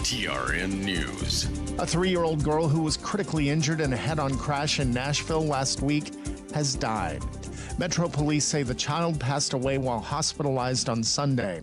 TRN News. A 3-year-old girl who was critically injured in a head-on crash in Nashville last week has died. Metro Police say the child passed away while hospitalized on Sunday.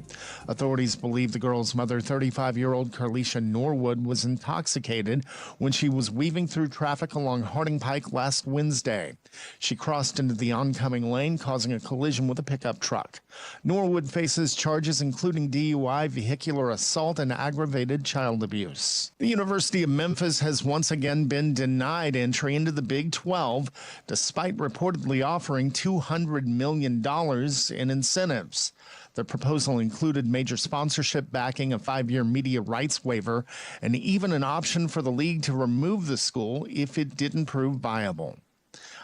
Authorities believe the girl's mother, 35-year-old Carlisha Norwood, was intoxicated when she was weaving through traffic along Harding Pike last Wednesday. She crossed into the oncoming lane, causing a collision with a pickup truck. Norwood faces charges including DUI, vehicular assault, and aggravated child abuse. The University of Memphis has once again been denied entry into the Big 12, despite reportedly offering $200 million in incentives. The proposal included major sponsorship backing, a 5-year media rights waiver, and even an option for the league to remove the school if it didn't prove viable.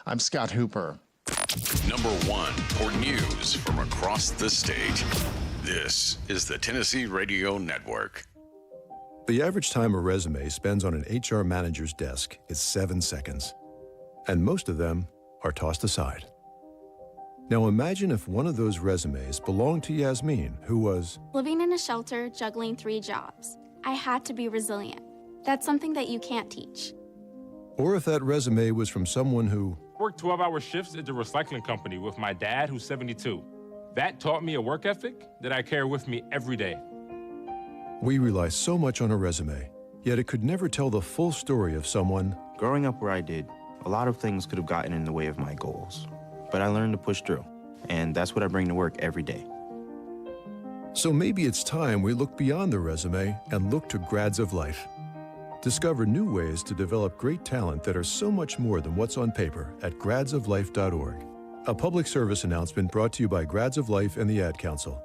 I'm Scott Hooper. Number 1 for news from across the state. This is the Tennessee Radio Network. The average time a resume spends on an HR manager's desk is 7 seconds, and most of them are tossed aside. Now imagine if one of those resumes belonged to Yasmin, who was living in a shelter, juggling 3 jobs. I had to be resilient. That's something that you can't teach. Or if that resume was from someone who worked 12-hour shifts at the recycling company with my dad, who's 72. That taught me a work ethic that I carry with me every day. We rely so much on a resume, yet it could never tell the full story of someone. Growing up where I did, a lot of things could have gotten in the way of my goals. But I learned to push through, and that's what I bring to work every day. So maybe it's time we look beyond the resume and look to Grads of Life. Discover new ways to develop great talent that are so much more than what's on paper at gradsoflife.org. A public service announcement brought to you by Grads of Life and the Ad Council.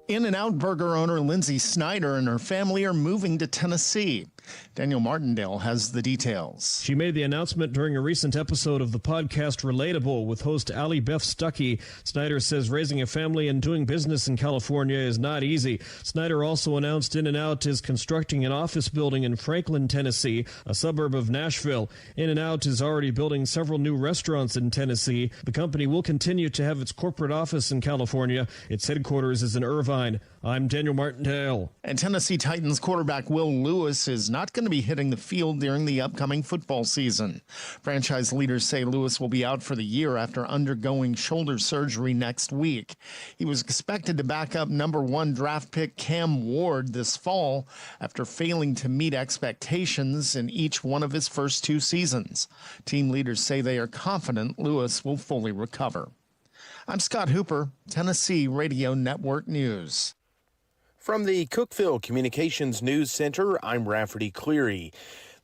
In-N-Out Burger owner Lindsay Snyder and her family are moving to Tennessee. Daniel Martindale has the details. She made the announcement during a recent episode of the podcast Relatable with host Allie Beth Stuckey. Snyder says raising a family and doing business in California is not easy. Snyder also announced In-N-Out is constructing an office building in Franklin, Tennessee, a suburb of Nashville. In-N-Out is already building several new restaurants in Tennessee. The company will continue to have its corporate office in California. Its headquarters is in Irvine. I'm Daniel Martindale. And Tennessee Titans quarterback Will Lewis is not going to be hitting the field during the upcoming football season. Franchise leaders say Lewis will be out for the year after undergoing shoulder surgery next week. He was expected to back up number 1 draft pick Cam Ward this fall after failing to meet expectations in each one of his first 2 seasons. Team leaders say they are confident Lewis will fully recover. I'm Scott Hooper, Tennessee Radio Network News. From the Cookeville Communications News Center, I'm Rafferty Cleary.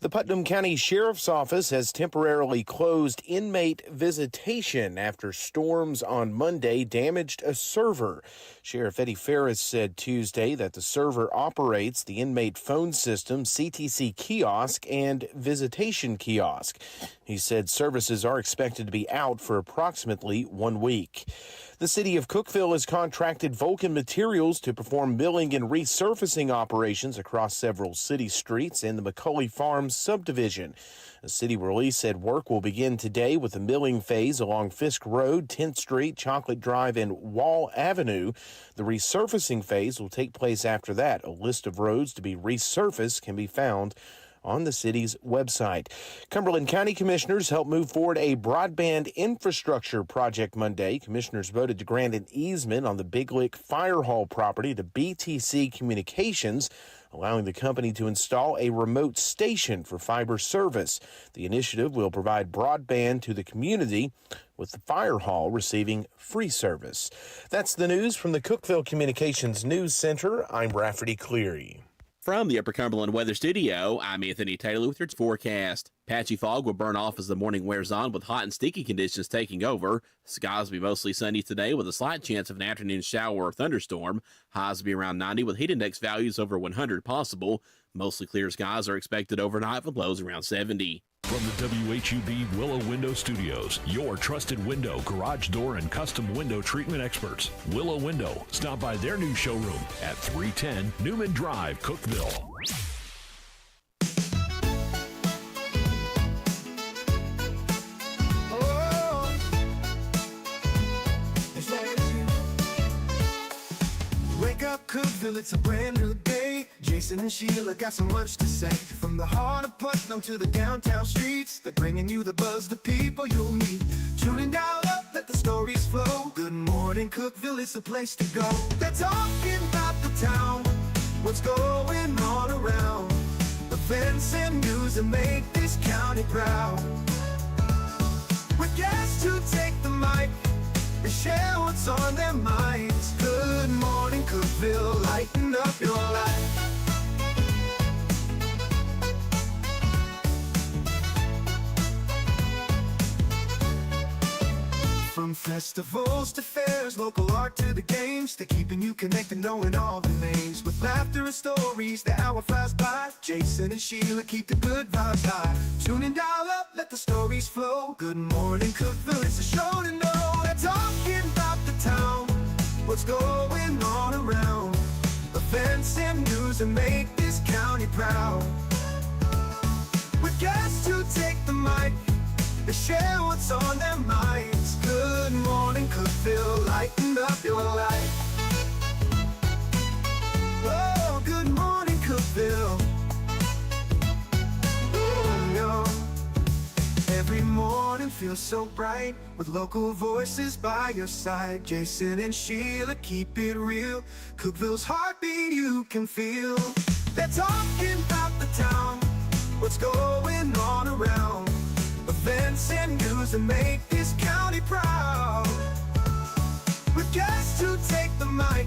The Putnam County Sheriff's Office has temporarily closed inmate visitation after storms on Monday damaged a server. Sheriff Eddie Ferris said Tuesday that the server operates the inmate phone system, CTC kiosk, and visitation kiosk. He said services are expected to be out for approximately 1 week. The city of Cookeville has contracted Vulcan Materials to perform milling and resurfacing operations across several city streets in the McCulley Farms subdivision. A city release said work will begin today with the milling phase along Fisk Road, 10th Street, Chocolate Drive, and Wall Avenue. The resurfacing phase will take place after that. A list of roads to be resurfaced can be found on the city's website. Cumberland County Commissioners helped move forward a broadband infrastructure project Monday. Commissioners voted to grant an easement on the Big Lick Fire Hall property to BTC Communications, allowing the company to install a remote station for fiber service. The initiative will provide broadband to the community, with the fire hall receiving free service. That's the news from the Cookeville Communications News Center. I'm Rafferty Cleary. From the Upper Cumberland Weather Studio, I'm Anthony Taylor with your forecast. Patchy fog will burn off as the morning wears on, with hot and sticky conditions taking over. Skies will be mostly sunny today with a slight chance of an afternoon shower or thunderstorm. Highs will be around 90 with heat index values over 100 possible. Mostly clear skies are expected overnight with lows around 70. From the WHUB Willow Window Studios, your trusted window, garage door, and custom window treatment experts. Willow Window. Stop by their new showroom at 310 Newman Drive, Cookeville. Wake up, Cookeville. Cookeville, it's a brand new day. Jason and Sheila got so much to say. From the heart of Putnam to the downtown streets, they're bringing you the buzz, the people you'll meet. Tuning dial up, let the stories flow. Good morning, Cookeville, it's the place to go. They're talking about the town, what's going on around. Events and news that make this county proud. With guests who take the mic and share what's on their minds. Good morning, Cookeville, lighten up your life. From festivals to fairs, local art to the games, they're keeping you connected, knowing all the names. With laughter and stories, the hour flies by. Jason and Sheila keep the good vibes high. Tune in, dial up, let the stories flow. Good morning, Cookeville, it's a show to know. They're talking about the town, what's going on around. Events and news that make this county proud. With guests who take the mic, they share what's on their minds. Good morning, Cookeville, lighten up your life. Oh, good morning, Cookeville. Oh, no. Every morning feels so bright with local voices by your side. Jason and Sheila keep it real. Cookeville's heartbeat you can feel. They're talking about the town, what's going on around. Events and news that make this county proud. With guests who take the mic,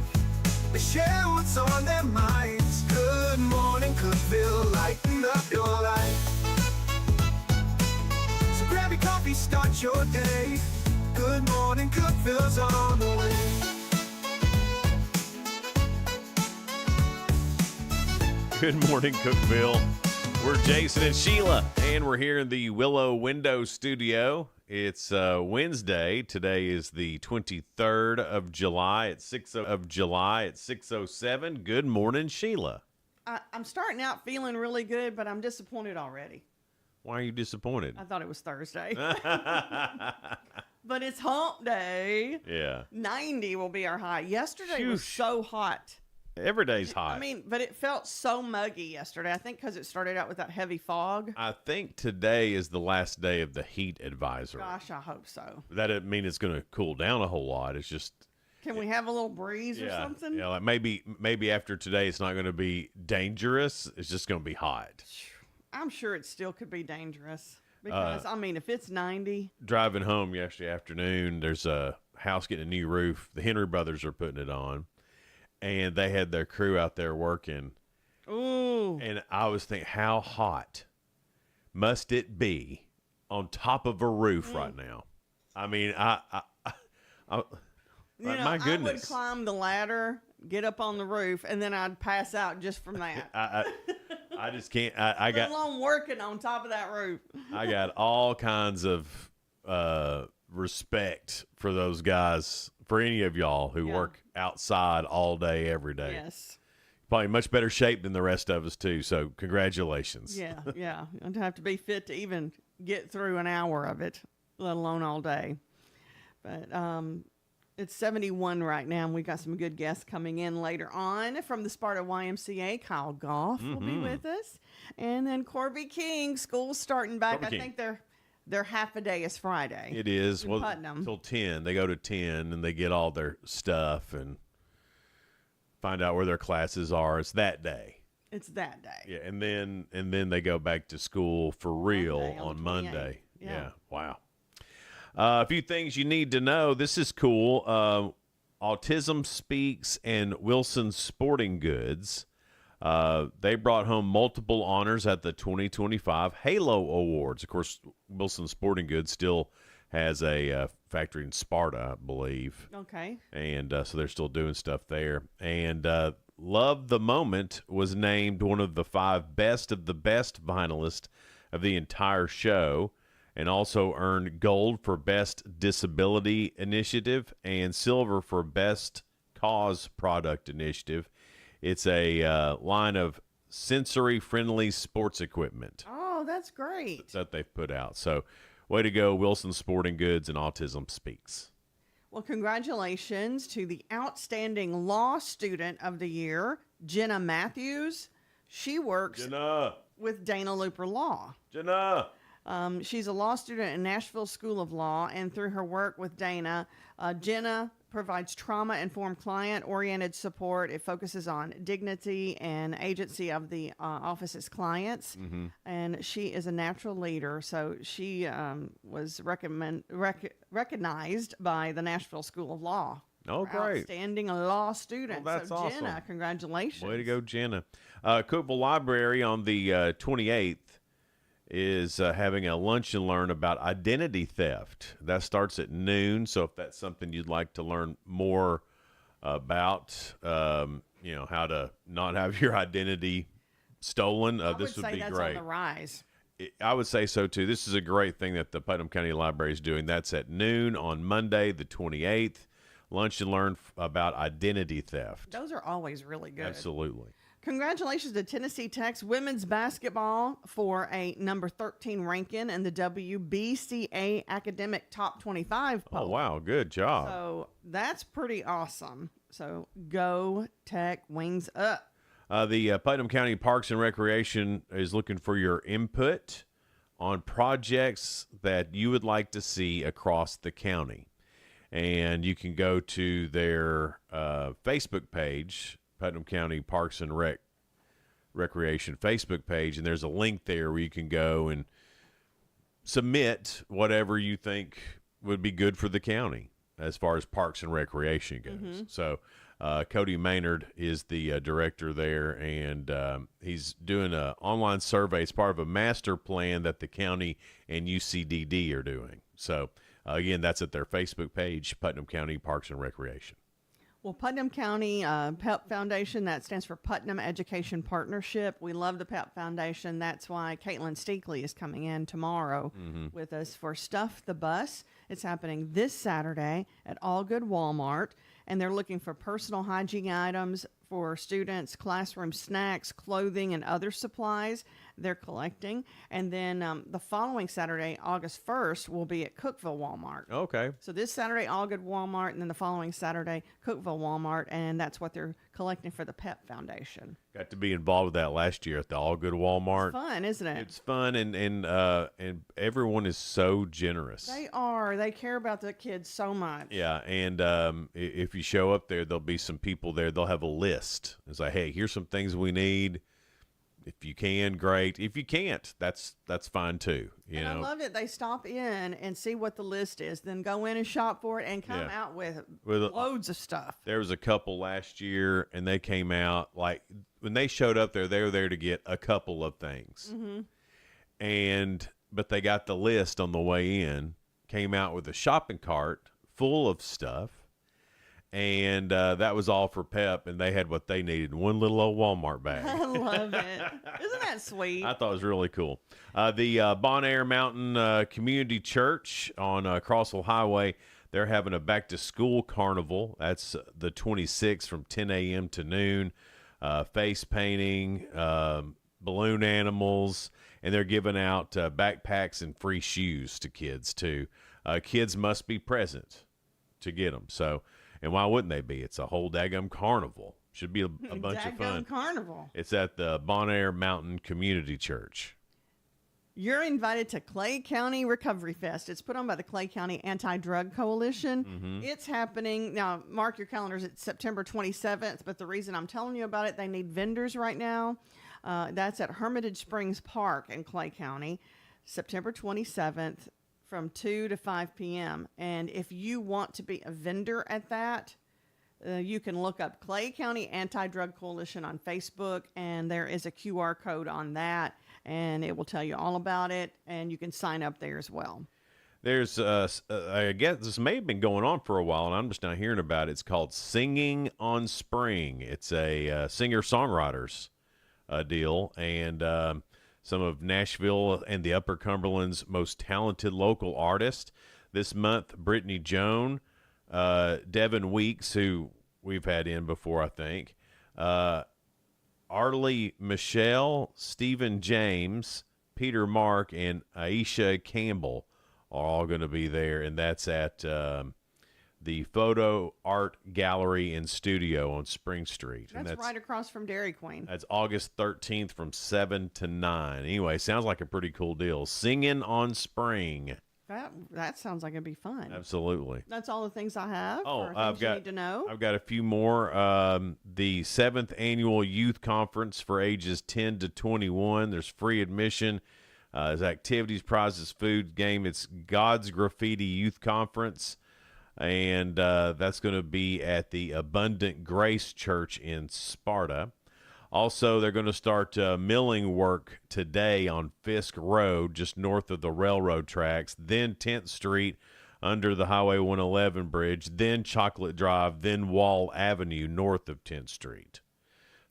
they share what's on their minds. Good morning, Cookeville, lighten up your life. So grab your coffee, start your day. Good morning, Cookeville's on the way. Good morning, Cookeville. We're Jason and Sheila, and we're here in the Willow Window Studio. It's Wednesday. Today is the 23rd of July at 6:07. Good morning, Sheila. I'm starting out feeling really good, but I'm disappointed already. Why are you disappointed? I thought it was Thursday. But it's hump day. Yeah. 90 will be our high. Yesterday was so hot. Every day's hot. I mean, but it felt so muggy yesterday. I think because it started out with that heavy fog. I think today is the last day of the heat advisory. Gosh, I hope so. That doesn't mean it's going to cool down a whole lot. It's just... Can we have a little breeze or something? Yeah, like maybe after today it's not going to be dangerous. It's just going to be hot. I'm sure it still could be dangerous. Because, I mean, if it's 90... Driving home yesterday afternoon, there's a house getting a new roof. The Henry brothers are putting it on. And they had their crew out there working. Ooh. And I was thinking, how hot must it be on top of a roof right now? I mean, my goodness. I would climb the ladder, get up on the roof, and then I'd pass out just from that. I just can't. I got alone working on top of that roof. I got all kinds of respect for those guys, for any of y'all who work outside all day, every day. Yes. Probably much better shape than the rest of us, too. So congratulations. Yeah. I'd have to be fit to even get through an hour of it, let alone all day. But it's 71 right now, and we've got some good guests coming in later on from the Sparta YMCA. Kyle Goff will be with us. And then Corby King, school's starting back. Corby I King. think their half a day is Friday. It is. Well, Putnam. till 10. They go to 10, and they get all their stuff and find out where their classes are. It's that day. It's that day. Yeah, and then they go back to school for real on Monday. Monday. Yeah. Wow. A few things you need to know. This is cool. Autism Speaks and Wilson Sporting Goods. They brought home multiple honors at the 2025 Halo Awards. Of course, Wilson Sporting Goods still has a factory in Sparta, I believe. Okay. And so they're still doing stuff there. And Love the Moment was named one of the 5 best of the best finalists of the entire show, and also earned gold for Best Disability Initiative and silver for Best Cause Product Initiative. It's a line of sensory-friendly sports equipment. Oh, that's great. That they've put out. So, way to go, Wilson Sporting Goods and Autism Speaks. Well, congratulations to the outstanding law student of the year, Jenna Matthews. She works with Dana Looper Law. Jenna. She's a law student in Nashville School of Law, and through her work with Dana, Jenna provides trauma-informed, client-oriented support. It focuses on dignity and agency of the office's clients, and she is a natural leader. So she was recognized by the Nashville School of Law. Oh, great. Outstanding law student. Well, that's so, awesome. Jenna, congratulations. Way to go, Jenna. Cookeville Library on the 28th is having a lunch and learn about identity theft. That starts at noon, so if that's something you'd like to learn more about, how to not have your identity stolen, this would be that's great. On the rise. I would say so, too. This is a great thing that the Putnam County Library is doing. That's at noon on Monday, the 28th. Lunch and learn about identity theft. Those are always really good. Absolutely. Congratulations to Tennessee Tech's women's basketball for a number 13 ranking in the WBCA Academic Top 25 poll. Oh, wow. Good job. So that's pretty awesome. So go Tech, wings up. The Putnam County Parks and Recreation is looking for your input on projects that you would like to see across the county. And you can go to their Facebook page, Putnam County Parks and Recreation Facebook page, and there's a link there where you can go and submit whatever you think would be good for the county as far as Parks and Recreation goes. So Cody Maynard is the director there, and he's doing an online survey as part of a master plan that the county and UCDD are doing. So, again, that's at their Facebook page, Putnam County Parks and Recreation. Well, Putnam County PEP Foundation, that stands for Putnam Education Partnership. We love the PEP Foundation. That's why Caitlin Steakley is coming in tomorrow with us for Stuff the Bus. It's happening this Saturday at All Good Walmart, and they're looking for personal hygiene items for students, classroom snacks, clothing, and other supplies they're collecting. And then the following Saturday, August 1st, will be at Cookeville Walmart. Okay. So this Saturday, All Good Walmart, and then the following Saturday, Cookeville Walmart, and that's what they're collecting for the PEP Foundation. Got to be involved with that last year at the All Good Walmart. It's fun, isn't it? It's fun, and everyone is so generous. They are. They care about the kids so much. Yeah, and if you show up there, there'll be some people there. They'll have a list. It's like, hey, here's some things we need. If you can, great. If you can't, that's fine too. You know, I love it. They stop in and see what the list is, then go in and shop for it, and come out with loads of stuff. There was a couple last year, and they came out like when they showed up there, they were there to get a couple of things, but they got the list on the way in. Came out with a shopping cart full of stuff. And that was all for PEP, and they had what they needed in one little old Walmart bag. I love it. Isn't that sweet? I thought it was really cool. The Bon Air Mountain Community Church on Crossville Highway, they're having a back-to-school carnival. That's the 26th from 10 a.m. to noon. Face painting, balloon animals, and they're giving out backpacks and free shoes to kids, too. Kids must be present to get them. So... And why wouldn't they be? It's a whole daggum carnival. Should be a bunch of fun. Carnival. It's at the Bon Air Mountain Community Church. You're invited to Clay County Recovery Fest. It's put on by the Clay County Anti-Drug Coalition. It's happening. Now, mark your calendars. It's September 27th, but the reason I'm telling you about it, they need vendors right now. That's at Hermitage Springs Park in Clay County, September 27th. From 2 to 5 p.m. And if you want to be a vendor at that, you can look up Clay County Anti-Drug Coalition on Facebook, and there is a QR code on that, and it will tell you all about it, and you can sign up there as well. There's, I guess this may have been going on for a while, and I'm just now hearing about it. It's called Singing on Spring. It's a singer-songwriters deal, and some of Nashville and the Upper Cumberland's most talented local artists. This month, Brittany Joan, Devin Weeks, who we've had in before, I think, Arlie Michelle, Stephen James, Peter Mark, and Aisha Campbell are all going to be there, and that's at the Photo Art Gallery and Studio on Spring Street. That's right across from Dairy Queen. That's August 13th from 7 to 9. Anyway, sounds like a pretty cool deal. Singing on Spring. That sounds like it'd be fun. Absolutely. That's all the things I have. Oh, I've got you need to know. I've got a few more. The 7th Annual Youth Conference for ages 10 to 21. There's free admission. There's activities, prizes, food, game. It's God's Graffiti Youth Conference. And that's going to be at the Abundant Grace Church in Sparta. Also, they're going to start milling work today on Fisk Road, just north of the railroad tracks, then 10th Street under the Highway 111 bridge, then Chocolate Drive, then Wall Avenue north of 10th Street.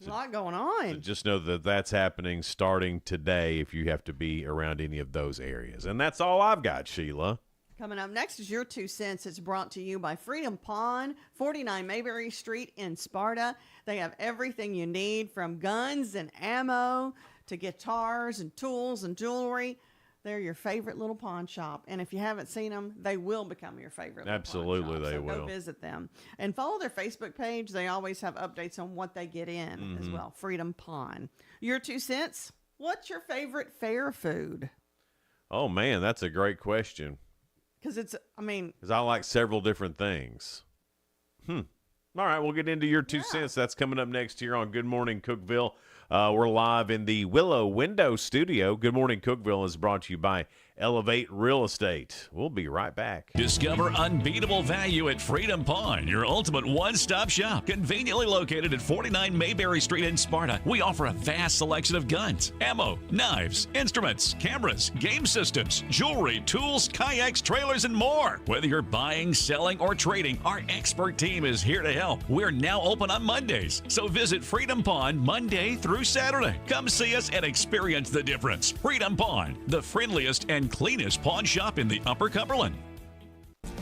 A lot going on. So just know that that's happening starting today if you have to be around any of those areas. And that's all I've got, Sheila. Coming up next is Your 2 Cents. It's brought to you by Freedom Pawn, 49 Mayberry Street in Sparta. They have everything you need from guns and ammo to guitars and tools and jewelry. They're your favorite little pawn shop. And if you haven't seen them, they will become your favorite little Absolutely, pawn shop. they So will. go visit them. And follow their Facebook page. They always have updates on what they get in as well. Freedom Pawn. Your 2 Cents. What's your favorite fair food? Oh, man, that's a great question. Because I like several different things. All right, we'll get into your 2 cents. That's coming up next here on Good Morning Cookeville. We're live in the Willow Window Studio. Good Morning Cookeville is brought to you by Elevate Real Estate. We'll be right back. Discover unbeatable value at Freedom Pawn, your ultimate one-stop shop. Conveniently located at 49 Mayberry Street in Sparta, we offer a vast selection of guns, ammo, knives, instruments, cameras, game systems, jewelry, tools, kayaks, trailers, and more. Whether you're buying, selling, or trading, our expert team is here to help. We're now open on Mondays, so visit Freedom Pawn Monday through Saturday. Come see us and experience the difference. Freedom Pawn, the friendliest and cleanest pawn shop in the Upper Cumberland.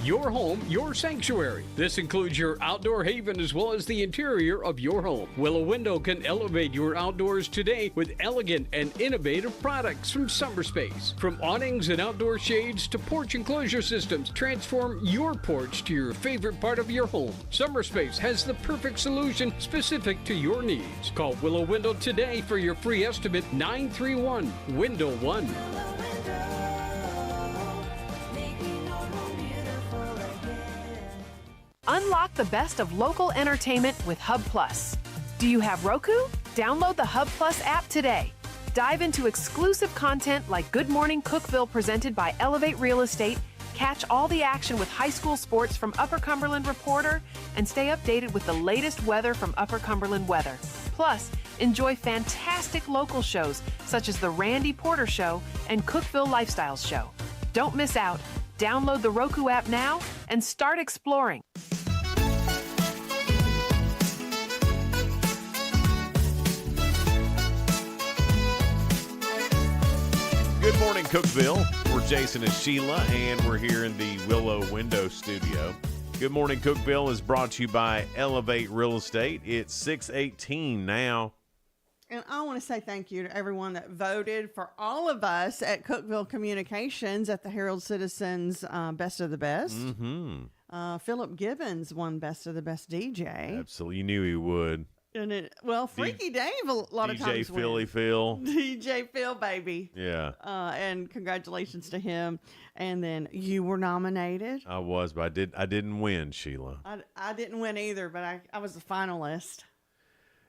Your home, your sanctuary. This includes your outdoor haven as well as the interior of your home. Willow Window can elevate your outdoors today with elegant and innovative products from SummerSpace. From awnings and outdoor shades to porch enclosure systems, transform your porch to your favorite part of your home. SummerSpace has the perfect solution specific to your needs. Call Willow Window today for your free estimate 931-WINDOW-1. Unlock the best of local entertainment with Hub Plus. Do you have Roku? Download the Hub Plus app today. Dive into exclusive content like Good Morning Cookeville presented by Elevate Real Estate, catch all the action with high school sports from Upper Cumberland Reporter, and stay updated with the latest weather from Upper Cumberland Weather. Plus, enjoy fantastic local shows such as The Randy Porter Show and Cookeville Lifestyles Show. Don't miss out. Download the Roku app now and start exploring. Good morning, Cookeville. We're Jason and Sheila, and we're here in the Willow Window Studio. Good morning, Cookeville is brought to you by Elevate Real Estate. It's 6:18 now. And I want to say thank you to everyone that voted for all of us at Cookeville Communications at the Herald Citizens Best of the Best. Philip Gibbons won Best of the Best DJ. Absolutely. You knew he would. And Freaky Dave a lot of times DJ Philly Phil. DJ Phil, baby. Yeah. And congratulations to him. And then you were nominated. I was, but I didn't win, Sheila. I didn't win either, but I was a finalist.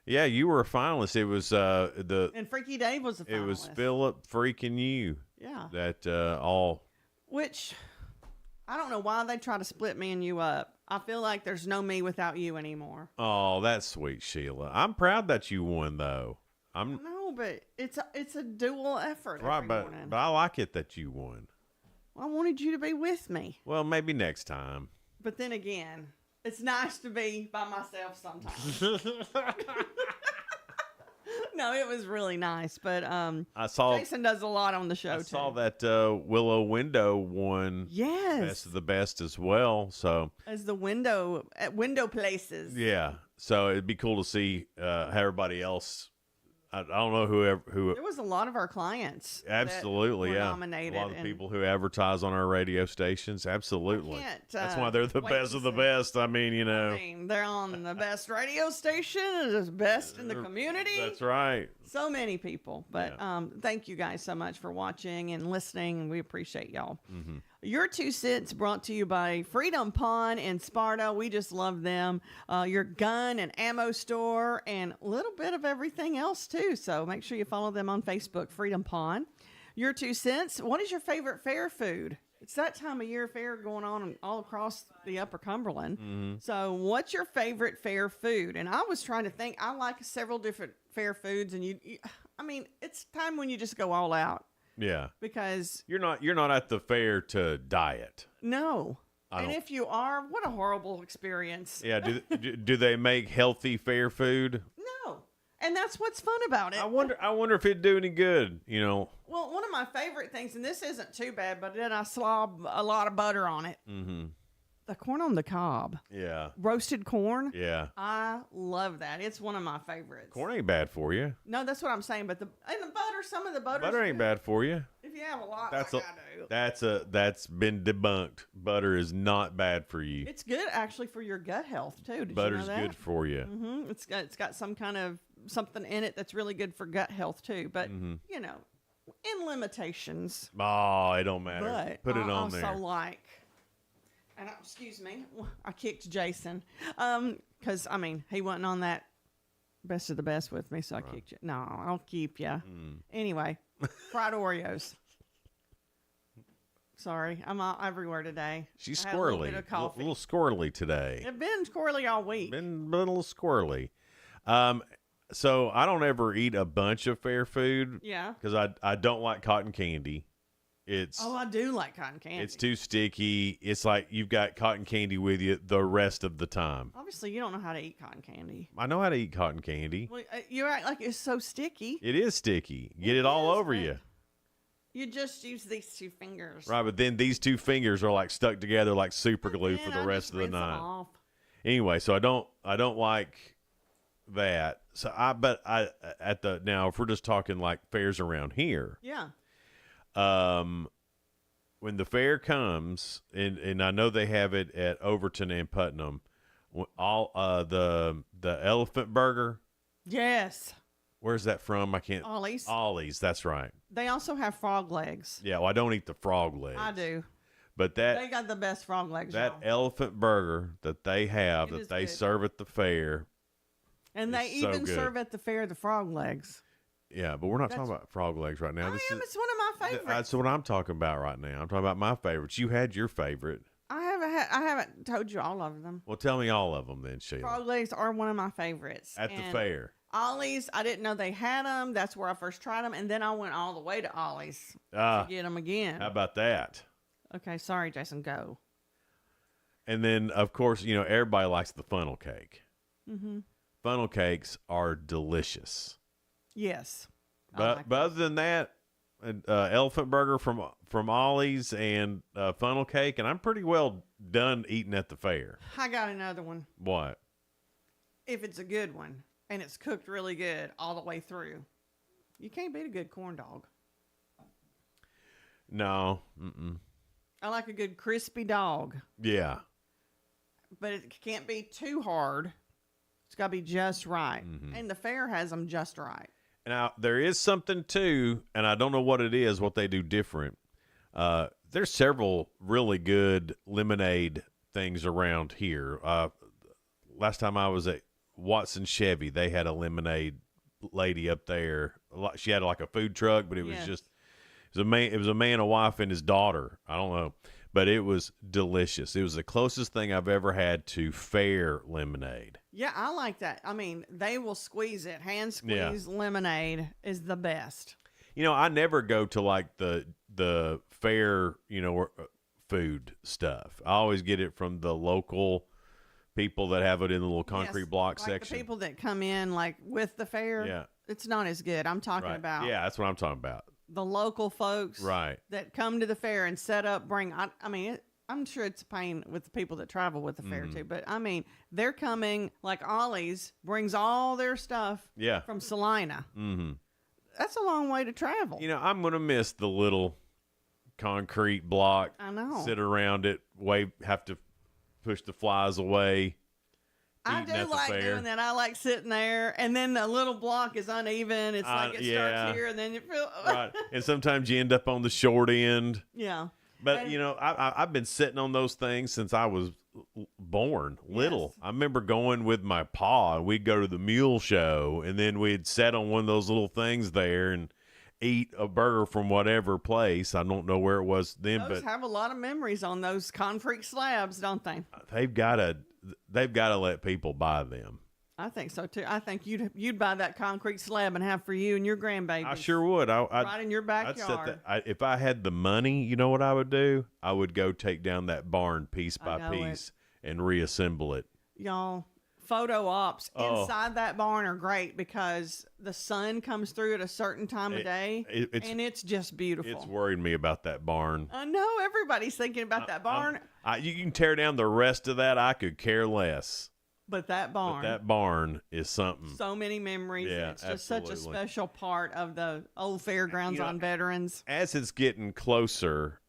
Yeah, you were a finalist. It was and Freaky Dave was a finalist. It was Philip freaking you. Yeah. That all. Which I don't know why they try to split me and you up. I feel like there's no me without you anymore. Oh, that's sweet, Sheila. I'm proud that you won, though. No, but it's a dual effort. Right, but I like it that you won. Well, I wanted you to be with me. Well, maybe next time. But then again, it's nice to be by myself sometimes. No, it was really nice, but Jason does a lot on the show too. I saw that Willow Window won Best of the Best as well. So as the window at window places. Yeah, so it'd be cool to see how everybody else I don't know who. There was a lot of our clients. Absolutely, that were yeah. nominated A lot of and- people who advertise on our radio stations. Absolutely. That's why they're the wait best to of the see. best. I mean, they're on the best radio station, the best in the community. That's right. So many people. But thank you guys so much for watching and listening, and we appreciate y'all. Mm-hmm. Your 2 cents brought to you by Freedom Pawn in Sparta. We just love them. Your gun and ammo store and a little bit of everything else too. So make sure you follow them on Facebook, Freedom Pawn. Your 2 cents. What is your favorite fair food? It's that time of year fair going on all across the Upper Cumberland. Mm-hmm. So what's your favorite fair food? And I was trying to think. I like several different fair foods, and I mean, it's time when you just go all out. Yeah. Because you're not at the fair to diet. No. And if you are, what a horrible experience. Yeah. Do they make healthy fair food? No. And that's what's fun about it. I wonder if it'd do any good. Well, one of my favorite things, and this isn't too bad, but then I slob a lot of butter on it. Mm-hmm. The corn on the cob. Yeah. Roasted corn. Yeah. I love that. It's one of my favorites. Corn ain't bad for you. No, that's what I'm saying. But the butter, some of the butter. Butter ain't bad for you. If you have a lot, That's like I do. that's been debunked. Butter is not bad for you. It's good actually for your gut health too. Did Butter's you know that? good for you. Mm-hmm. It's got some kind of something in it that's really good for gut health too. But Mm-hmm. in limitations. Oh, it don't matter. But Put it I on also there. like, and excuse me, I kicked Jason, because I mean he wasn't on that best of the best with me, so I kicked you. No, I'll keep you. Anyway, fried Oreos. Sorry, I'm all everywhere today. She's I had a little squirrely. bit of coffee. A little squirrely today. It's been squirrely all week. Been a little squirrely. So I don't ever eat a bunch of fair food. Yeah. Because I don't like cotton candy. I do like cotton candy. It's too sticky. It's like you've got cotton candy with you the rest of the time. Obviously, you don't know how to eat cotton candy. I know how to eat cotton candy. Well, you act like it's so sticky. It is sticky. Get it all over you. You just use these 2 fingers. Right, but then these 2 fingers are like stuck together like super glue for the rest of the night. Anyway, so I don't like that. So now if we're just talking like fairs around here. Yeah. When the fair comes, and I know they have it at Overton and Putnam, all the elephant burger. Yes. Where's that from? I can't. Ollie's. Ollie's, that's right. They also have frog legs. Yeah, well, I don't eat the frog legs. I do. But they got the best frog legs. That elephant burger that they have, that they serve at the fair. And they so even good. serve at the fair the frog legs. Yeah, but we're not talking about frog legs right now. It's one of my favorites. That's what I'm talking about right now. I'm talking about my favorites. You had your favorite. I haven't told you all of them. Well, tell me all of them then, Sheila. Frog legs are one of my favorites. At the fair. Ollie's, I didn't know they had them. That's where I first tried them. And then I went all the way to Ollie's to get them again. How about that? Okay, sorry, Jason, go. And then, of course, everybody likes the funnel cake. Mm-hmm. Funnel cakes are delicious. Yes. But other than that, elephant burger from Ollie's and funnel cake, and I'm pretty well done eating at the fair. I got another one. What? If it's a good one and it's cooked really good all the way through, you can't beat a good corn dog. No. Mm-mm. I like a good crispy dog. Yeah. But it can't be too hard. It's got to be just right. Mm-hmm. And the fair has them just right. Now, there is something too, and I don't know what it is, what they do different. There's several really good lemonade things around here. Last time I was at Watson Chevy, they had a lemonade lady up there. She had like a food truck, but it was just it was a man, a wife, and his daughter. I don't know, but it was delicious. It was the closest thing I've ever had to fair lemonade. Yeah, I like that. I mean, they will squeeze it. Hand squeeze lemonade is the best. I never go to like the fair, food stuff. I always get it from the local people that have it in the little concrete block like section. The people that come in like with the fair. Yeah. It's not as good. I'm talking about. Yeah, that's what I'm talking about. The local folks Right. that come to the fair and set up, I I'm sure it's a pain with the people that travel with the fair Mm-hmm. too. But I mean, they're coming like Ollie's brings all their stuff from Salina. Mm-hmm. That's a long way to travel. You know, I'm going to miss the little concrete block. I know. Sit around it, have to push the flies away. I do like doing that. I like sitting there, and then the little block is uneven. It's like it starts here, and then you feel right. And sometimes you end up on the short end. Yeah. But, you know, I've been sitting on those things since I was born, little. I remember going with my pa, and we'd go to the mule show, and then we'd sit on one of those little things there and eat a burger from whatever place. I don't know where it was then, Those but have a lot of memories on those concrete slabs, don't they? they've got to let people buy them. I think so too. I think you'd buy that concrete slab and have for you and your grandbaby. I sure would. Right in your I'd backyard. set that. If I had the money, you know what I would do? I would go take down that barn piece by piece and reassemble it. Y'all, photo ops inside that barn are great because the sun comes through at a certain time of day, and it's just beautiful. It's worried me about that barn. I know everybody's thinking about that barn, You can tear down the rest of that. I could care less. but that barn. But that barn is something. So many memories. Yeah, It's just such a absolutely. special part of the old fairgrounds on Veterans. As it's getting closer,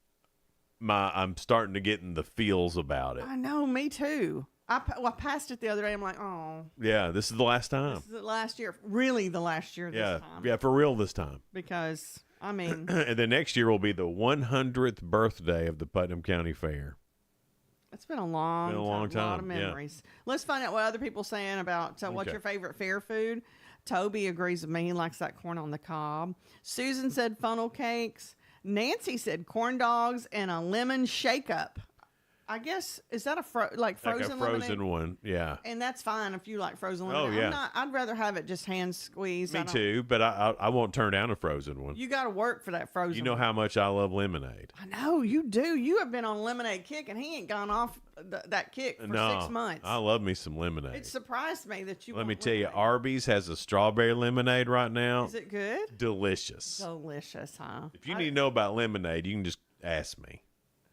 I'm starting to get in the feels about it. I know, me too. I passed it the other day. I'm like, oh, Yeah, this is the last time. this is the last year. Really, the last year this time. Yeah, for real this time. Because, I mean, And then next year will be the 100th birthday of the Putnam County Fair. it's been a long time. A lot of yeah. memories. Let's find out what other people saying about what's your favorite fair food. Toby agrees with me. He likes that corn on the cob. Susan said funnel cakes. Nancy said corn dogs and a lemon shake-up. I guess, is that frozen Like a lemonade? frozen one, yeah. And that's fine if you like frozen lemonade. Oh, yeah. I'd rather have it just hand squeezed. Me too, but I won't turn down a frozen one. You got to work for that frozen. You know how much I love lemonade. I know you do. You have been on lemonade kick, and he ain't gone off that kick for 6 months. I love me some lemonade. It surprised me that you. Let me tell you, Arby's has a strawberry lemonade right now. Is it good? Delicious. Delicious, huh? If you need to know about lemonade, you can just ask me.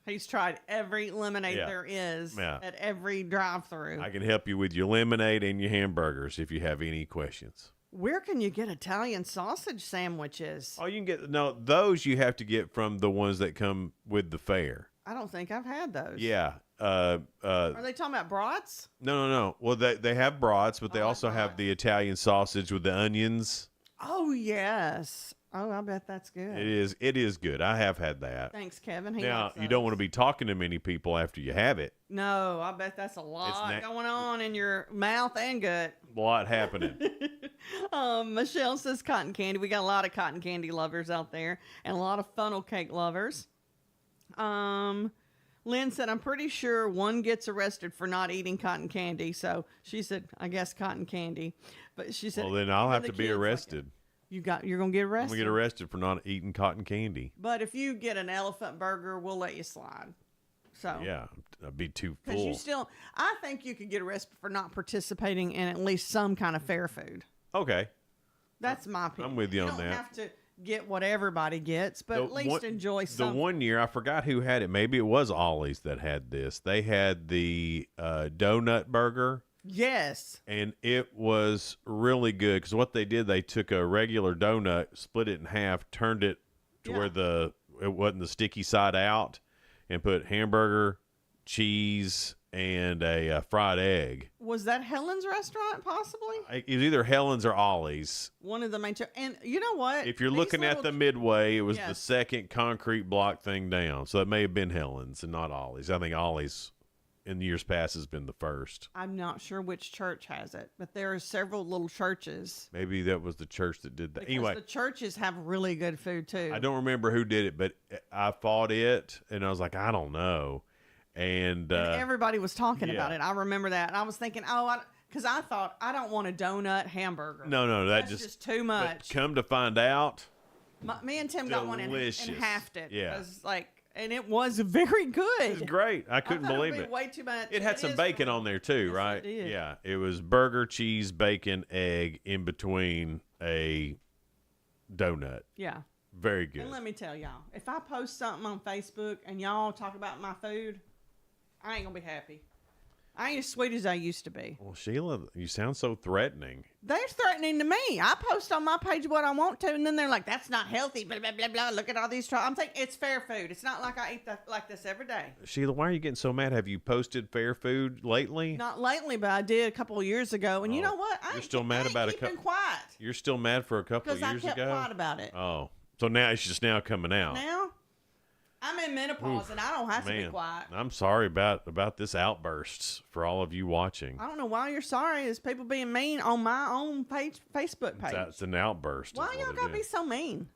He's tried every lemonade there is at every drive-through. I can help you with your lemonade and your hamburgers if you have any questions. Where can you get Italian sausage sandwiches? Oh, you can get those. You have to get from the ones that come with the fair. I don't think I've had those. Yeah. Are they talking about brats? No. Well, they have brats, but they also have the Italian sausage with the onions. Oh yes. Oh, I bet that's good. It is good. I have had that. Thanks, Kevin. Now, you don't want to be talking to many people after you have it. No, I bet that's a lot going on in your mouth and gut. A lot happening. Michelle says cotton candy. We got a lot of cotton candy lovers out there and a lot of funnel cake lovers. Lynn said, I'm pretty sure one gets arrested for not eating cotton candy. So she said, I guess cotton candy. But she said, well, then I'll have to be arrested. You're going to get arrested. I'm going to get arrested for not eating cotton candy. But if you get an elephant burger, we'll let you slide. So yeah, I'd be too because full. I think you could get arrested for not participating in at least some kind of fair food. Okay. That's my opinion. I'm with you on don't that. Have to get what everybody gets, but at least enjoy The something. one year, I forgot who had it. Maybe it was Ollie's that had this. They had the donut burger. Yes. And it was really good because what they did, they took a regular donut, split it in half, turned it to where it wasn't the sticky side out, and put hamburger, cheese, and a fried egg. Was that Helen's restaurant, possibly? It was either Helen's or Ollie's. One of the main. And you know what? If you're looking at the midway, it was the second concrete block thing down. So it may have been Helen's and not Ollie's. I think Ollie's in years past has been the first. I'm not sure which church has it, but there are several little churches. Maybe that was the church that did that. Because anyway, the churches have really good food too. I don't remember who did it, but I fought it, and I was like, I don't know. And everybody was talking about it. I remember that. And I was thinking, because I thought, I don't want a donut hamburger. No, that's just too much. But come to find out, me and Tim got one and halved it. Yeah. And it was very good. It was great. I couldn't believe it. Way too much. It had some bacon on there too, right? It did. Yeah. It was burger, cheese, bacon, egg in between a donut. Yeah. Very good. And let me tell y'all, if I post something on Facebook and y'all talk about my food, I ain't gonna be happy. I ain't as sweet as I used to be. Well, Sheila, you sound so threatening. They're threatening to me. I post on my page what I want to, and then they're like, "That's not healthy." Blah blah blah blah. Look at all these. I'm thinking it's fair food. It's not like I eat like this every day. Sheila, why are you getting so mad? Have you posted fair food lately? Not lately, but I did a couple of years ago. And you know what? You're still mad about a couple. Quiet. You're still mad for a couple of years because I kept ago. quiet about it. Oh, so now it's just now coming out. Now I'm in menopause and I don't have to be quiet. I'm sorry about this outbursts for all of you watching. I don't know why you're sorry. It's people being mean on my own Facebook page. That's an outburst. Why y'all gotta be so mean?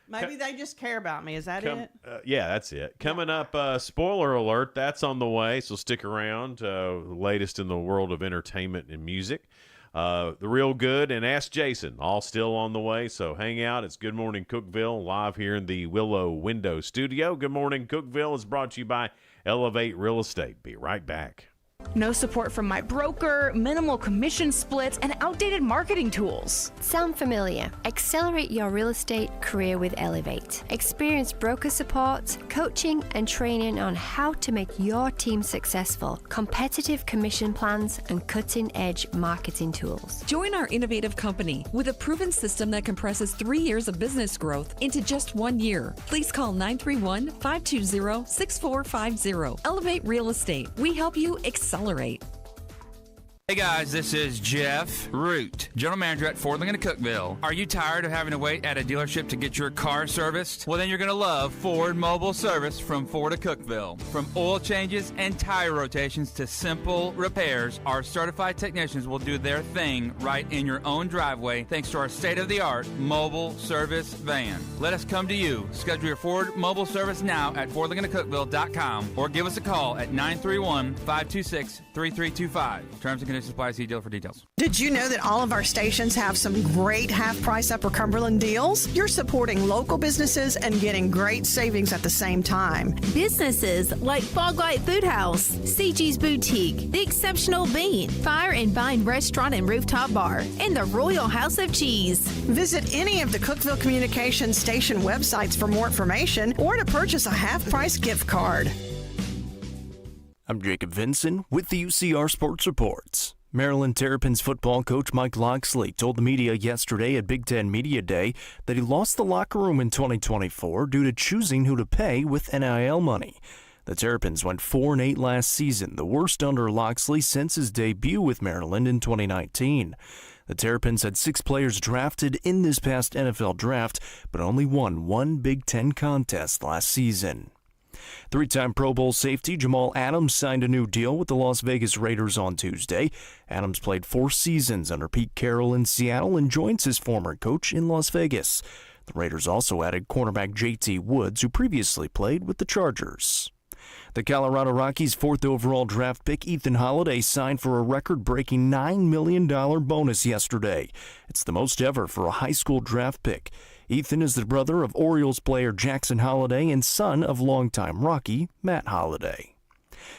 Maybe they just care about me. Is that it? Yeah, that's it. Coming up, spoiler alert, that's on the way, so stick around. The latest in the world of entertainment and music. The Real Good and Ask Jason, all still on the way, so hang out. It's Good Morning Cookeville, live here in the Willow Window Studio. Good Morning Cookeville is brought to you by Elevate Real Estate. Be right back. No support from my broker, minimal commission splits, and outdated marketing tools. Sound familiar? Accelerate your real estate career with Elevate. Experience broker support, coaching, and training on how to make your team successful, competitive commission plans, and cutting-edge marketing tools. Join our innovative company with a proven system that compresses 3 years of business growth into just 1 year. Please call 931-520-6450. Elevate Real Estate. We help you accelerate. Hey guys, this is Jeff Root, General Manager at Ford Lincoln Cookeville. Are you tired of having to wait at a dealership to get your car serviced? Well, then you're going to love Ford Mobile Service from Ford of Cookeville. From oil changes and tire rotations to simple repairs, our certified technicians will do their thing right in your own driveway thanks to our state-of-the-art mobile service van. Let us come to you. Schedule your Ford Mobile Service now at FordLincolnCookeville.com or give us a call at 931-526-3325. Terms and conditions apply. See dealer for details. Did you know that all of our stations have some great half-price Upper Cumberland deals? You're supporting local businesses and getting great savings at the same time. Businesses like Fog Light Food House, CG's Boutique, The Exceptional Bean, Fire and Vine Restaurant and Rooftop Bar, and the Royal House of Cheese. Visit any of the Cookeville Communications station websites for more information or to purchase a half-price gift card. I'm Jacob Vinson with the UCR Sports Reports. Maryland Terrapins football coach Mike Locksley told the media yesterday at Big Ten Media Day that he lost the locker room in 2024 due to choosing who to pay with NIL money. The Terrapins went 4-8 last season, the worst under Locksley since his debut with Maryland in 2019. The Terrapins had 6 players drafted in this past NFL draft, but only won one Big Ten contest last season. 3-time Pro Bowl safety Jamal Adams signed a new deal with the Las Vegas Raiders on Tuesday. Adams played 4 seasons under Pete Carroll in Seattle and joins his former coach in Las Vegas. The Raiders also added cornerback J.T. Woods, who previously played with the Chargers. The Colorado Rockies' 4th overall draft pick, Ethan Holiday, signed for a record-breaking $9 million bonus yesterday. It's the most ever for a high school draft pick. Ethan is the brother of Orioles player Jackson Holiday and son of longtime Rocky Matt Holiday.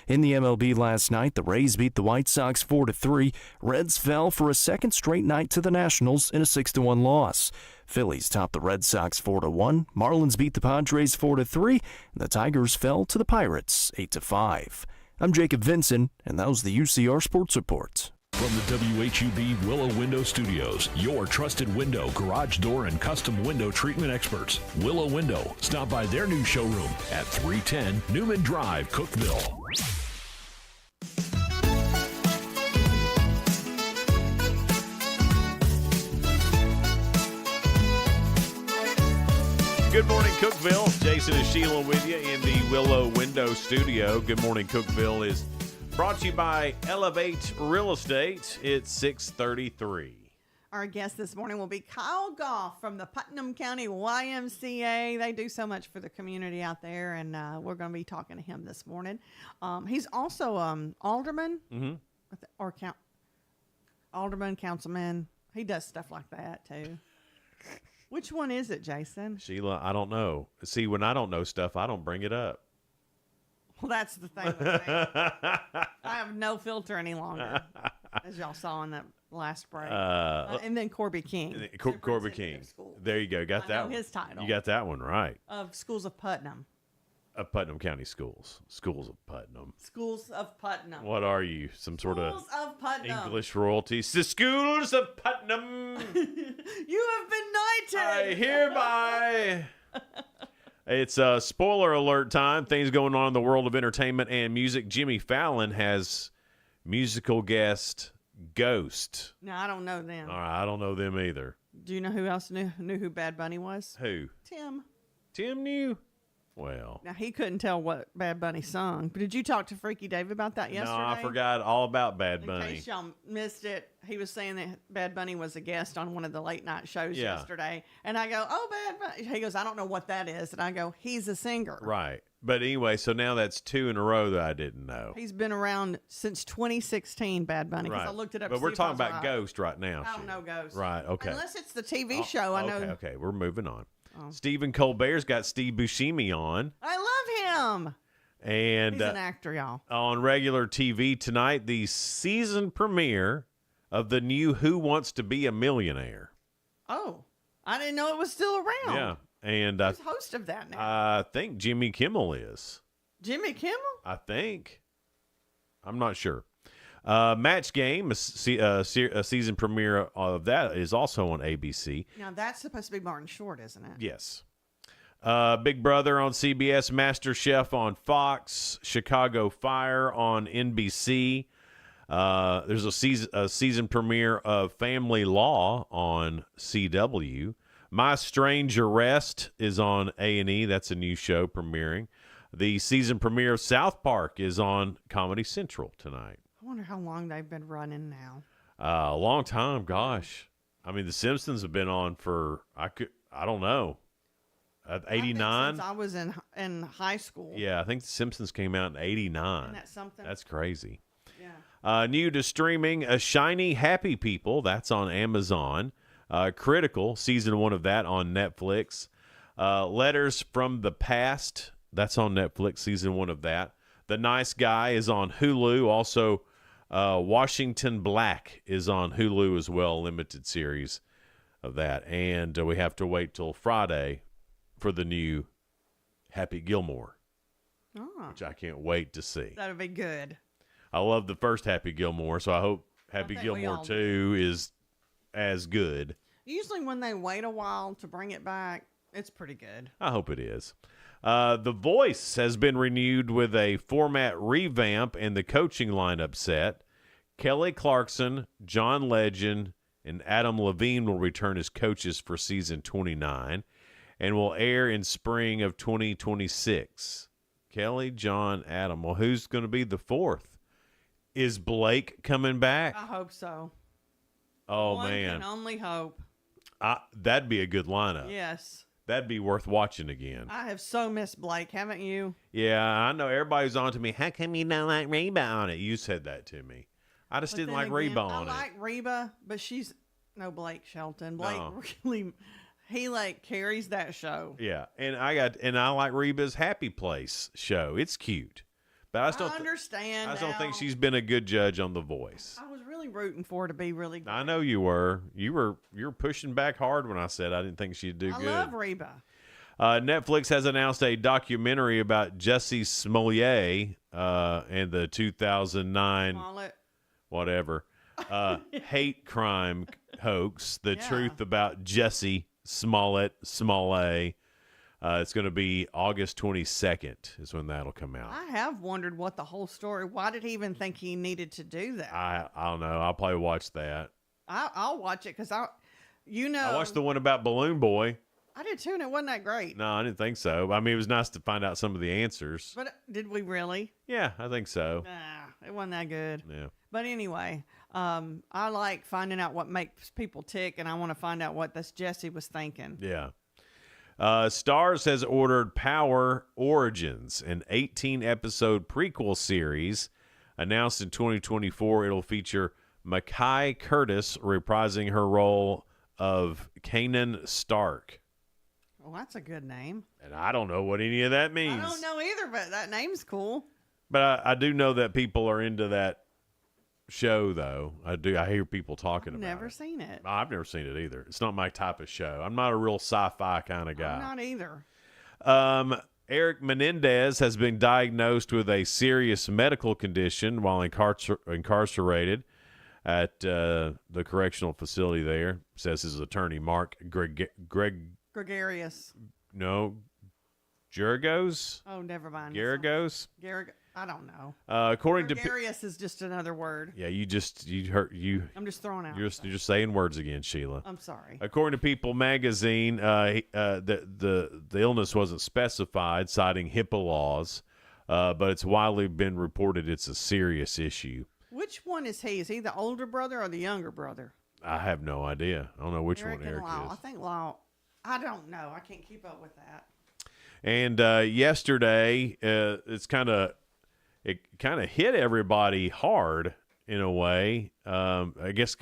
In the MLB last night, the Rays beat the White Sox 4-3. Reds fell for a second straight night to the Nationals in a 6-1 loss. Phillies topped the Red Sox 4-1. Marlins beat the Padres 4-3, and the Tigers fell to the Pirates 8-5. I'm Jacob Vinson, and that was the UCR Sports Report. From the WHUB Willow Window Studios, your trusted window, garage door, and custom window treatment experts. Willow Window. Stop by their new showroom at 310 Newman Drive, Cookeville. Good morning, Cookeville. Jason and Sheila with you in the Willow Window Studio. Good morning, Cookeville is brought to you by Elevate Real Estate. It's 6:33. Our guest this morning will be Kyle Goff from the Putnam County YMCA. They do so much for the community out there, and we're going to be talking to him this morning. He's also alderman, or alderman, councilman. He does stuff like that too. Which one is it, Jason? Sheila, I don't know. See, when I don't know stuff, I don't bring it up. Well, that's the thing with me. I have no filter any longer, as y'all saw in that last break. And then Corby King. Corby King. There you go. Got that one. His title. You got that one right. Of Schools of Putnam. Of Putnam County Schools. Schools of Putnam. Schools of Putnam. What are you? Some sort Schools of Putnam. English royalty? The Schools of Putnam. You have been knighted. I hereby. It's a spoiler alert time. Things going on in the world of entertainment and music. Jimmy Fallon has musical guest Ghost. No, I don't know them. All right, I don't know them either. Do you know who else knew who Bad Bunny was? Who? Tim. Tim knew? Well. Now, he couldn't tell what Bad Bunny sung. But did you talk to Freaky Dave about that yesterday? No, I forgot all about Bad In Bunny. case y'all missed it, he was saying that Bad Bunny was a guest on one of the late night shows yesterday. And I go, oh, Bad Bunny. He goes, I don't know what that is. And I go, he's a singer. Right. But anyway, so now that's 2 in a row that I didn't know. He's been around since 2016, Bad Bunny. Because Right. I looked it up. But to we're see if talking I was about right. Ghost right now. I don't know Ghost. Right, okay. Unless it's the TV show, I know. Okay, we're moving on. Oh. Stephen Colbert's got Steve Buscemi on. I love him. And He's an actor, y'all. on regular TV tonight, the season premiere of the new Who Wants to Be a Millionaire. Oh, I didn't know it was still around. Yeah. And Who's host of that now? I think Jimmy Kimmel is. Jimmy Kimmel? I think. I'm not sure. Match Game, a season premiere of that is also on ABC. Now, that's supposed to be Martin Short, isn't it? Yes. Big Brother on CBS, MasterChef on Fox, Chicago Fire on NBC. There's a season premiere of Family Law on CW. My Strange Arrest is on A&E. That's a new show premiering. The season premiere of South Park is on Comedy Central tonight. I wonder how long they've been running now. A long time, gosh. I mean, The Simpsons have been on for I don't know, 89. Since I was in high school. Yeah, I think The Simpsons came out in 89. Isn't that something? That's crazy. Yeah. New to streaming, A Shiny Happy People. That's on Amazon. Critical, season 1 of that on Netflix. Letters from the Past. That's on Netflix, season 1 of that. The Nice Guy is on Hulu. Also, Washington Black is on Hulu as well, limited series of that. And we have to wait till Friday for the new Happy Gilmore, which I can't wait to see. That'll be good. I love the first Happy Gilmore, so I hope Happy think we Gilmore all 2 is as good. Usually when they wait a while to bring it back, it's pretty good. I hope it is. The Voice has been renewed with a format revamp and the coaching lineup set. Kelly Clarkson, John Legend, and Adam Levine will return as coaches for season 29 and will air in spring of 2026. Kelly, John, Adam. Well, who's going to be the fourth? Is Blake coming back? I hope so. Oh, One man. can only hope. That'd be a good lineup. Yes. That'd be worth watching again. I have so missed Blake, haven't you? Yeah, I know. Everybody's on to me. How come you don't like Reba on it? You said that to me. I just But didn't then like again, Reba on I it. like Reba, but she's no Blake Shelton. Blake No. really, he like carries that show. Yeah, and I like Reba's Happy Place show. It's cute, but I just don't. understand. I just don't think now. she's been a good judge on The Voice. I was really rooting for her to be really good. I know you were. You were pushing back hard when I said I didn't think she'd do I good. love Reba. Netflix has announced a documentary about Jussie Smollett and the 2009 Smollett. whatever hate crime hoax. The truth about Jussie Smollett. It's going to be August 22nd is when that'll come out. I have wondered what the whole story. Why did he even think he needed to do that? I don't know. I'll probably watch that. I'll watch it because I watched the one about Balloon Boy. I did too, and it wasn't that great. No, I didn't think so. I mean, it was nice to find out some of the answers. But did we really? Yeah, I think so. Nah, it wasn't that good. Yeah. But anyway, I like finding out what makes people tick, and I want to find out what this Jesse was thinking. Yeah. Starz has ordered Power Origins, an 18-episode prequel series. Announced in 2024, it'll feature Mekhi Curtis reprising her role of Kanan Stark. Well, that's a good name. And I don't know what any of that means. I don't know either, but that name's cool. But I do know that people are into that show, though. I hear people talking about it. Never seen it. I've never seen it either. It's not my type of show. I'm not a real sci-fi kind of guy. I'm not either. Eric Menendez has been diagnosed with a serious medical condition while incarcerated at the correctional facility there, says his attorney, Mark Gregarious. No, Geragos? Oh, never mind. Garagos? I don't know. According Gregarious is just another word. Yeah, I'm just throwing out. You're just saying words again, Sheila. I'm sorry. According to People magazine, the illness wasn't specified, citing HIPAA laws, but it's widely been reported it's a serious issue. Which one is he? Is he the older brother or the younger brother? I have no idea. I don't know which one Eric Lyle. is. I think Lyle. I don't know. I can't keep up with that. And yesterday, it kind of hit everybody hard in a way. I guess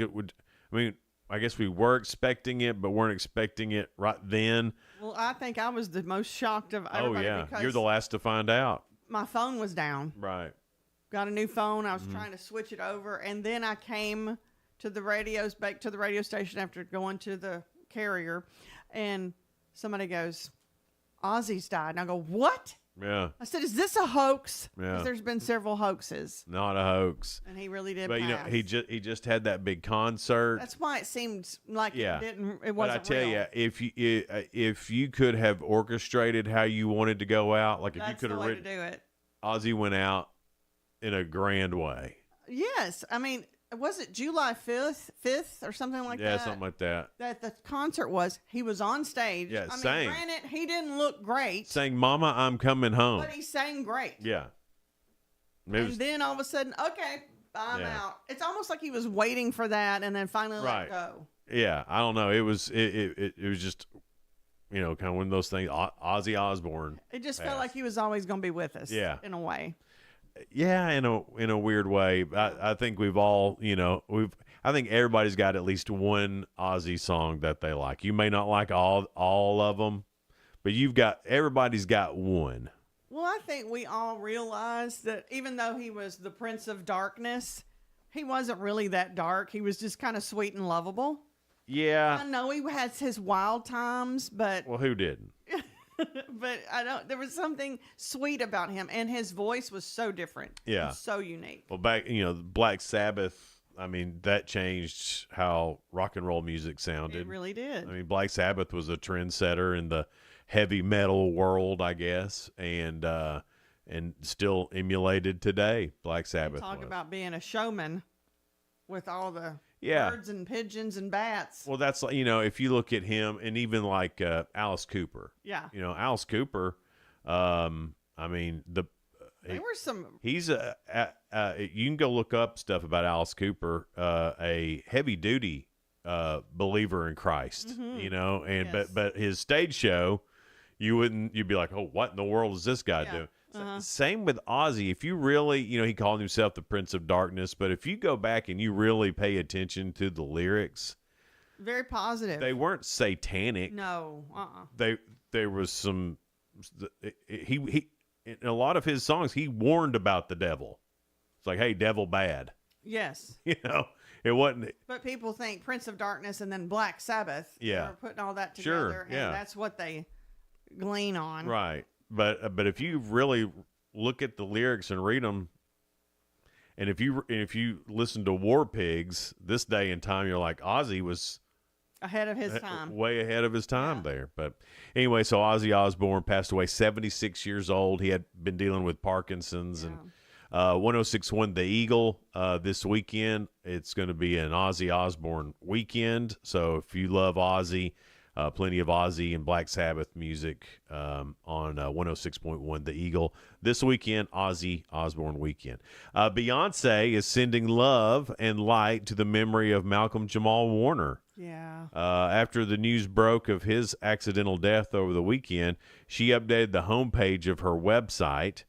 we were expecting it, but weren't expecting it right then. Well, I think I was the most shocked of everybody. Oh yeah, because you're the last to find out. My phone was down. Right. Got a new phone. I was trying to switch it over, and then I came to the back to the radio station after going to the carrier, and somebody goes, Ozzy's died. And I go, what? Yeah. I said, is this a hoax? Yeah. Because there's been several hoaxes. Not a hoax. And he really did But pass. he just had that big concert. That's why it seemed like it wasn't But I tell real. you, if you could have orchestrated how you wanted to go out, like if That's you could the have way to do it. Ozzy went out in a grand way. Yes. I mean, was it July 5th or something like that? Yeah, something like that. That the concert was. He was on stage. Yeah, I sang. mean, granted, he didn't look great. Saying, "Mama, I'm coming home." But he sang great. Yeah. And then all of a sudden, okay, I'm out. It's almost like he was waiting for that and then finally let go. Yeah, I don't know. It was just, kind of one of those things. Ozzy Osbourne. It just felt like he was always going to be with us. Yeah. In a way. Yeah, in a weird way. I think we've all, I think everybody's got at least one Ozzy song that they like. You may not like all of them, but everybody's got one. Well, I think we all realize that even though he was the Prince of Darkness, he wasn't really that dark. He was just kind of sweet and lovable. Yeah. I know he has his wild times, but Well, who didn't? but there was something sweet about him, and his voice was so different. Yeah. So unique. Well, back, Black Sabbath, I mean, that changed how rock and roll music sounded. It really did. I mean, Black Sabbath was a trendsetter in the heavy metal world, I guess, and still emulated today. Black Sabbath. Talk was. about being a showman with all the Yeah. birds and pigeons and bats. Well, that's like, if you look at him, and even like Alice Cooper. Yeah. Alice Cooper. I mean, There were some. He's you can go look up stuff about Alice Cooper, a heavy duty believer in Christ. Mm-hmm. And but his stage show, you'd be like, oh, what in the world is this guy doing? Same with Ozzy. If you really, he called himself the Prince of Darkness, but if you go back and you really pay attention to the lyrics, Very positive. they weren't satanic. No. There was some. He in a lot of his songs, he warned about the devil. It's like, hey, devil bad. Yes. It wasn't. But people think Prince of Darkness and then Black Sabbath. Yeah. They're putting all that Sure, together. yeah. And that's what they glean on. Right. But if you really look at the lyrics and read them, and if you listen to War Pigs this day and time, you're like, Ozzy was Ahead of his time. way ahead of his time there. But anyway, so Ozzy Osbourne passed away, 76 years old. He had been dealing with Parkinson's. And 106.1 The Eagle this weekend. It's going to be an Ozzy Osbourne weekend. So if you love Ozzy, plenty of Ozzy and Black Sabbath music on 106.1 The Eagle. This weekend, Ozzy Osbourne weekend. Beyonce is sending love and light to the memory of Malcolm Jamal Warner. Yeah. After the news broke of his accidental death over the weekend, she updated the homepage of her website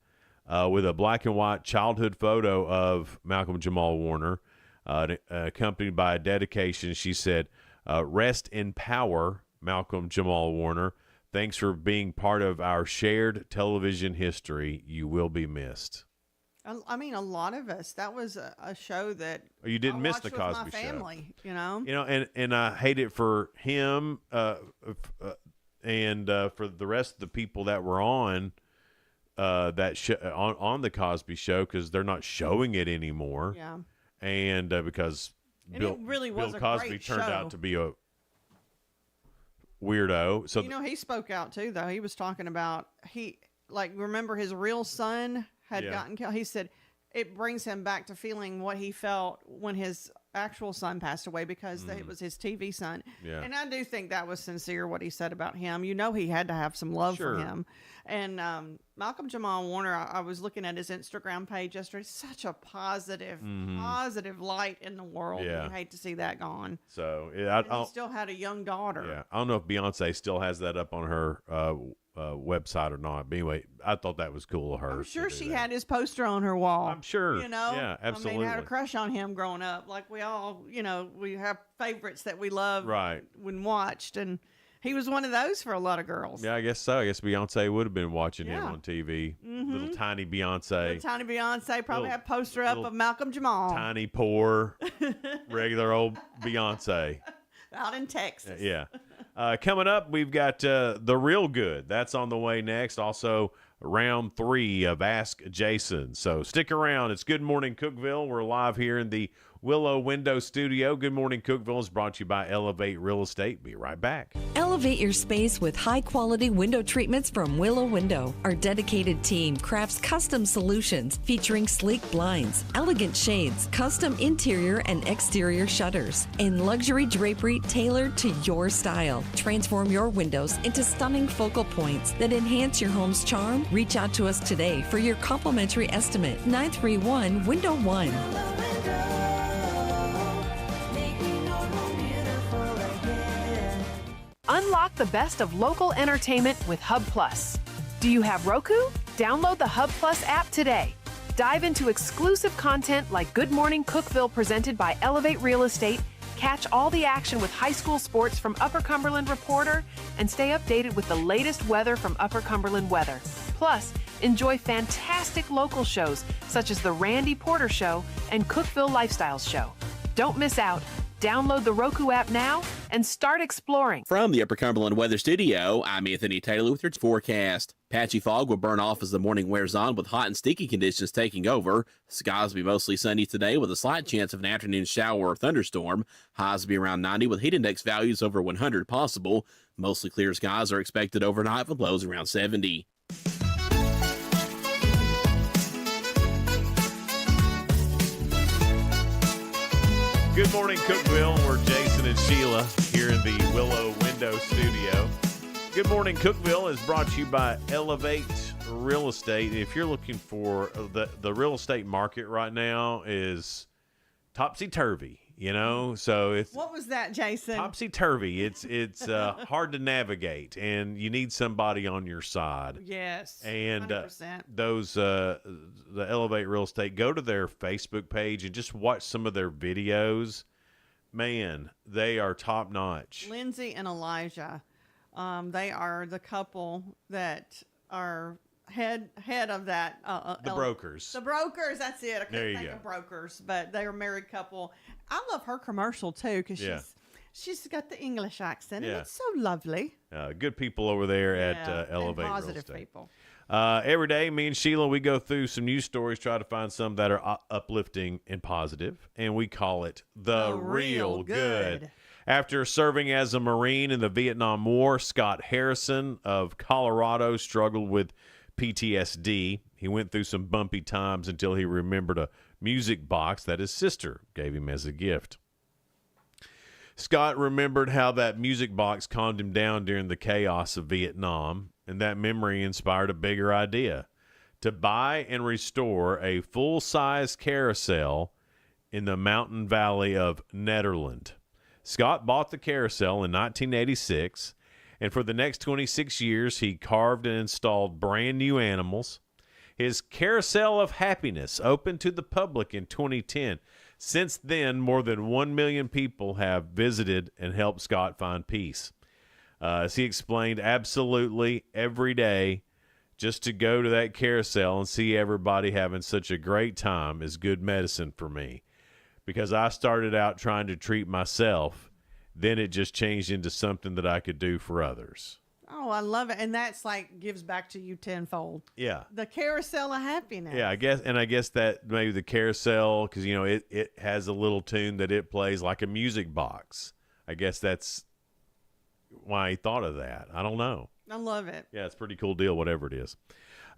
with a black and white childhood photo of Malcolm Jamal Warner, accompanied by a dedication. She said, rest in power, Malcolm Jamal Warner. Thanks for being part of our shared television history. You will be missed. I mean, a lot of us. That was a show that You didn't I miss watched the with Cosby my Show. family, you know. And I hate it for him and for the rest of the people that were on. that on the Cosby Show because they're not showing it anymore. Yeah. And because it really was Bill a Cosby great turned show. out to be a weirdo. So he spoke out too, though. He was talking about remember his real son had gotten killed. He said it brings him back to feeling what he felt when his actual son passed away because it was his TV son. Yeah. And I do think that was sincere what he said about him. He had to have some love for him. And Malcolm Jamal Warner, I was looking at his Instagram page yesterday. Such a positive light in the world. Yeah. You hate to see that gone. So he still had a young daughter. Yeah, I don't know if Beyonce still has that up on her website or not. But anyway, I thought that was cool of her. I'm sure she had his poster on her wall. I'm sure. Yeah, absolutely. I mean, I had a crush on him growing up. Like we all, we have favorites that we love, right? When watched, and he was one of those for a lot of girls. Yeah, I guess so. I guess Beyonce would have been watching him on TV. Mm-hmm. Little tiny Beyonce. Little tiny Beyonce probably had a poster up of Malcolm Jamal. Tiny, poor, regular old Beyonce. Out in Texas. Yeah. Coming up, we've got The Real Good. That's on the way next. Also, round 3 of Ask Jason. So stick around. It's Good Morning Cookeville. We're live here in the Willow Window Studio. Good Morning Cookeville is brought to you by Elevate Real Estate. Be right back. Elevate your space with high-quality window treatments from Willow Window. Our dedicated team crafts custom solutions featuring sleek blinds, elegant shades, custom interior and exterior shutters, and luxury drapery tailored to your style. Transform your windows into stunning focal points that enhance your home's charm. Reach out to us today for your complimentary estimate. 931-WINDOW-1. Unlock the best of local entertainment with Hub Plus. Do you have Roku? Download the Hub Plus app today. Dive into exclusive content like Good Morning Cookeville presented by Elevate Real Estate, catch all the action with high school sports from Upper Cumberland Reporter, and stay updated with the latest weather from Upper Cumberland Weather. Plus, enjoy fantastic local shows such as The Randy Porter Show and Cookeville Lifestyles Show. Don't miss out. Download the Roku app now and start exploring. From the Upper Cumberland Weather Studio, I'm Anthony Taylor with your forecast. Patchy fog will burn off as the morning wears on with hot and sticky conditions taking over. Skies will be mostly sunny today with a slight chance of an afternoon shower or thunderstorm. Highs will be around 90 with heat index values over 100 possible. Mostly clear skies are expected overnight with lows around 70. Good morning, Cookeville. We're Jason and Sheila here in the Willow Window Studio. Good Morning Cookeville is brought to you by Elevate Real Estate. If you're looking for the real estate market right now is topsy-turvy, so it's What was that, Jason? topsy-turvy. It's hard to navigate, and you need somebody on your side. Yes, and 100%. The Elevate Real Estate, go to their Facebook page and just watch some of their videos. Man, they are top notch. Lindsay and Elijah, they are the couple that are head of that. The brokers. The brokers, that's it. I There couldn't you think go. of brokers, but they are a married couple. I love her commercial too because Yeah. she's got the English accent and Yeah. it's so lovely. Good people over there at and Elevate positive Real Estate. people. Every day, me and Sheila, we go through some news stories, try to find some that are uplifting and positive, and we call it The Real Good. After serving as a Marine in the Vietnam War, Scott Harrison of Colorado struggled with PTSD. He went through some bumpy times until he remembered a music box that his sister gave him as a gift. Scott remembered how that music box calmed him down during the chaos of Vietnam, and that memory inspired a bigger idea: to buy and restore a full-size carousel in the mountain valley of Nederland. Scott bought the carousel in 1986, and for the next 26 years, he carved and installed brand new animals. His Carousel of Happiness opened to the public in 2010. Since then, more than 1 million people have visited and helped Scott find peace. As he explained, absolutely every day, just to go to that carousel and see everybody having such a great time is good medicine for me. Because I started out trying to treat myself, then it just changed into something that I could do for others. Oh, I love it. And that's like gives back to you tenfold. Yeah. The carousel of happiness. Yeah, I guess that maybe the carousel, because, it has a little tune that it plays like a music box. I guess that's why he thought of that. I don't know. I love it. Yeah, it's a pretty cool deal, whatever it is.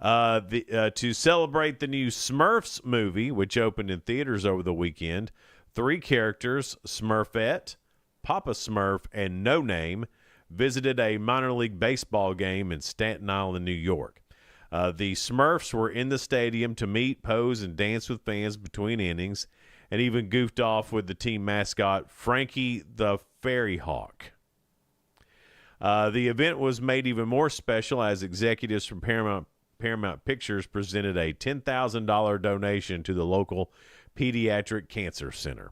To celebrate the new Smurfs movie, which opened in theaters over the weekend, 3 characters, Smurfette, Papa Smurf, and No Name, visited a minor league baseball game in Staten Island, New York. The Smurfs were in the stadium to meet, pose, and dance with fans between innings, and even goofed off with the team mascot, Frankie the Fairy Hawk. The event was made even more special as executives from Paramount Pictures presented a $10,000 donation to the local pediatric cancer center.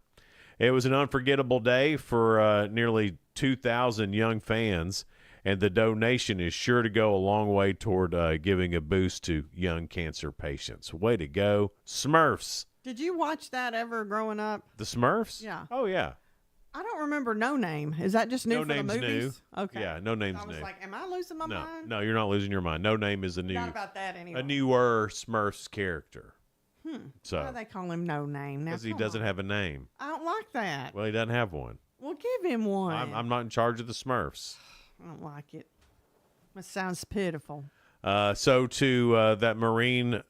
It was an unforgettable day for nearly 2,000 young fans, and the donation is sure to go a long way toward giving a boost to young cancer patients. Way to go, Smurfs. Did you watch that ever growing up? The Smurfs? Yeah. Oh, yeah. I don't remember No Name. Is that just new No for the Name's movies? new. Okay. Yeah, No Name's I was new. like, am I losing my mind? No, you're not losing your mind. No Name is a about that anyway. a newer Smurfs character. So Why do they call him No Name? Now, because he come doesn't on. have a name. I don't like that. Well, he doesn't have one. Well, give him one. I'm not in charge of the Smurfs. I don't like it. It sounds pitiful. So to that Marine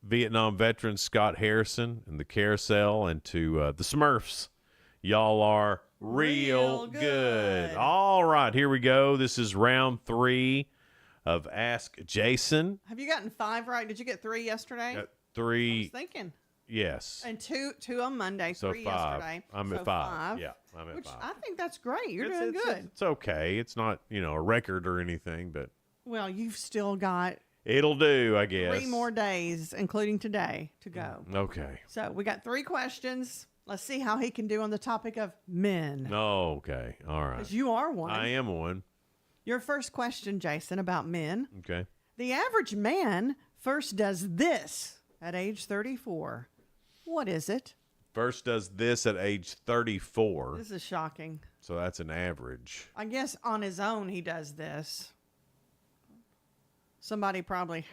Vietnam veteran Scott Harrison and the Carousel, and to the Smurfs, y'all are real good. All right, here we go. This is round 3 of Ask Jason. Have you gotten 5 right? Did you get 3 yesterday? Got 3. I was thinking. Yes. And two on Monday, So 3 5. yesterday. I'm at 5. Yeah, I'm at Which 5. I think that's great. You're doing it's, good. It's okay. It's not, a record or anything, but Well, you've still got it'll do, I guess. 3 more days, including today, to go. Okay. So we got 3 questions. Let's see how he can do on the topic of men. Oh, okay. All right. 'Cause you are one. I am one. Your first question, Jason, about men. Okay. The average man first does this at age 34. What is it? First does this at age 34. This is shocking. So that's an average. I guess on his own he does this. Somebody probably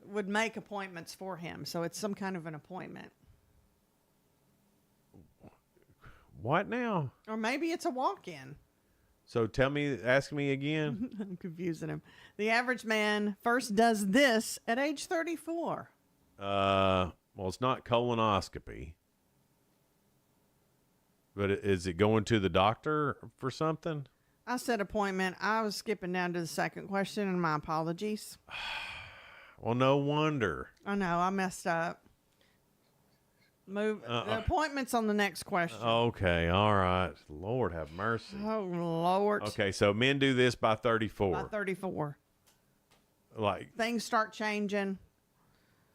would make appointments for him, so it's some kind of an appointment. What now? Or maybe it's a walk-in. So ask me again. I'm confusing him. The average man first does this at age 34. Well, it's not colonoscopy. But is it going to the doctor for something? I said appointment. I was skipping down to the second question, and my apologies. Well, no wonder. I know, I messed up. The appointment's on the next question. Okay, all right. Lord have mercy. Oh, Lord. Okay, so men do this by 34. By 34. Like Things start changing.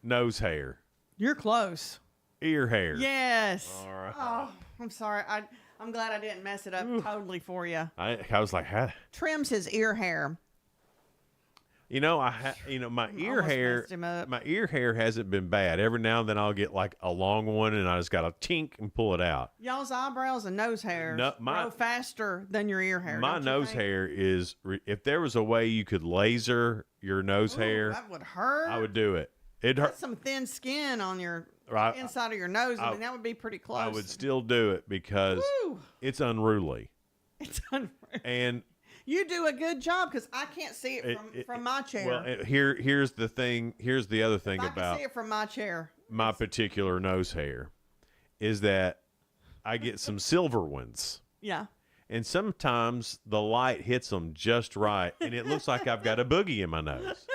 nose hair, You're close. ear hair. Yes. All right. Oh, I'm sorry. I'm glad I didn't mess it up totally for you. I was like, huh? Trims his ear hair. My ear Almost hair. messed him up. My ear hair hasn't been bad. Every now and then I'll get like a long one, and I just got to tink and pull it out. Y'all's eyebrows and nose hair grow faster than your ear hair. My don't you nose think? hair is. If there was a way you could laser your nose hair, That would hurt. I would do it. It hurt. That's some thin skin on your Right. inside of your nose. I mean, that would be pretty close. I would still do it because Woo. it's unruly. It's unruly. And you do a good job because I can't see it from my chair. Well, here's the thing. Here's the other thing I can about see it from my chair. my particular nose hair is that I get some silver ones. Yeah. And sometimes the light hits them just right, and it looks like I've got a boogie in my nose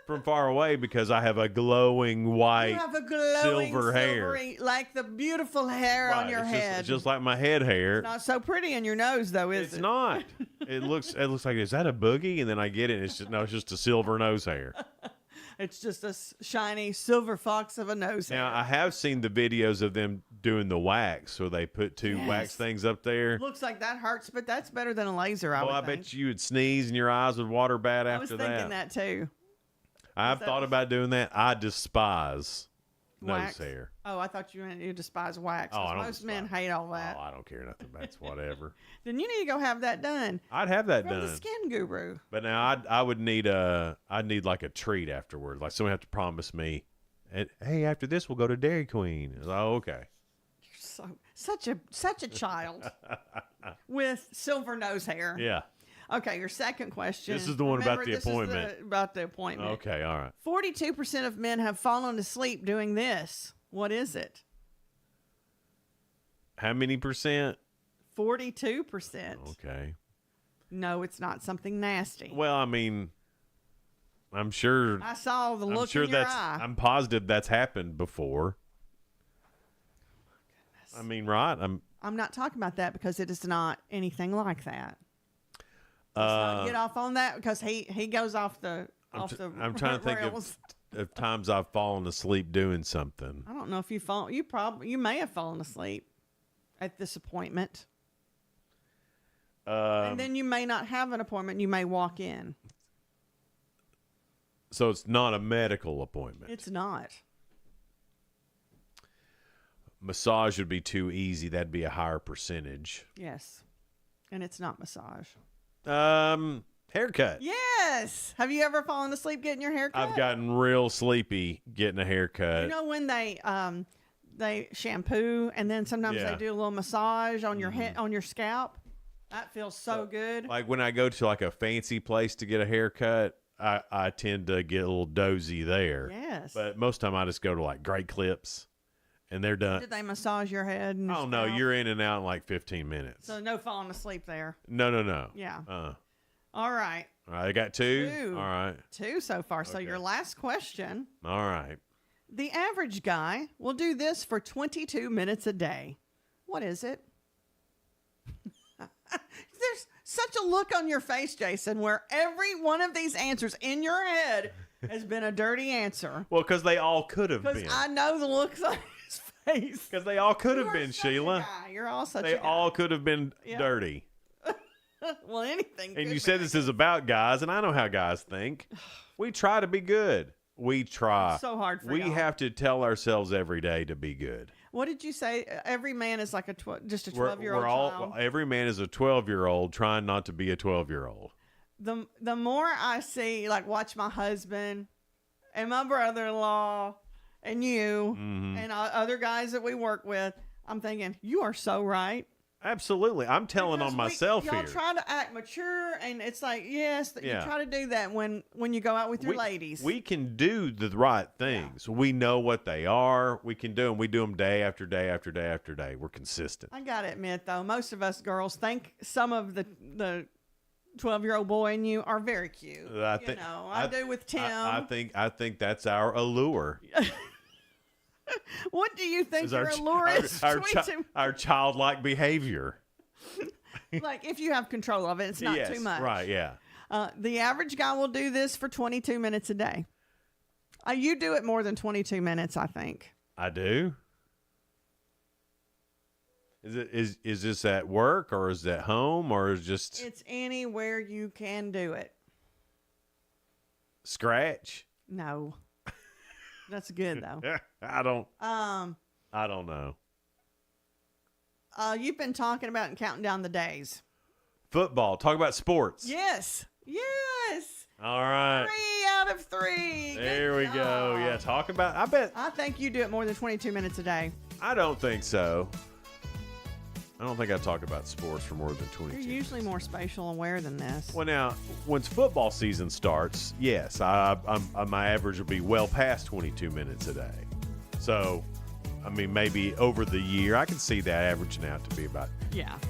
from far away because I have a glowing white, You have a glowing silver hair. silvery, like the beautiful hair on Right, your it's head. just like my head hair. Not so pretty in your nose, though, is it? It's not. It looks like, is that a boogie? And then I get it. And it's just a silver nose hair. It's just a shiny silver fox of a nose Now hair. I have seen the videos of them doing the wax, so they put 2 wax things up there. Looks like that hurts, but that's better than a laser, I Oh, would I think. bet you would sneeze and your eyes would water bad I was after thinking that too. I've thought about doing that. I despise nose hair. Oh, I thought you despise wax. Oh, I 'cause don't most men hate all that. Oh, I don't care nothing. That's whatever. Then you need to go have that done. I'd have that From done. the skin guru. But now I would need I'd need like a treat afterward. Like someone have to promise me, and hey, after this we'll go to Dairy Queen. Oh, okay. You're such a child with silver nose hair. Yeah. Okay, your second question. This is the one about Remember, the this is appointment. about the appointment. Okay, all right. 42% of men have fallen asleep doing this. What is it? How many percent? 42%. Okay. No, it's not something nasty. Well, I mean, I'm sure. I saw the look I'm sure in your that's. eye. I'm positive that's happened before. I mean, right? I'm not talking about that because it is not anything like that. Let's not get off on that because he goes off the I'm trying to think rails. of times I've fallen asleep doing something. I don't know if you may have fallen asleep at this appointment. And then you may not have an appointment. You may walk in. So it's not a medical appointment. It's not. Massage would be too easy. That'd be a higher percentage. Yes. And it's not massage. Haircut. Yes. Have you ever fallen asleep getting your hair cut? I've gotten real sleepy getting a haircut. You know when they shampoo and then sometimes Yeah. they do a little massage on your head, on your scalp? That feels so good. Like when I go to like a fancy place to get a haircut, I tend to get a little dozy there. Yes. But most of the time I just go to like Great Clips and they're done. Did they massage your head? And your Oh no, scalp? you're in and out in like 15 minutes. So no falling asleep there. No. Yeah. All All right. right, I got two. Two. All right. Two so far. So your last question. All right. The average guy will do this for 22 minutes a day. What is it? There's such a look on your face, Jason, where every one of these answers in your head has been a dirty answer. Well, because they all could have Because been. I know the looks on his face. Because they all could have been, Sheila. You're all such They a guy. all could have been Yeah. dirty. Well, anything. And could you be. said this is about guys, and I know how guys think. We try to be good. We try. It's so hard for We y'all. have to tell ourselves every day to be good. What did you say? Every man is like just a We're 12-year-old all child. every man is a 12-year-old trying not to be a 12-year-old. The more I see, like, watch my husband and my brother-in-law and you and other guys that we work with, I'm thinking, you are so right. Absolutely. I'm telling on myself y'all here. try to act mature, and it's like, yes, Yeah. you try to do that when you go out with your ladies. We can do the right things. We know what they are. We can do them. We do them day after day after day after day. We're consistent. I gotta admit, though, most of us girls think some of the 12-year-old boy in you are very cute. I do with Tim. I think that's our allure. What do you think Is your allure is? our childlike behavior. Like, if you have control of it, it's not Yes, too much. right, yeah. The average guy will do this for 22 minutes a day. You do it more than 22 minutes, I think. I do. Is this at work or is it at home or is just It's anywhere you can do it. scratch? No. That's good, though. I don't know. You've been talking about and counting down the days. Football. Talk about sports. Yes. All right. 3 out of 3. There we go. Yeah, talk about. I think you do it more than 22 minutes a day. I don't think so. I don't think I talk about sports for more than 22. You're usually more spatial aware than this. Well, now, once football season starts, yes, my average will be well past 22 minutes a day. So, I mean, maybe over the year, I can see that averaging out to be about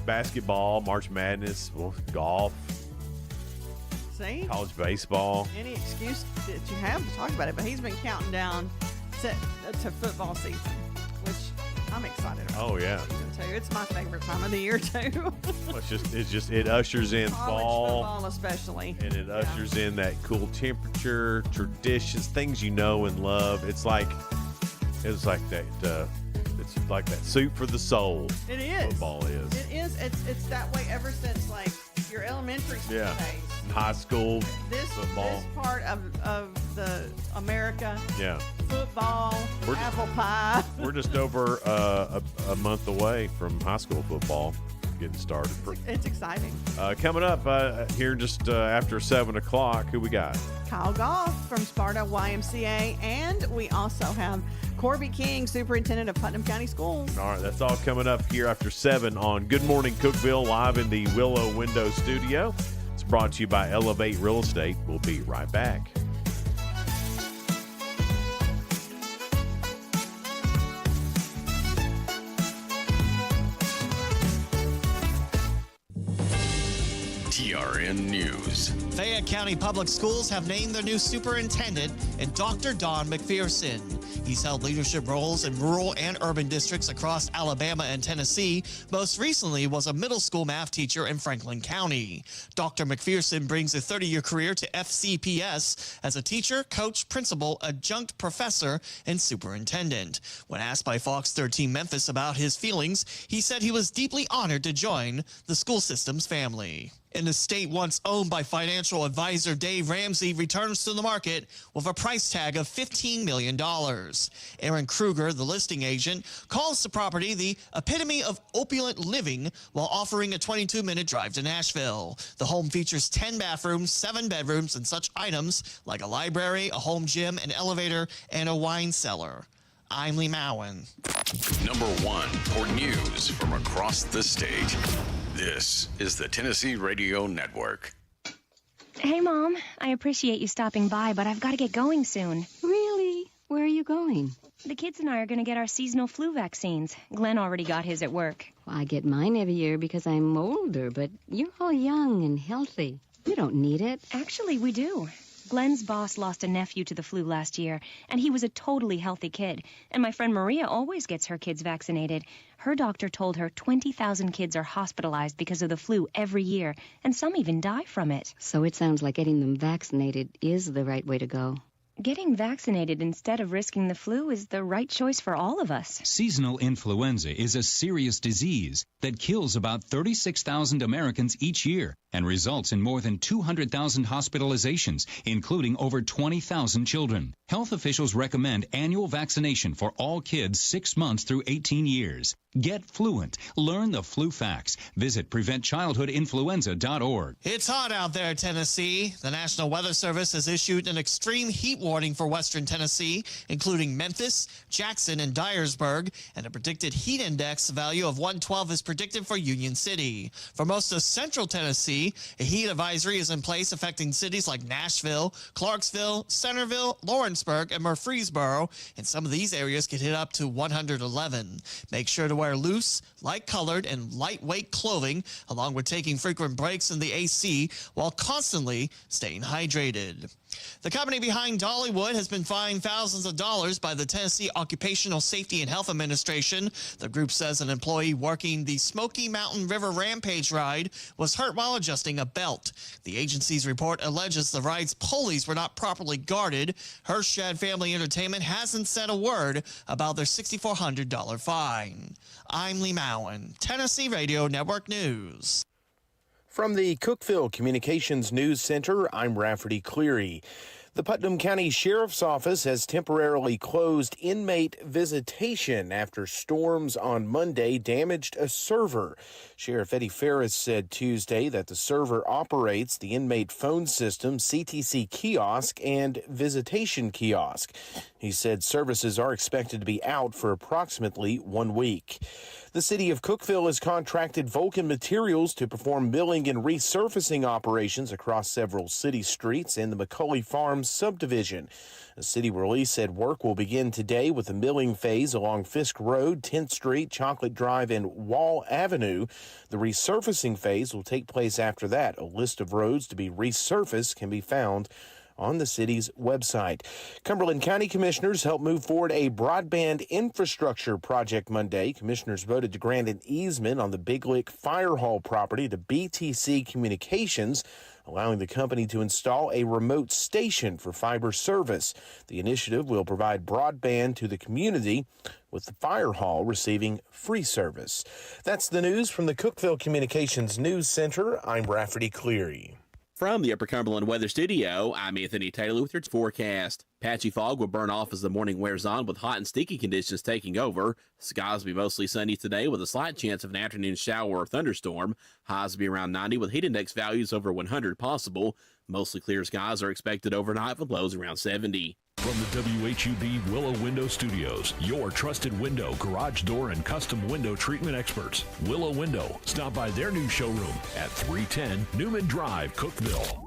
basketball, March Madness, golf, See? college baseball. Any excuse that you have to talk about it, but he's been counting down to football season, which I'm excited about. Oh, yeah. Too. It's my favorite time of the year, too. It ushers in College fall. football especially. And it ushers in that cool temperature, traditions, things you know and love. It's like that. It's like that soup for the soul. It is. Football is. It is. It's that way ever since like your elementary school days. High school This football. part of the America. Yeah. Football, apple pie. We're just over a month away from high school football getting started. It's exciting. Coming up here just after 7 o'clock, who we got? Kyle Goff from Sparta YMCA, and we also have Corby King, Superintendent of Putnam County Schools. All right, that's all coming up here after 7 on Good Morning Cookeville, live in the Willow Window Studio. It's brought to you by Elevate Real Estate. We'll be right back. TRN News. Fayette County Public Schools have named their new superintendent in Dr. Don McPherson. He's held leadership roles in rural and urban districts across Alabama and Tennessee. Most recently was a middle school math teacher in Franklin County. Dr. McPherson brings a 30-year career to FCPS as a teacher, coach, principal, adjunct professor, and superintendent. When asked by Fox 13 Memphis about his feelings, he said he was deeply honored to join the school system's family. An estate once owned by financial advisor Dave Ramsey returns to the market with a price tag of $15 million. Aaron Kruger, the listing agent, calls the property the epitome of opulent living while offering a 22-minute drive to Nashville. The home features 10 bathrooms, 7 bedrooms, and such items like a library, a home gym, an elevator, and a wine cellar. I'm Lee Mowen. Number 1 for news from across the state. This is the Tennessee Radio Network. Hey, Mom. I appreciate you stopping by, but I've got to get going soon. Really? Where are you going? The kids and I are going to get our seasonal flu vaccines. Glenn already got his at work. Well, I get mine every year because I'm older, but you're all young and healthy. You don't need it. Actually, we do. Glenn's boss lost a nephew to the flu last year, and he was a totally healthy kid. And my friend Maria always gets her kids vaccinated. Her doctor told her 20,000 kids are hospitalized because of the flu every year, and some even die from it. So it sounds like getting them vaccinated is the right way to go. Getting vaccinated instead of risking the flu is the right choice for all of us. Seasonal influenza is a serious disease that kills about 36,000 Americans each year and results in more than 200,000 hospitalizations, including over 20,000 children. Health officials recommend annual vaccination for all kids 6 months through 18 years. Get fluent. Learn the flu facts. Visit PreventChildhoodInfluenza.org. It's hot out there, Tennessee. The National Weather Service has issued an extreme heat warning for western Tennessee, including Memphis, Jackson, and Dyersburg, and a predicted heat index value of 112 is predicted for Union City. For most of central Tennessee, a heat advisory is in place affecting cities like Nashville, Clarksville, Centerville, Lawrenceburg, and Murfreesboro, and some of these areas get hit up to 111. Make sure to wear loose, light-colored, and lightweight clothing, along with taking frequent breaks in the AC while constantly staying hydrated. The company behind Dollywood has been fined thousands of dollars by the Tennessee Occupational Safety and Health Administration. The group says an employee working the Smoky Mountain River Rampage ride was hurt while adjusting a belt. The agency's report alleges the ride's pulleys were not properly guarded. Hershad Family Entertainment hasn't said a word about their $6,400 fine. I'm Lee Mowen, Tennessee Radio Network News. From the Cookeville Communications News Center, I'm Rafferty Cleary. The Putnam County Sheriff's Office has temporarily closed inmate visitation after storms on Monday damaged a server. Sheriff Eddie Ferris said Tuesday that the server operates the inmate phone system, CTC kiosk, and visitation kiosk. He said services are expected to be out for approximately 1 week. The city of Cookeville has contracted Vulcan Materials to perform milling and resurfacing operations across several city streets in the McCulley Farms subdivision. A city release said work will begin today with the milling phase along Fisk Road, 10th Street, Chocolate Drive, and Wall Avenue. The resurfacing phase will take place after that. A list of roads to be resurfaced can be found on the city's website. Cumberland County Commissioners helped move forward a broadband infrastructure project Monday. Commissioners voted to grant an easement on the Big Lick Fire Hall property to BTC Communications, allowing the company to install a remote station for fiber service. The initiative will provide broadband to the community, with the fire hall receiving free service. That's the news from the Cookeville Communications News Center. I'm Rafferty Cleary. From the Upper Cumberland Weather Studio, I'm Anthony Taylor with your forecast. Patchy fog will burn off as the morning wears on with hot and sticky conditions taking over. Skies will be mostly sunny today with a slight chance of an afternoon shower or thunderstorm. Highs will be around 90 with heat index values over 100 possible. Mostly clear skies are expected overnight with lows around 70. From the WHUB Willow Window Studios, your trusted window, garage door, and custom window treatment experts. Willow Window. Stop by their new showroom at 310 Newman Drive, Cookeville.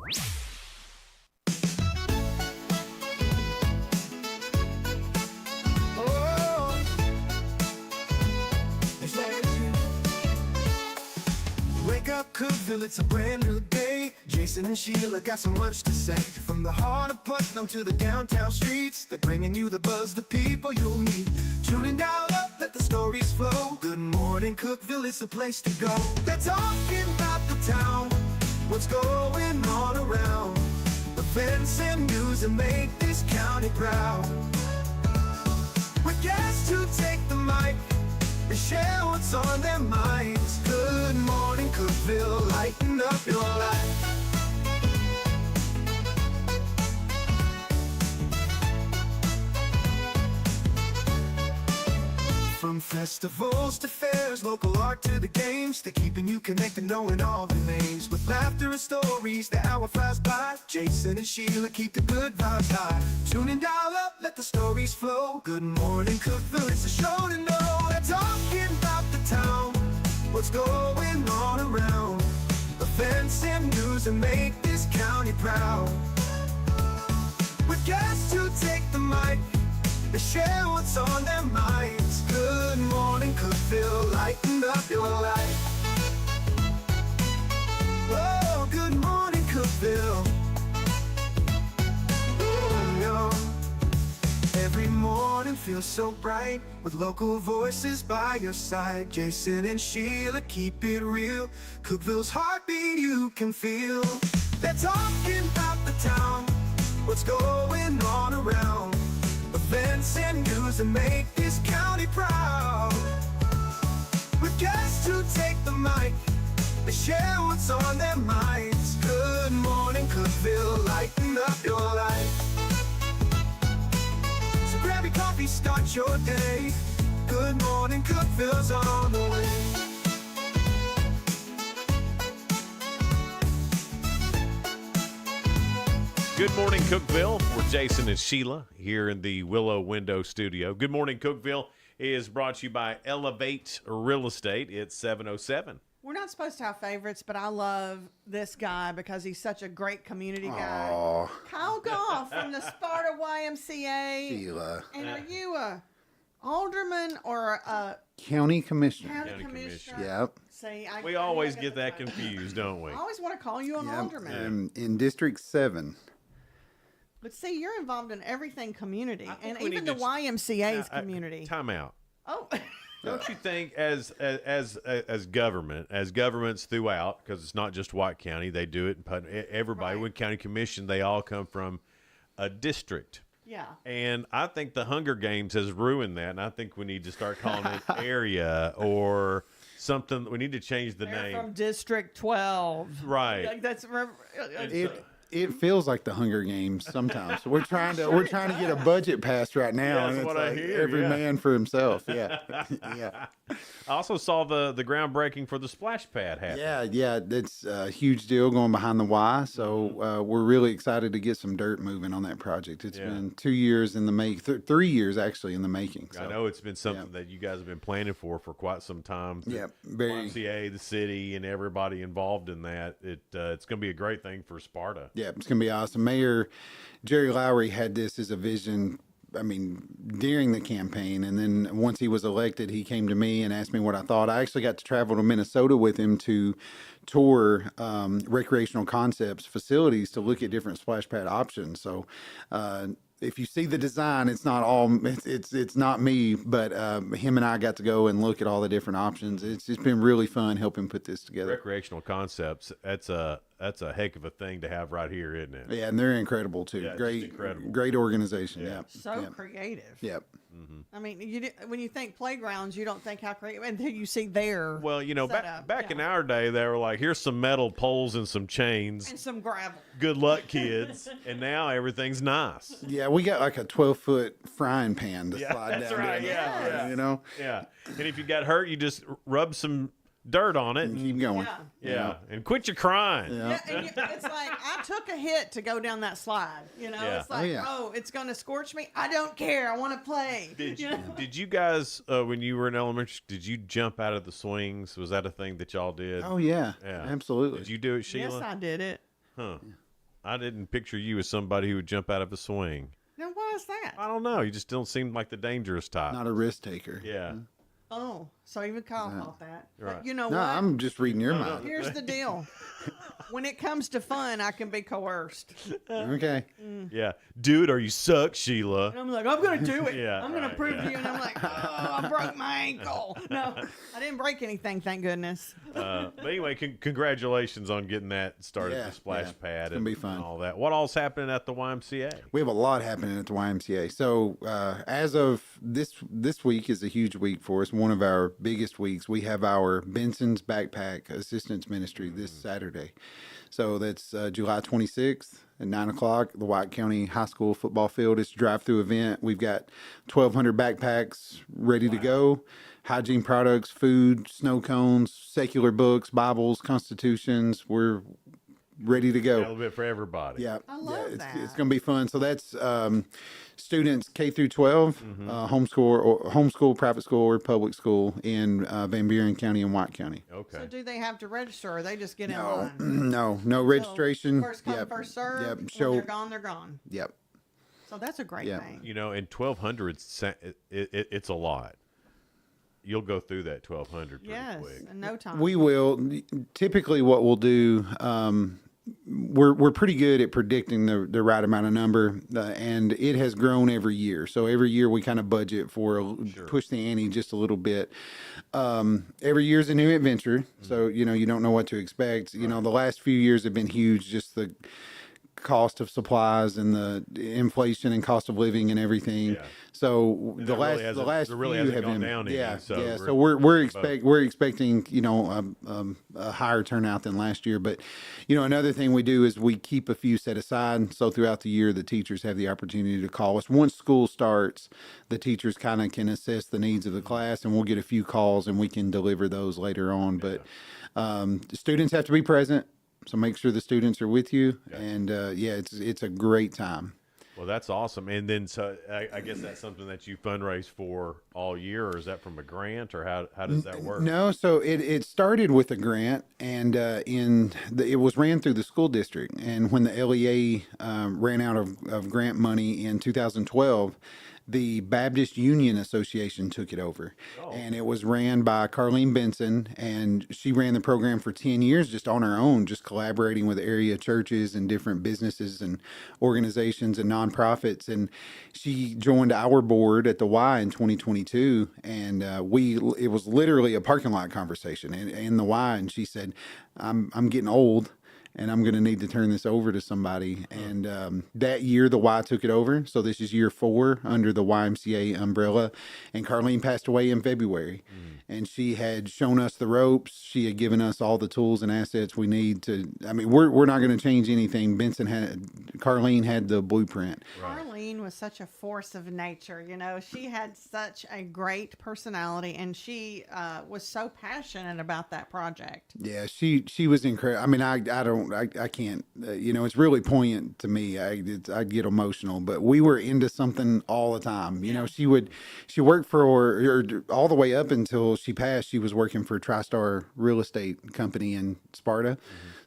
Wake up, Cookeville, it's a brand new day. Jason and Sheila got so much to say. From the heart of Putnam to the downtown streets, they're bringing you the buzz, the people you'll meet. Tuning dial up, let the stories flow. Good morning, Cookeville, it's the place to go. They're talking about the town, what's going on around. Events and news that make this county proud. With guests who take the mic, they share what's on their minds. Good morning, Cookeville, lighten up your life. From festivals to fairs, local art to the games, they're keeping you connected, knowing all the names. With laughter and stories, the hour flies by. Jason and Sheila keep the good vibes high. Tune in, dial up, let the stories flow. Good morning, Cookeville, it's a show to know. They're talking about the town, what's going on around. Events and news that make this county proud. With guests who take the mic, they share what's on their minds. Good morning, Cookeville, lighten up your life. Oh, good morning, Cookeville. Oh, yo. Every morning feels so bright with local voices by your side. Jason and Sheila keep it real. Cookeville's heartbeat you can feel. They're talking about the town, what's going on around. Events and news that make this county proud. With guests who take the mic, they share what's on their minds. Good morning, Cookeville, lighten up your life. So grab your coffee, start your day. Good morning, Cookeville's on the way. Good morning, Cookeville. We're Jason and Sheila here in the Willow Window Studio. Good morning, Cookeville is brought to you by Elevate Real Estate. It's 707. We're not supposed to have favorites, but I love this guy because he's such a great community guy. Aw. Kyle Goff from the Sparta YMCA. Sheila. And are you a alderman or a County Commissioner. county commissioner? Yep. See, We always get that confused, don't we? I always want to call you an alderman. In District 7. But see, you're involved in everything community, and we even need the to- YMCA's community. Time out. Oh. Don't you think as governments throughout, because it's not just White County, they do it in Putnam, everybody, when county commission, they all come from a district. Yeah. And I think the Hunger Games has ruined that, and I think we need to start calling it area or something. We need to change the name. From District 12. Right. Like that's It feels like the Hunger Games sometimes. So we're trying to get a budget passed right now, Yeah, and that's it's what I like hear, every yeah. man for himself. Yeah, yeah, I also saw the groundbreaking for the splash pad happen. yeah. It's a huge deal going behind the Y. So we're really excited to get some dirt moving on that project. It's been 2 years in the make, 3 years actually in the making. So. I know it's been something that you guys have been planning for quite some time. Yeah, very. YMCA, the city, and everybody involved in that. It's going to be a great thing for Sparta. Yeah, it's going to be awesome. Mayor Jerry Lowry had this as a vision, during the campaign. And then once he was elected, he came to me and asked me what I thought. I actually got to travel to Minnesota with him to tour recreational concepts facilities to look at different splash pad options. So if you see the design, it's not me, but him and I got to go and look at all the different options. It's been really fun helping put this together. Recreational concepts. That's that's a heck of a thing to have right here, isn't it? Yeah, and they're incredible too. Yeah, Great, just incredible. great organization. Yeah. So creative. Yep. I mean, when you think playgrounds, you don't think how creative until you see their Well, setup. back in our day, they were like, here's some metal poles and some chains. And some gravel. Good luck, kids. And now everything's nice. Yeah, we got like a 12-foot frying pan to Yeah, slide that's down. right. there. Yeah. You know? Yeah. And if you got hurt, you just rub some dirt on it and keep going. Yeah. And quit your crying. Yeah, and it's like I took a hit to go down that slide. Yeah. It's like, it's going to scorch me. I don't care. I want to play. Did you guys, when you were in elementary, did you jump out of the swings? Was that a thing that y'all did? Oh, yeah. Yeah. Absolutely. Did you do it, Sheila? Yes, I did it. Huh. I didn't picture you as somebody who would jump out of a swing. Now, why is that? I don't know. You just don't seem like the dangerous type. Not a risk taker. Yeah. Oh, so even Kyle thought that. Right. But you know No, what? I'm just reading your mind. Here's the deal. When it comes to fun, I can be coerced. Okay. Yeah. Do it or you suck, Sheila. And I'm like, I'm going to do it. Yeah, I'm going to right, prove to you. And I'm like, oh, I broke my ankle. No, I didn't break anything, thank goodness. But anyway, congratulations on getting that started, Yeah, the splash yeah. pad It's gonna be fun. and all that. What all's happening at the YMCA? We have a lot happening at the YMCA. So as of this week is a huge week for us. One of our biggest weeks. We have our Benson's Backpack Assistance Ministry this Saturday. So that's July 26th at 9 o'clock. The White County High School football field. It's a drive-through event. We've got 1,200 backpacks ready to go. Hygiene products, food, snow cones, secular books, Bibles, constitutions. We're ready to go. A little bit for everybody. Yeah, I love that. It's going to be fun. So that's students K through 12, homeschool, private school, or public school in Van Buren County and White County. Okay. So do they have to register or they just get in line? No registration. First come, first serve. Yep. When they're gone, they're gone. Yep. So that's a great thing. You know, in 1,200, it's a lot. You'll go through that 1,200 pretty quick. In no time. We will. Typically, what we'll do, we're pretty good at predicting the right amount of number, and it has grown every year. So every year we kind of budget for push the ante just a little bit. Every year is a new adventure, so you don't know what to expect. You know, the last few years have been huge. Just the cost of supplies and the inflation and cost of living and everything. Yeah. So And the it last really few hasn't have gone been down any, yeah. so So we're expecting a higher turnout than last year. But another thing we do is we keep a few set aside. So throughout the year, the teachers have the opportunity to call us. Once school starts, the teachers kind of can assess the needs of the class, and we'll get a few calls and we can deliver those later on. But the students have to be present. So make sure the students are with you, and it's a great time. Well, that's awesome. And then, so I guess that's something that you fundraise for all year, or is that from a grant, or how does that work? No, so it started with a grant, and it was ran through the school district. And when the LEA ran out of grant money in 2012, the Baptist Union Association took it over. And it was ran by Carlene Benson, and she ran the program for 10 years just on her own, just collaborating with area churches and different businesses and organizations and nonprofits. And she joined our board at the Y in 2022, and it was literally a parking lot conversation in the Y, and she said, I'm getting old, and I'm going to need to turn this over to somebody. And that year, the Y took it over. So this is year 4 under the YMCA umbrella. And Carlene passed away in February. And she had shown us the ropes. She had given us all the tools and assets we need to. I mean, we're not going to change anything. Carlene had the blueprint. Carlene was such a force of nature. She had such a great personality, and she was so passionate about that project. Yeah, she was incredible. I mean, I can't, it's really poignant to me. I'd get emotional, but we were into something all the time. She worked for all the way up until she passed. She was working for TriStar Real Estate Company in Sparta.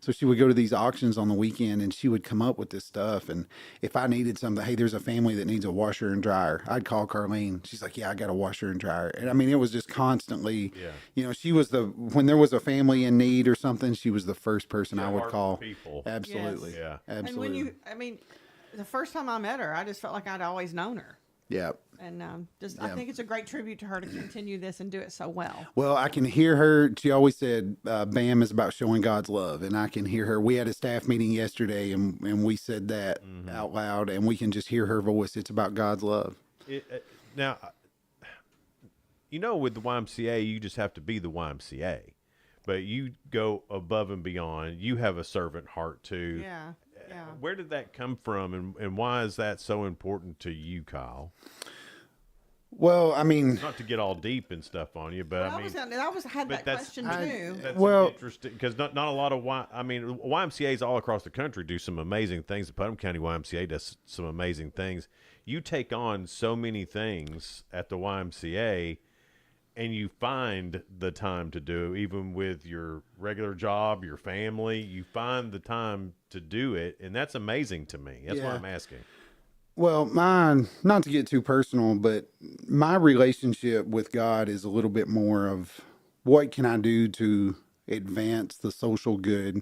So she would go to these auctions on the weekend, and she would come up with this stuff. And if I needed something, hey, there's a family that needs a washer and dryer, I'd call Carlene. She's like, yeah, I got a washer and dryer. And I mean, it was just constantly, she was when there was a family in need or something, she was the first person I would call. People. Absolutely. Yes. Yeah. Absolutely. And the first time I met her, I just felt like I'd always known her. Yeah. And I think it's a great tribute to her to continue this and do it so well. Well, I can hear her. She always said, BAM is about showing God's love. And I can hear her. We had a staff meeting yesterday, and we said that out loud, and we can just hear her voice. It's about God's love. Now, with the YMCA, you just have to be the YMCA. But you go above and beyond. You have a servant heart, too. Yeah. Where did that come from, and why is that so important to you, Kyle? Well, I mean, not to get all deep and stuff on you, but I had that question too. That's well, interesting because not a lot of YMCA's all across the country do some amazing things. The Putnam County YMCA does some amazing things. You take on so many things at the YMCA, and you find the time to do, even with your regular job, your family. You find the time to do it, and that's amazing to me. That's why I'm asking. Well, not to get too personal, but my relationship with God is a little bit more of what can I do to advance the social good,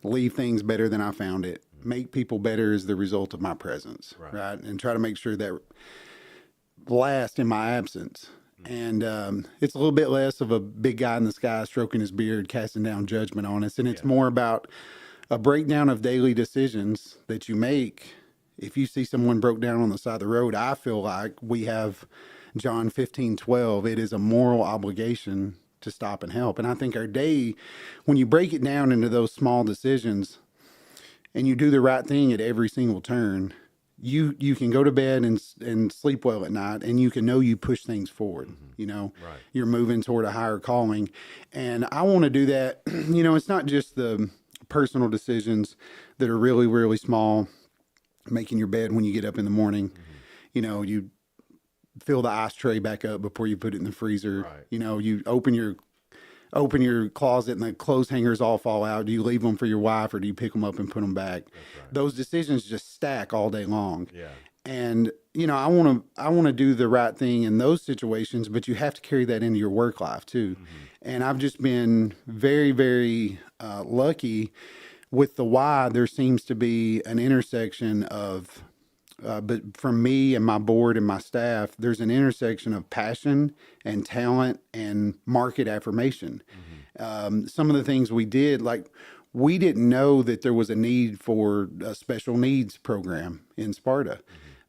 leave things better than I found it, make people better as the result of my presence, right? And try to make sure that last in my absence. And it's a little bit less of a big guy in the sky stroking his beard, casting down judgment on us. And it's more about a breakdown of daily decisions that you make. If you see someone broke down on the side of the road, I feel like we have John 15:12. It is a moral obligation to stop and help. And I think our day, when you break it down into those small decisions and you do the right thing at every single turn, you can go to bed and sleep well at night, and you can know you push things forward. You're moving toward a higher calling. And I want to do that. It's not just the personal decisions that are really, really small. Making your bed when you get up in the morning, you fill the ice tray back up before you put it in the freezer. You open your closet and the clothes hangers all fall out. Do you leave them for your wife, or do you pick them up and put them back? Those decisions just stack all day long. And I want to do the right thing in those situations, but you have to carry that into your work life too. And I've just been very, very lucky. With the why, there seems to be an intersection of, but from me and my board and my staff, there's an intersection of passion and talent and market affirmation. Some of the things we did, like we didn't know that there was a need for a special needs program in Sparta.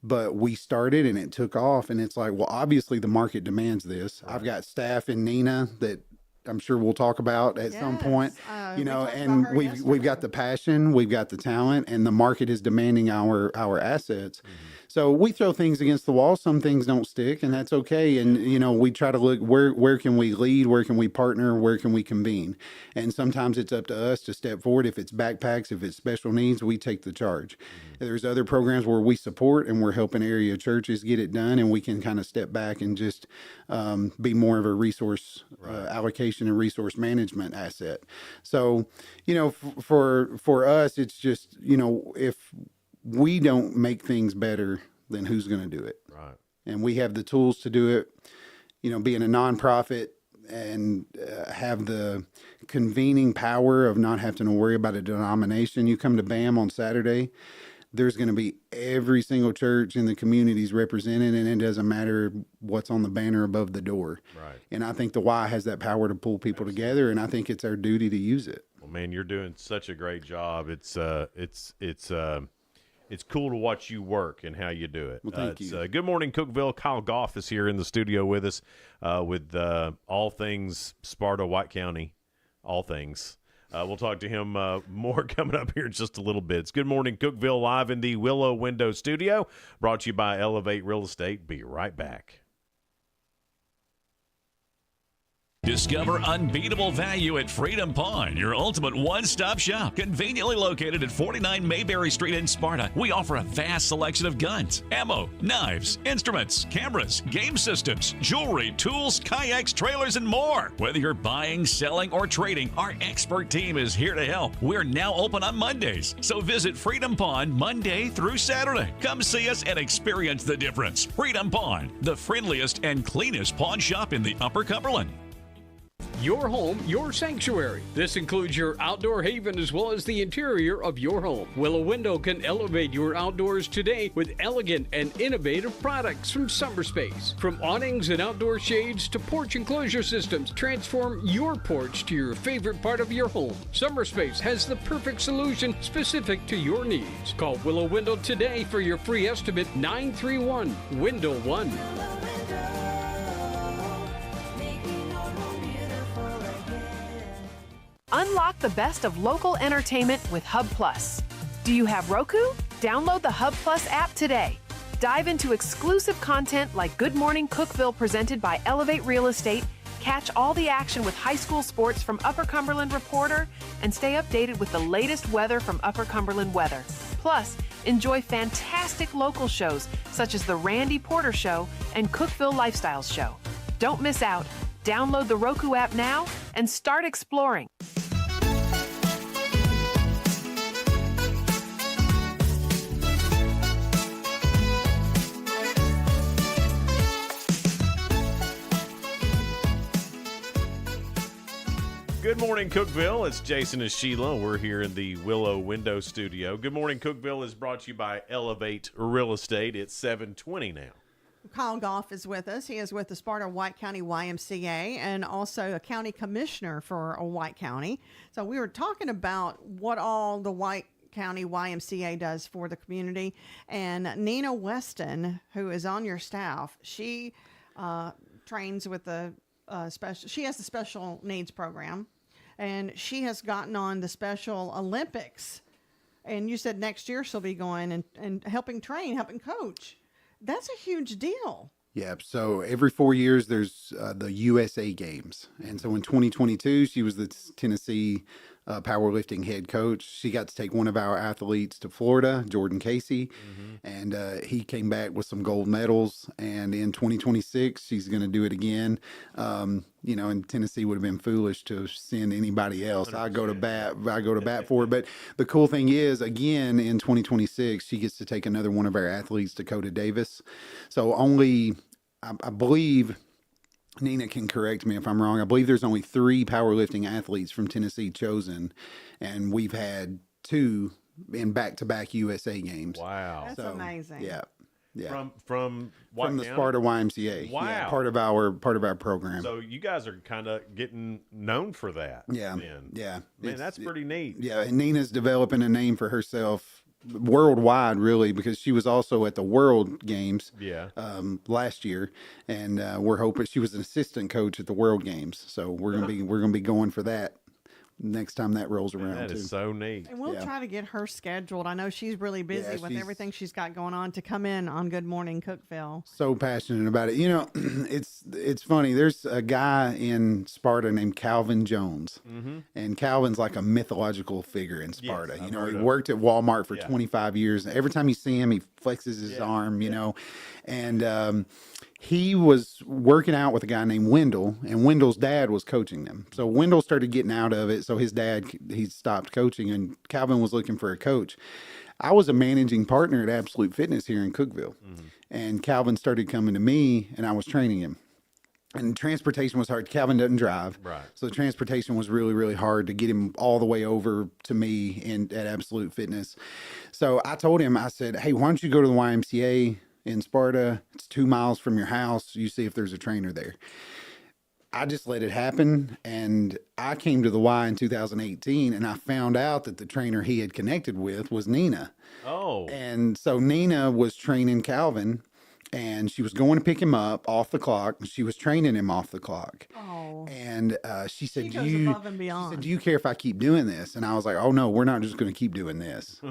But we started and it took off, and it's like, well, obviously the market demands this. I've got staff in Nina that I'm sure we'll talk about at some point, and we've got the passion, we've got the talent, and the market is demanding our assets. So we throw things against the wall. Some things don't stick, and that's okay. And, we try to look where can we lead? Where can we partner? Where can we convene? And sometimes it's up to us to step forward. If it's backpacks, if it's special needs, we take the charge. There's other programs where we support and we're helping area churches get it done, and we can kind of step back and just be more of a resource allocation and resource management asset. So, for us, it's just, if we don't make things better, then who's going to do it? Right. And we have the tools to do it. Being a nonprofit and have the convening power of not having to worry about a denomination. You come to BAM on Saturday, there's going to be every single church in the communities represented, and it doesn't matter what's on the banner above the door. Right. And I think the Y has that power to pull people together, and I think it's our duty to use it. Well, man, you're doing such a great job. It's cool to watch you work and how you do it. Well, thank you. Good morning, Cookeville. Kyle Goff is here in the studio with us with all things Sparta, White County, all things. We'll talk to him more coming up here in just a little bit. It's Good Morning Cookeville live in the Willow Window Studio, brought to you by Elevate Real Estate. Be right back. Discover unbeatable value at Freedom Pawn, your ultimate one-stop shop. Conveniently located at 49 Mayberry Street in Sparta, we offer a vast selection of guns, ammo, knives, instruments, cameras, game systems, jewelry, tools, kayaks, trailers, and more. Whether you're buying, selling, or trading, our expert team is here to help. We're now open on Mondays, so visit Freedom Pawn Monday through Saturday. Come see us and experience the difference. Freedom Pawn, the friendliest and cleanest pawn shop in the Upper Cumberland. Your home, your sanctuary. This includes your outdoor haven as well as the interior of your home. Willow Window can elevate your outdoors today with elegant and innovative products from SummerSpace. From awnings and outdoor shades to porch enclosure systems, transform your porch to your favorite part of your home. SummerSpace has the perfect solution specific to your needs. Call Willow Window today for your free estimate, 931-WINDOW-1. Unlock the best of local entertainment with Hub Plus. Do you have Roku? Download the Hub Plus app today. Dive into exclusive content like Good Morning Cookeville presented by Elevate Real Estate, catch all the action with high school sports from Upper Cumberland Reporter, and stay updated with the latest weather from Upper Cumberland Weather. Plus, enjoy fantastic local shows such as The Randy Porter Show and Cookeville Lifestyles Show. Don't miss out. Download the Roku app now and start exploring. Good morning, Cookeville. It's Jason and Sheila. We're here in the Willow Window Studio. Good morning, Cookeville is brought to you by Elevate Real Estate. It's 7:20 now. Kyle Goff is with us. He is with the Sparta White County YMCA and also a county commissioner for a White County. So we were talking about what all the White County YMCA does for the community. And Nina Weston, who is on your staff, she trains with the she has the special needs program, and she has gotten on the Special Olympics. And you said next year she'll be going and helping train, helping coach. That's a huge deal. Yeah, so every 4 years there's the USA Games. And so in 2022, she was the Tennessee powerlifting head coach. She got to take one of our athletes to Florida, Jordan Casey, and he came back with some gold medals. And in 2026, she's going to do it again. You know, and Tennessee would have been foolish to send anybody else. I go to bat for it. But the cool thing is, again, in 2026, she gets to take another one of our athletes, Dakota Davis. So only, I believe, Nina can correct me if I'm wrong, I believe there's only 3 powerlifting athletes from Tennessee chosen, and we've had 2 in back-to-back USA games. Wow. That's amazing. Yeah. Yeah. From the Sparta YMCA. Wow. Yeah, part of our program. So you guys are kind of getting known for that. Yeah. Then. Yeah. Man, that's pretty neat. Yeah, and Nina's developing a name for herself worldwide, really, because she was also at the World Games last year, and we're hoping she was an assistant coach at the World Games. So we're gonna be going for that next time that rolls around. That is so neat. And we'll try to get her scheduled. I know she's really busy with everything she's got going on to come in on Good Morning Cookeville. So passionate about it. You know, it's funny. There's a guy in Sparta named Calvin Jones, and Calvin's like a mythological figure in Sparta. You know, he worked at Walmart for 25 years. Every time you see him, he flexes his arm, you know, and he was working out with a guy named Wendell, and Wendell's dad was coaching them. So Wendell started getting out of it. So his dad, he stopped coaching, and Calvin was looking for a coach. I was a managing partner at Absolute Fitness here in Cookeville, and Calvin started coming to me, and I was training him. And transportation was hard. Calvin doesn't drive. Right. So transportation was really, really hard to get him all the way over to me at Absolute Fitness. So I told him, I said, hey, why don't you go to the YMCA in Sparta? It's 2 miles from your house. You see if there's a trainer there. I just let it happen. And I came to the Y in 2018, and I found out that the trainer he had connected with was Nina. Oh. And so Nina was training Calvin, and she was going to pick him up off the clock. She was training him off the clock. Oh. And she said, She goes above and beyond. She said, do you care if I keep doing this? And I was like, oh, no, we're not just going to keep doing this.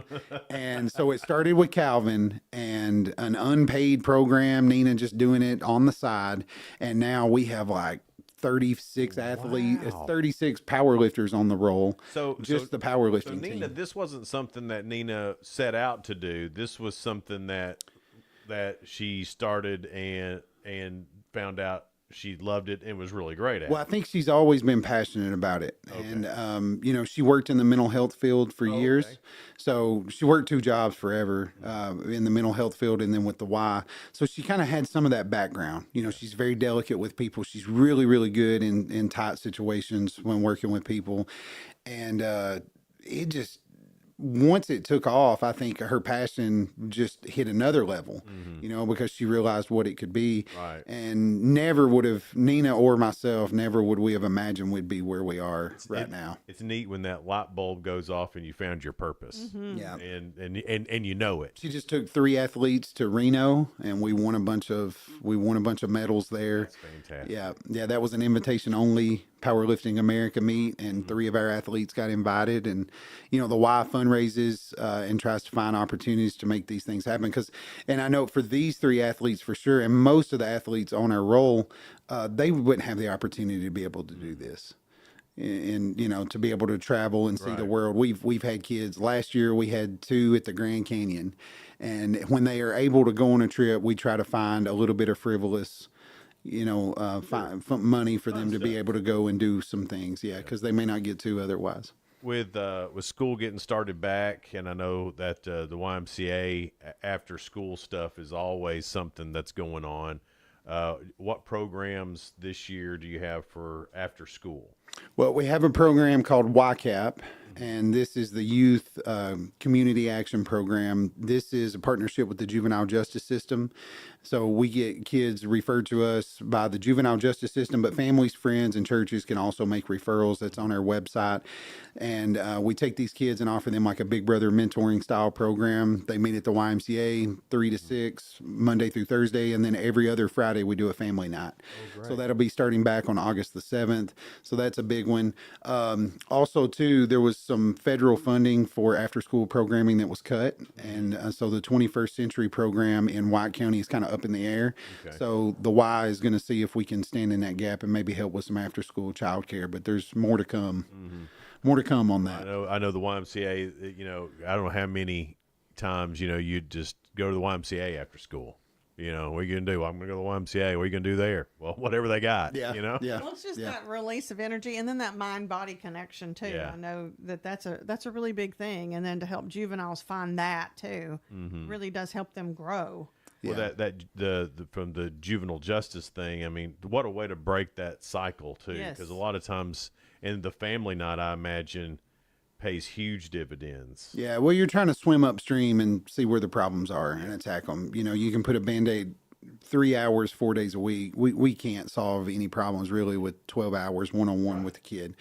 And so it started with Calvin and an unpaid program, Nina just doing it on the side. And now we have like 36 athletes, 36 powerlifters on the roll. So the powerlifting so Nina, team. this wasn't something that Nina set out to do. This was something that she started and found out she loved it and was really great at Well, I it. think she's always been passionate about it. And, you know, she worked in the mental health field for years. So she worked 2 jobs forever in the mental health field and then with the Y. So she kind of had some of that background. You know, she's very delicate with people. She's really, really good in tight situations when working with people. And it just, once it took off, I think her passion just hit another level, you know, because she realized what it could be. Right. And never would have, Nina or myself, never would we have imagined we'd be where we are right now. It's neat when that light bulb goes off and you found your purpose. Yeah. And you know it. She just took 3 athletes to Reno, and we won a bunch of medals there. That's fantastic. Yeah, that was an invitation only Powerlifting America meet, and 3 of our athletes got invited. And you know, the Y fundraises and tries to find opportunities to make these things happen. And I know for these 3 athletes for sure, and most of the athletes on our roll, they wouldn't have the opportunity to be able to do this. And you know, to be able to travel and see the world. We've had kids. Last year we had 2 at the Grand Canyon, and when they are able to go on a trip, we try to find a little bit of frivolous, you know, money for them to be able to go and do some things. Yeah, because they may not get to otherwise. With school getting started back, and I know that the YMCA after school stuff is always something that's going on. What programs this year do you have for after school? Well, we have a program called YCAP, and this is the Youth Community Action Program. This is a partnership with the juvenile justice system. So we get kids referred to us by the juvenile justice system, but families, friends, and churches can also make referrals. That's on our website. And we take these kids and offer them like a Big Brother mentoring style program. They meet at the YMCA 3 to 6, Monday through Thursday, and then every other Friday we do a family night. So that'll be starting back on August the 7th. So that's a big one. Also, too, there was some federal funding for after-school programming that was cut. And so the 21st Century program in White County is kind of up in the air. Okay. So the Y is going to see if we can stand in that gap and maybe help with some after-school childcare. But there's more to come. More to come on that. I know the YMCA, you know, I don't know how many times, you know, you just go to the YMCA after school. You know, what are you going to do? Well, I'm going to go to the YMCA. What are you going to do there? Well, whatever they got, you know? Well, it's just that release of energy and then that mind-body connection, too. Yeah. I know that's a really big thing. And then to help juveniles find that, too, really does help them grow. Well, the from the juvenile justice thing, I mean, what a way to break that cycle, too. Yes. Because a lot of times, and the family night, I imagine, pays huge dividends. Yeah, well, you're trying to swim upstream and see where the problems are and attack them. You know, you can put a Band-Aid 3 hours, 4 days a week. We can't solve any problems really with 12 hours one-on-one with the kid.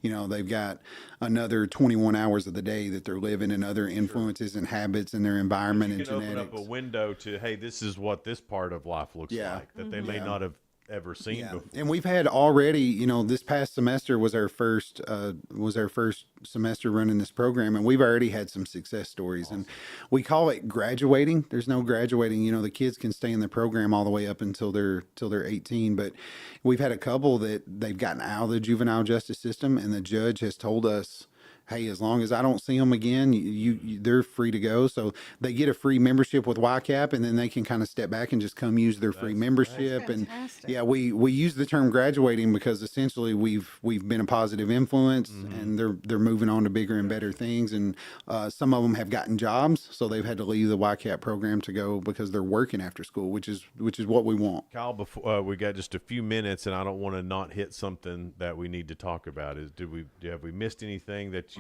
You know, they've got another 21 hours of the day that they're living and other influences and habits in their environment and genetics. You can open up a window to, hey, this is what this part of life looks like that they may not have ever seen before. And we've had already, you know, this past semester was our first semester running this program, and we've already had some success stories. And we call it graduating. There's no graduating. You know, the kids can stay in the program all the way up until they're 18. But we've had a couple that they've gotten out of the juvenile justice system, and the judge has told us, hey, as long as I don't see them again, they're free to go. So they get a free membership with YCAP, and then they can kind of step back and just come use their free membership. And yeah, we use the term graduating because essentially we've been a positive influence, and they're moving on to bigger and better things. And some of them have gotten jobs, so they've had to leave the YCAP program to go because they're working after school, which is what we want. Kyle, before we got just a few minutes, and I don't want to not hit something that we need to talk about. Have we missed anything that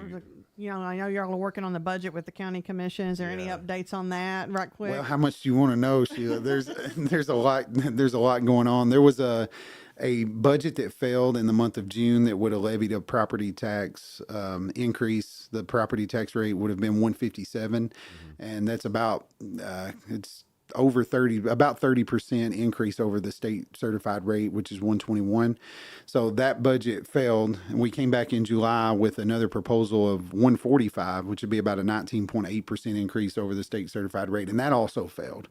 you know, I know y'all are working on the budget with the county commission. Is there any updates on that, right quick? Well, how much do you want to know, Sheila? There's a lot going on. There was a budget that failed in the month of June that would have levied a property tax increase. The property tax rate would have been 157, and that's about it's over 30% increase over the state certified rate, which is 121. So that budget failed, and we came back in July with another proposal of 145, which would be about a 19.8% increase over the state certified rate, and that also failed.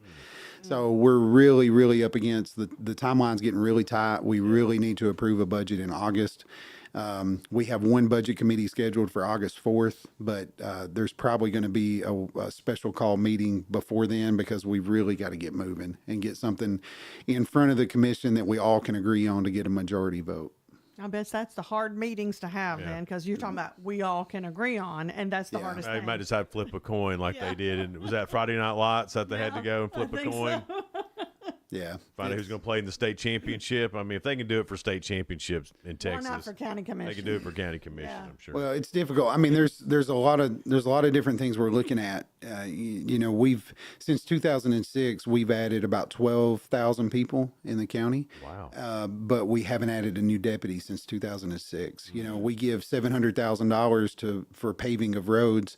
So we're really, really up against the timeline's getting really tight. We really need to approve a budget in August. We have one budget committee scheduled for August 4th, but there's probably going to be a special call meeting before then because we've really got to get moving and get something in front of the commission that we all can agree on to get a majority vote. I bet that's the hard meetings to have then, because you're talking about we all can agree on, and that's the hardest They thing. might decide to flip a coin like they did. And was that Friday Night Lights that they had to go and flip a coin? So. Yeah. Find out who's going to play in the state championship. I mean, if they can do it for state championships in Texas, not for county commission? They can do it for county commission. I'm sure. Well, it's difficult. I mean, there's a lot of different things we're looking at. We've since 2006 we've added about 12,000 people in the county. Wow. But we haven't added a new deputy since 2006. We give $700,000 for paving of roads,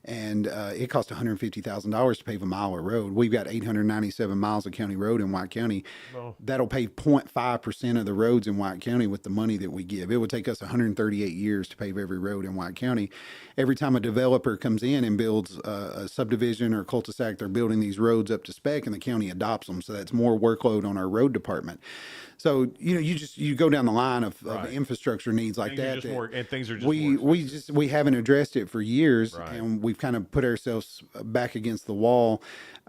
and it costs $150,000 to pave a mile of road. We've got 897 miles of county road in White County. Oh. That'll pave 0.5% of the roads in White County with the money that we give. It would take us 138 years to pave every road in White County. Every time a developer comes in and builds a subdivision or cul-de-sac, they're building these roads up to spec, and the county adopts them. So that's more workload on our road department. So you go down the line of infrastructure needs like things that. And things are just we haven't addressed it for years, Right. and we've kind of put ourselves back against the wall.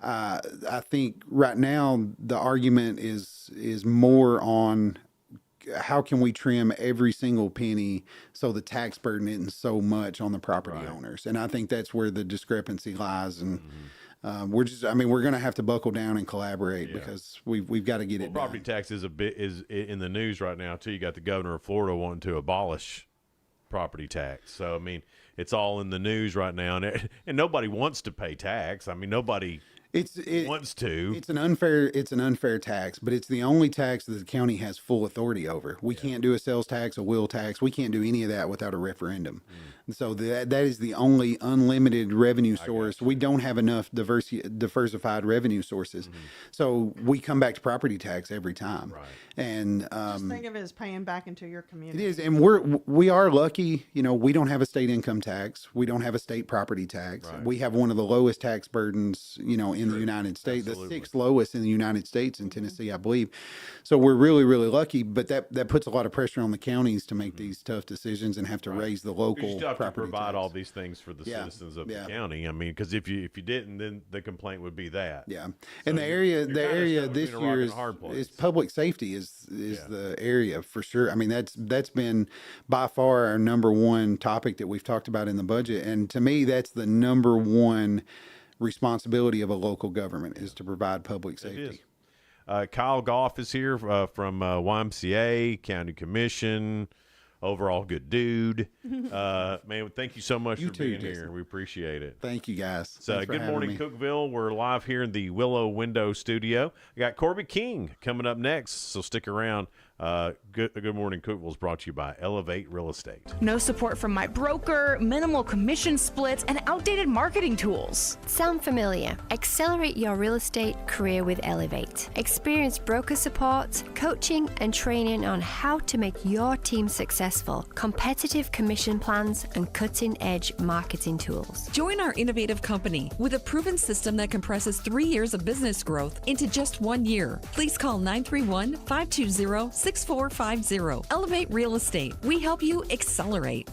I think right now the argument is more on how can we trim every single penny so the tax burden isn't so much on the property owners, and I think that's where the discrepancy lies. And we're going to have to buckle down and collaborate because we've got to get it done. Property tax is in the news right now too. You got the governor of Florida wanting to abolish property tax. So I mean, it's all in the news right now, and nobody wants to pay tax. I mean, nobody wants to. It's an unfair tax, but it's the only tax that the county has full authority over. We can't do a sales tax, a will tax. We can't do any of that without a referendum. And so that is the only unlimited revenue source. We don't have enough diversified revenue sources. So we come back to property tax every time. Right. And just think of it as paying back into your community. it is, and we are lucky. We don't have a state income tax. We don't have a state property tax. Right. We have one of the lowest tax burdens, in the United States, Absolutely. the 6th lowest in the United States in Tennessee, I believe. So we're really, really lucky. But that puts a lot of pressure on the counties to make these tough decisions and have to raise the local You still have to property provide tax. all these things for the citizens of the county. I mean, because if you didn't, then the complaint would be that. Yeah, So and the area stuck this between a rock year and a hard place. is public safety is the area for sure. I mean, that's been by far our number one topic that we've talked about in the budget, and to me, that's the number one responsibility of a local government is to provide public safety. It is. Kyle Goff is here from YMCA, County Commission, overall good dude. Man, thank you so much for being here. We appreciate it. Thank you, guys. So, Thanks for good having morning, me. Cookeville. We're live here in the Willow Window Studio. I got Corby King coming up next, so stick around. Good Morning Cookeville is brought to you by Elevate Real Estate. No support from my broker, minimal commission splits, and outdated marketing tools. Sound familiar? Accelerate your real estate career with Elevate. Experience broker support, coaching, and training on how to make your team successful, competitive commission plans, and cutting-edge marketing tools. Join our innovative company with a proven system that compresses 3 years of business growth into just 1 year. Please call 931-520-6450. Elevate Real Estate. We help you accelerate.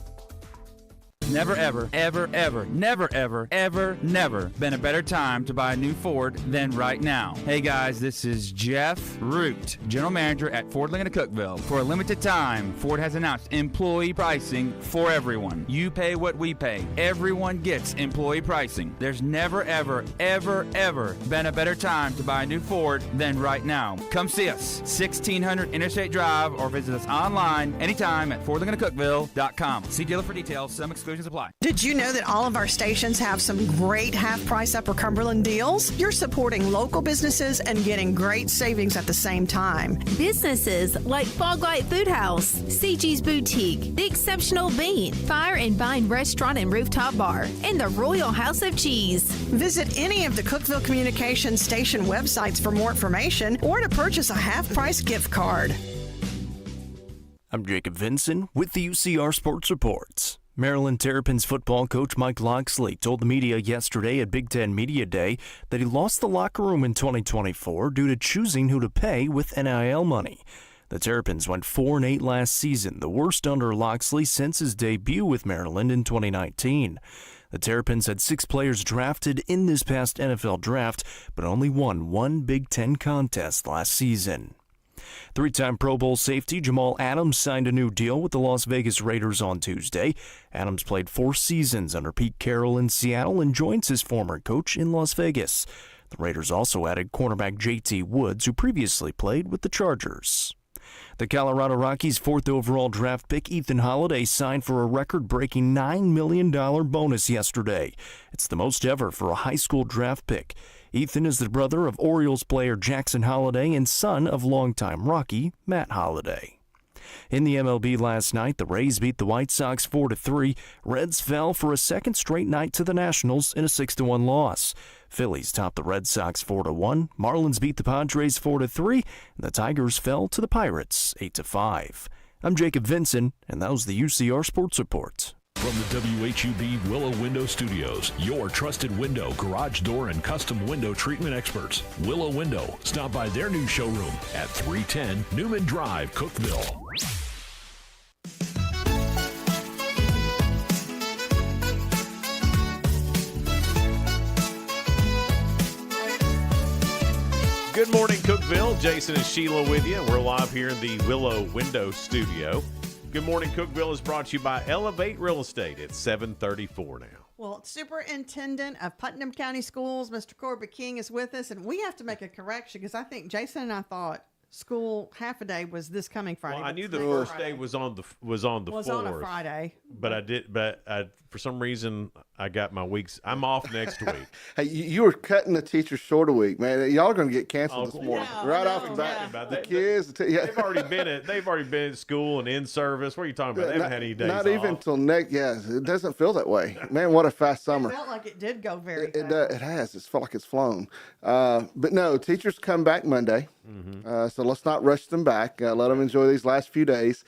Never, ever, ever, ever, never, ever, ever, never been a better time to buy a new Ford than right now. Hey guys, this is Jeff Root, General Manager at Ford Lincoln of Cookeville. For a limited time, Ford has announced employee pricing for everyone. You pay what we pay. Everyone gets employee pricing. There's never, ever, ever, ever been a better time to buy a new Ford than right now. Come see us, 1600 Interstate Drive, or visit us online anytime at FordLincolnofCookeville.com. See dealer for details. Some exclusions apply. Did you know that all of our stations have some great half-price Upper Cumberland deals? You're supporting local businesses and getting great savings at the same time. Businesses like Fog Light Food House, CG's Boutique, The Exceptional Bean, Fire and Vine Restaurant and Rooftop Bar, and the Royal House of Cheese. Visit any of the Cookeville Communications station websites for more information or to purchase a half-price gift card. I'm Jacob Vinson with the UCR Sports Reports. Maryland Terrapins football coach Mike Locksley told the media yesterday at Big Ten Media Day that he lost the locker room in 2024 due to choosing who to pay with NIL money. The Terrapins went 4-8 last season, the worst under Loxley since his debut with Maryland in 2019. The Terrapins had 6 players drafted in this past NFL draft, but only won one Big Ten contest last season. 3-time Pro Bowl safety Jamal Adams signed a new deal with the Las Vegas Raiders on Tuesday. Adams played 4 seasons under Pete Carroll in Seattle and joins his former coach in Las Vegas. The Raiders also added cornerback J.T. Woods, who previously played with the Chargers. The Colorado Rockies' 4th overall draft pick Ethan Holiday signed for a record-breaking $9 million bonus yesterday. It's the most ever for a high school draft pick. Ethan is the brother of Orioles player Jackson Holiday and son of longtime Rocky Matt Holiday. In the MLB last night, the Rays beat the White Sox 4-3. Reds fell for a second straight night to the Nationals in a 6-1 loss. Phillies topped the Red Sox 4-1. Marlins beat the Padres 4-3. And the Tigers fell to the Pirates 8-5. I'm Jacob Vinson, and that was the UCR Sports Report. From the WHUB Willow Window Studios, your trusted window, garage door, and custom window treatment experts. Willow Window. Stop by their new showroom at 310 Newman Drive, Cookeville. Good morning, Cookeville. Jason and Sheila with you. We're live here in the Willow Window Studio. Good morning, Cookeville is brought to you by Elevate Real Estate at 734 now. Well, Superintendent of Putnam County Schools, Mr. Corbett King, is with us, and we have to make a correction because I think Jason and I thought school half a day was this coming Friday. Well, I knew the first day was on the 4th. On a Friday. But for some reason I got my weeks. I'm off next week. Hey, you were cutting the teachers short a week, man. Y'all are going to get canceled this morning, off the bat. About the that. kids, They've already been at school and in service. What are you talking about? They haven't had any days Not off. even till next. Yeah, it doesn't feel that way, man. What a fast summer. It felt like it did go very fast. It has. It's felt like it's flown. But no, teachers come back Monday. So let's not rush them back. Let them enjoy these last few days.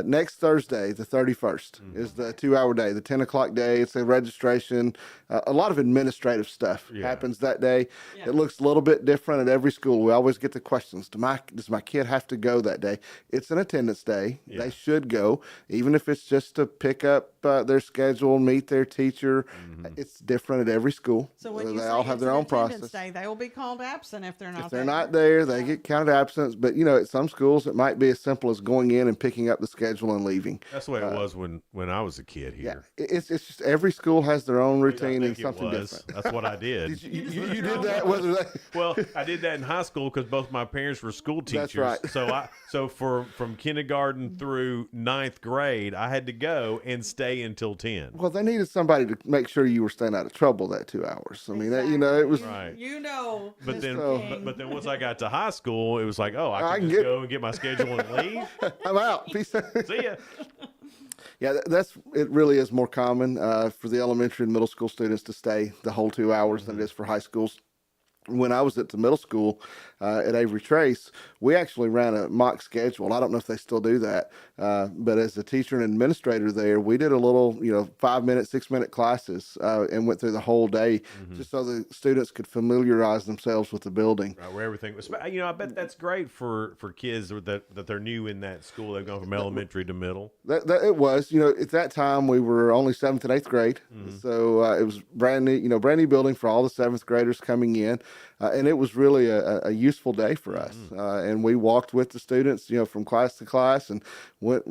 Next Thursday, the 31st, is the 2-hour day, the 10 o'clock day. It's a registration. A lot of administrative stuff happens that day. Yeah. It looks a little bit different at every school. We always get the questions, does my kid have to go that day? It's an attendance day. Yeah. They should go, even if it's just to pick up their schedule, meet their teacher. It's different at every school. So when they all have their own process. Day, they will be called absent if they're not there. If they're not there, they get counted absence. But, at some schools, it might be as simple as going in and picking up the schedule and leaving. That's the way it was when I was a kid here. Yeah, it's just every school has their own routine and something different. That's what I did. you did that? Well, I did that in high school because both my parents were school teachers. That's right. So from kindergarten through 9th grade, I had to go and stay until 10. Well, they needed somebody to make sure you were staying out of trouble that 2 hours. I mean, it was right. But then once I got to high school, it was like, oh, I can just go and get my schedule and leave. I'm out. Peace. See ya. Yeah, it really is more common for the elementary and middle school students to stay the whole 2 hours than it is for high schools. When I was at the middle school at Avery Trace, we actually ran a mock schedule. I don't know if they still do that, but as a teacher and administrator there, we did a little, 5-minute, 6-minute classes and went through the whole day just so the students could familiarize themselves with the building. Right, where everything was. I bet that's great for kids that they're new in that school. They've gone from elementary to middle. That it was. At that time we were only 7th and 8th grade, so it was brand new building for all the 7th graders coming in. And it was really a useful day for us. And we walked with the students, from class to class, and went,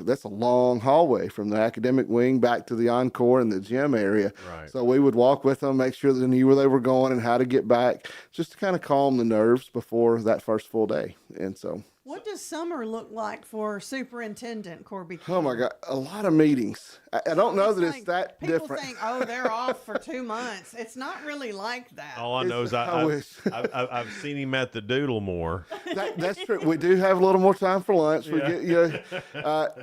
that's a long hallway from the academic wing back to the encore and the gym area. Right. So we would walk with them, make sure they knew where they were going and how to get back, just to kind of calm the nerves before that first full day. And so. What does summer look like for Superintendent Corby King? Oh, my God. A lot of meetings. I don't know that it's that people different. People think, they're off for 2 months. It's not really like that. All I know is I've seen him at the Doodle more. That's true. We do have a little more time for lunch. We get,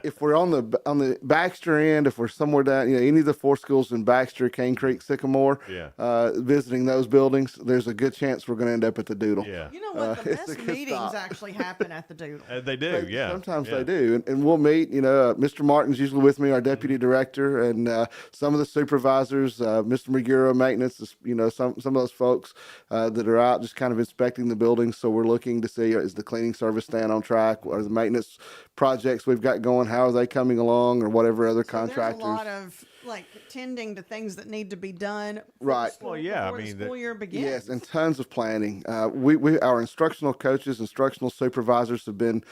if we're on the Baxter end, if we're somewhere down, any of the 4 schools in Baxter, Cane Creek, Sycamore, visiting those buildings, there's a good chance we're going to end up at the Doodle. Yeah. You know what? The best meetings actually happen at the the doodle. They do, yeah. Sometimes yeah. they do. And we'll meet, Mr. Martin's usually with me, our deputy director, and some of the supervisors, Mr. Magura, maintenance, some of those folks that are out just kind of inspecting the building. So we're looking to see, is the cleaning service staying on track? What are the maintenance projects we've got going? How are they coming along, or whatever other contractors? There's a lot of tending to things that need to be done. Right. Well, yeah. Before the school year begins. Yes, and tons of planning. Our instructional coaches, instructional supervisors have been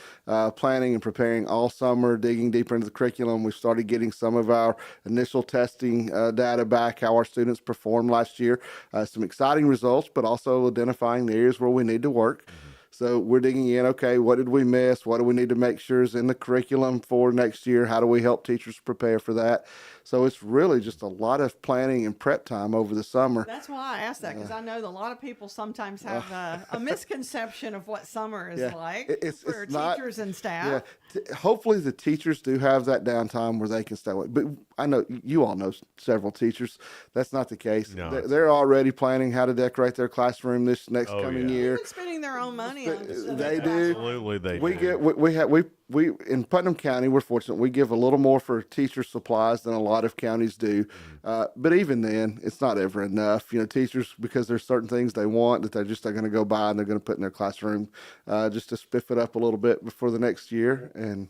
planning and preparing all summer, digging deeper into the curriculum. We've started getting some of our initial testing data back, how our students performed last year. Some exciting results, but also identifying the areas where we need to work. So we're digging in, okay, what did we miss? What do we need to make sure is in the curriculum for next year? How do we help teachers prepare for that? So it's really just a lot of planning and prep time over the summer. That's why I asked that, because I know that a lot of people sometimes have a misconception of what summer is like for teachers and staff. Yeah. Hopefully the teachers do have that downtime where they can stay away. But I know you all know several teachers. That's not the case. No, they're already planning how to decorate their classroom this next coming year. They're spending their own money on They do. Absolutely, they we do. We in Putnam County, we're fortunate. We give a little more for teacher supplies than a lot of counties do. But even then, it's not ever enough. Teachers, because there's certain things they want that they're just going to go buy and they're going to put in their classroom just to spiff it up a little bit before the next year. And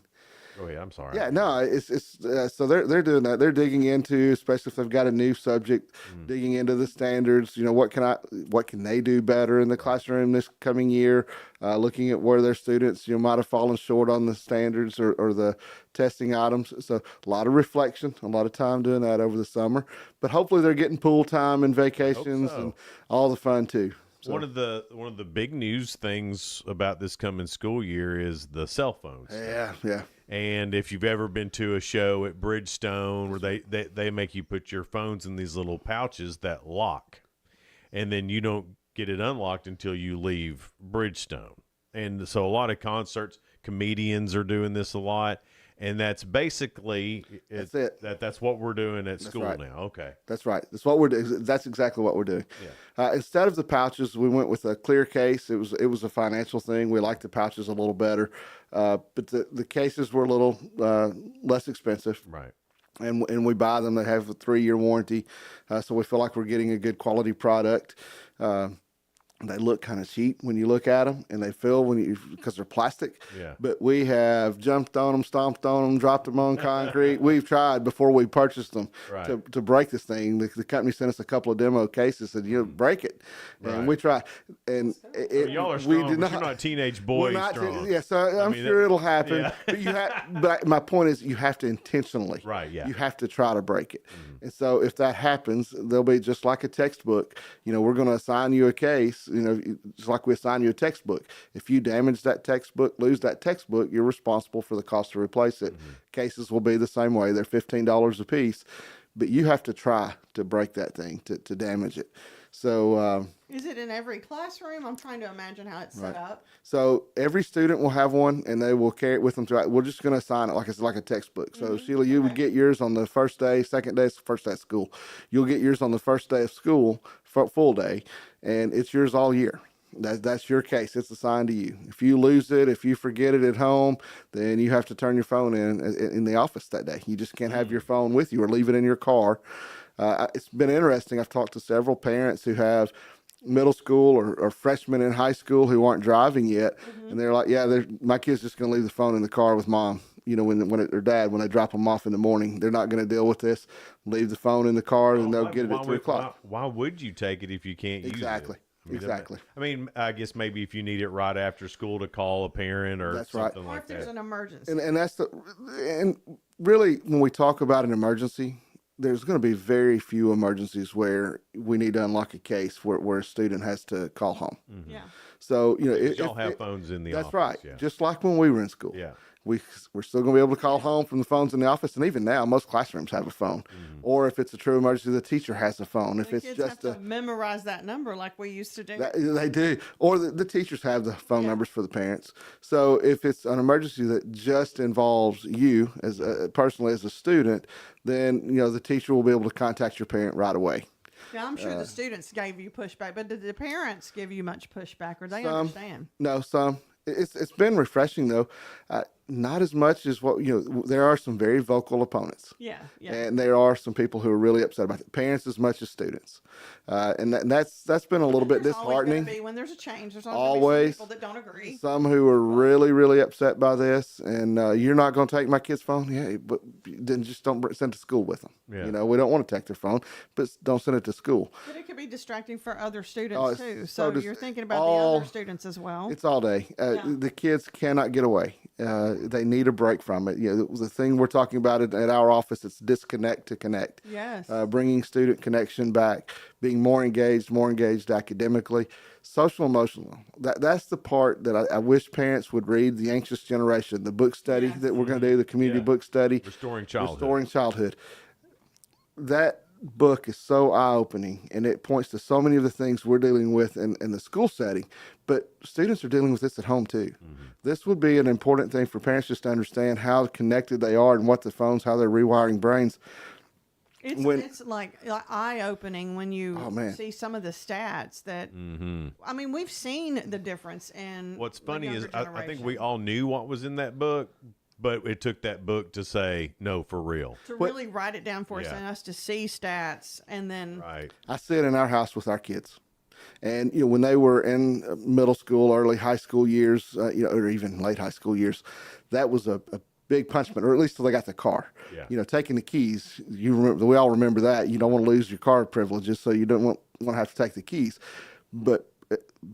oh yeah, I'm sorry. yeah, no, it's so they're doing that. They're digging into, especially if they've got a new subject, digging into the standards. What can they do better in the classroom this coming year? Looking at where their students might have fallen short on the standards or the testing items. So a lot of reflection, a lot of time doing that over the summer. But hopefully they're getting pool time and vacations and all the fun too. So. One of the big news things about this coming school year is the cell phones. Yeah. And if you've ever been to a show at Bridgestone where they make you put your phones in these little pouches that lock, and then you don't get it unlocked until you leave Bridgestone. And so a lot of concerts, comedians are doing this a lot. And that's basically that's it. That's what we're doing at school now. Okay, that's right. That's what we're doing. That's exactly what we're doing. Yeah. Instead of the pouches, we went with a clear case. It was a financial thing. We liked the pouches a little better, but the cases were a little less expensive. Right. And we buy them. They have a 3-year warranty, so we feel like we're getting a good quality product. They look kind of cheap when you look at them, and they feel because they're plastic. Yeah. But we have jumped on them, stomped on them, dropped them on concrete. We've tried before we purchased them to break this thing. The company sent us a couple of demo cases and said, break it. And we tried. And y'all are strong, but you're not teenage boys strong. So I'm sure it'll happen. Yeah. But my point is, you have to intentionally. Right. Yeah. You have to try to break it. And so if that happens, they'll be just like a textbook. We're going to assign you a case. Just like we assign you a textbook. If you damage that textbook, lose that textbook, you're responsible for the cost to replace it. Cases will be the same way. They're $15 a piece, but you have to try to break that thing, to damage it. So is it in every classroom? I'm trying to imagine how it's set up. So every student will have one, and they will carry it with them throughout. We're just going to assign it like it's like a textbook. So Sheila, you would get yours on the first day, second day, first day of school. You'll get yours on the first day of school, full day, and it's yours all year. That's your case. It's assigned to you. If you lose it, if you forget it at home, then you have to turn your phone in the office that day. You just can't have your phone with you or leave it in your car. It's been interesting. I've talked to several parents who have middle school or freshmen in high school who aren't driving yet, and they're like, my kid's just going to leave the phone in the car with mom. Or dad, when they drop them off in the morning, they're not going to deal with this. Leave the phone in the car, and they'll get it at 3 o'clock. Why would you take it if you can't use it? Exactly. I guess maybe if you need it right after school to call a parent or something like that. Or if there's an emergency. And really, when we talk about an emergency, there's going to be very few emergencies where we need to unlock a case where a student has to call home. Yeah. So, y'all have phones in the office. That's right. Yeah. Just like when we were in school. Yeah. We're still going to be able to call home from the phones in the office, and even now, most classrooms have a phone. Or if it's a true emergency, the teacher has a phone. If it's kids just have to memorize that number like we used to do. They do, or the teachers have the phone numbers for the parents. So if it's an emergency that just involves you as personally as a student, then the teacher will be able to contact your parent right away. Yeah, I'm sure the students gave you pushback, but did the parents give you much pushback, or they understand? No, some. It's been refreshing though. Not as much as what, there are some very vocal opponents. Yeah. And there are some people who are really upset about it. Parents as much as students. And that's been a little bit disheartening. Be when there's a change, there's always some people that don't agree. Some who are really, really upset by this. And you're not going to take my kid's phone? Yeah, but then just don't send it to school with them. Yeah. We don't want to take their phone, but don't send it to school. But it could be distracting for other students too. So you're thinking about all, the other students as well. It's all day. The kids cannot get away. They need a break from it. The thing we're talking about at our office, it's disconnect to connect. Yes. Bringing student connection back, being more engaged academically, social emotional. That's the part that I wish parents would read. The Anxious Generation, the book study that we're going to do, the community book study, Restoring Childhood. Restoring Childhood. That book is so eye-opening, and it points to so many of the things we're dealing with in the school setting, but students are dealing with this at home too. This would be an important thing for parents just to understand how connected they are and what the phones, how they're rewiring brains. It's like eye-opening when you see some of the stats that, I mean, we've seen the difference in What's funny the is younger I think generation. we all knew what was in that book, but it took that book to say, no, for real. To really write it down for us and us to see stats and then. Right. I see it in our house with our kids. And, when they were in middle school, early high school years, or even late high school years, that was a big punishment, or at least till they got the car. Yeah. Taking the keys, we all remember that. You don't want to lose your car privileges, so you don't want to have to take the keys. But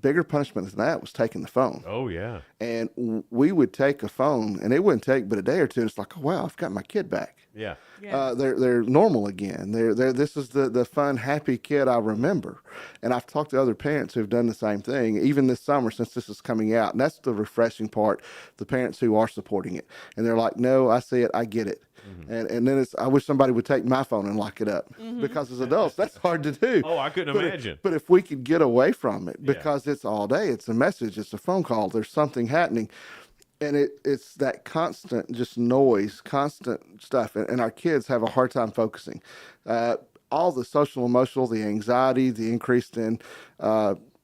bigger punishment than that was taking the phone. Oh, yeah. And we would take a phone, and it wouldn't take but a day or two. It's like, oh, wow, I've got my kid back. Yeah. They're normal again. This is the fun, happy kid I remember. And I've talked to other parents who've done the same thing, even this summer since this is coming out. And that's the refreshing part, the parents who are supporting it. And they're like, no, I see it, I get it. And then I wish somebody would take my phone and lock it up, because as adults, that's hard to do. Oh, I couldn't imagine. But if we could get away from it, because it's all day, it's a message, it's a phone call, there's something happening. And it's that constant just noise, constant stuff. And our kids have a hard time focusing. All the social, emotional, the anxiety, the increase in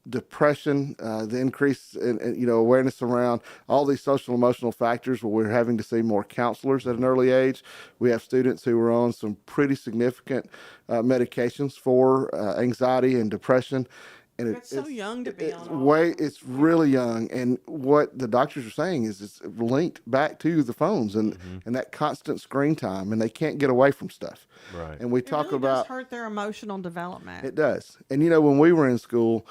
depression, the increase in awareness around all these social emotional factors, where we're having to see more counselors at an early age. We have students who are on some pretty significant medications for anxiety and depression. And it's so young to be on. It's really young, and what the doctors are saying is it's linked back to the phones and that constant screen time, and they can't get away from stuff. Right. And we talk really about does hurt their emotional development. It does. And when we were in school,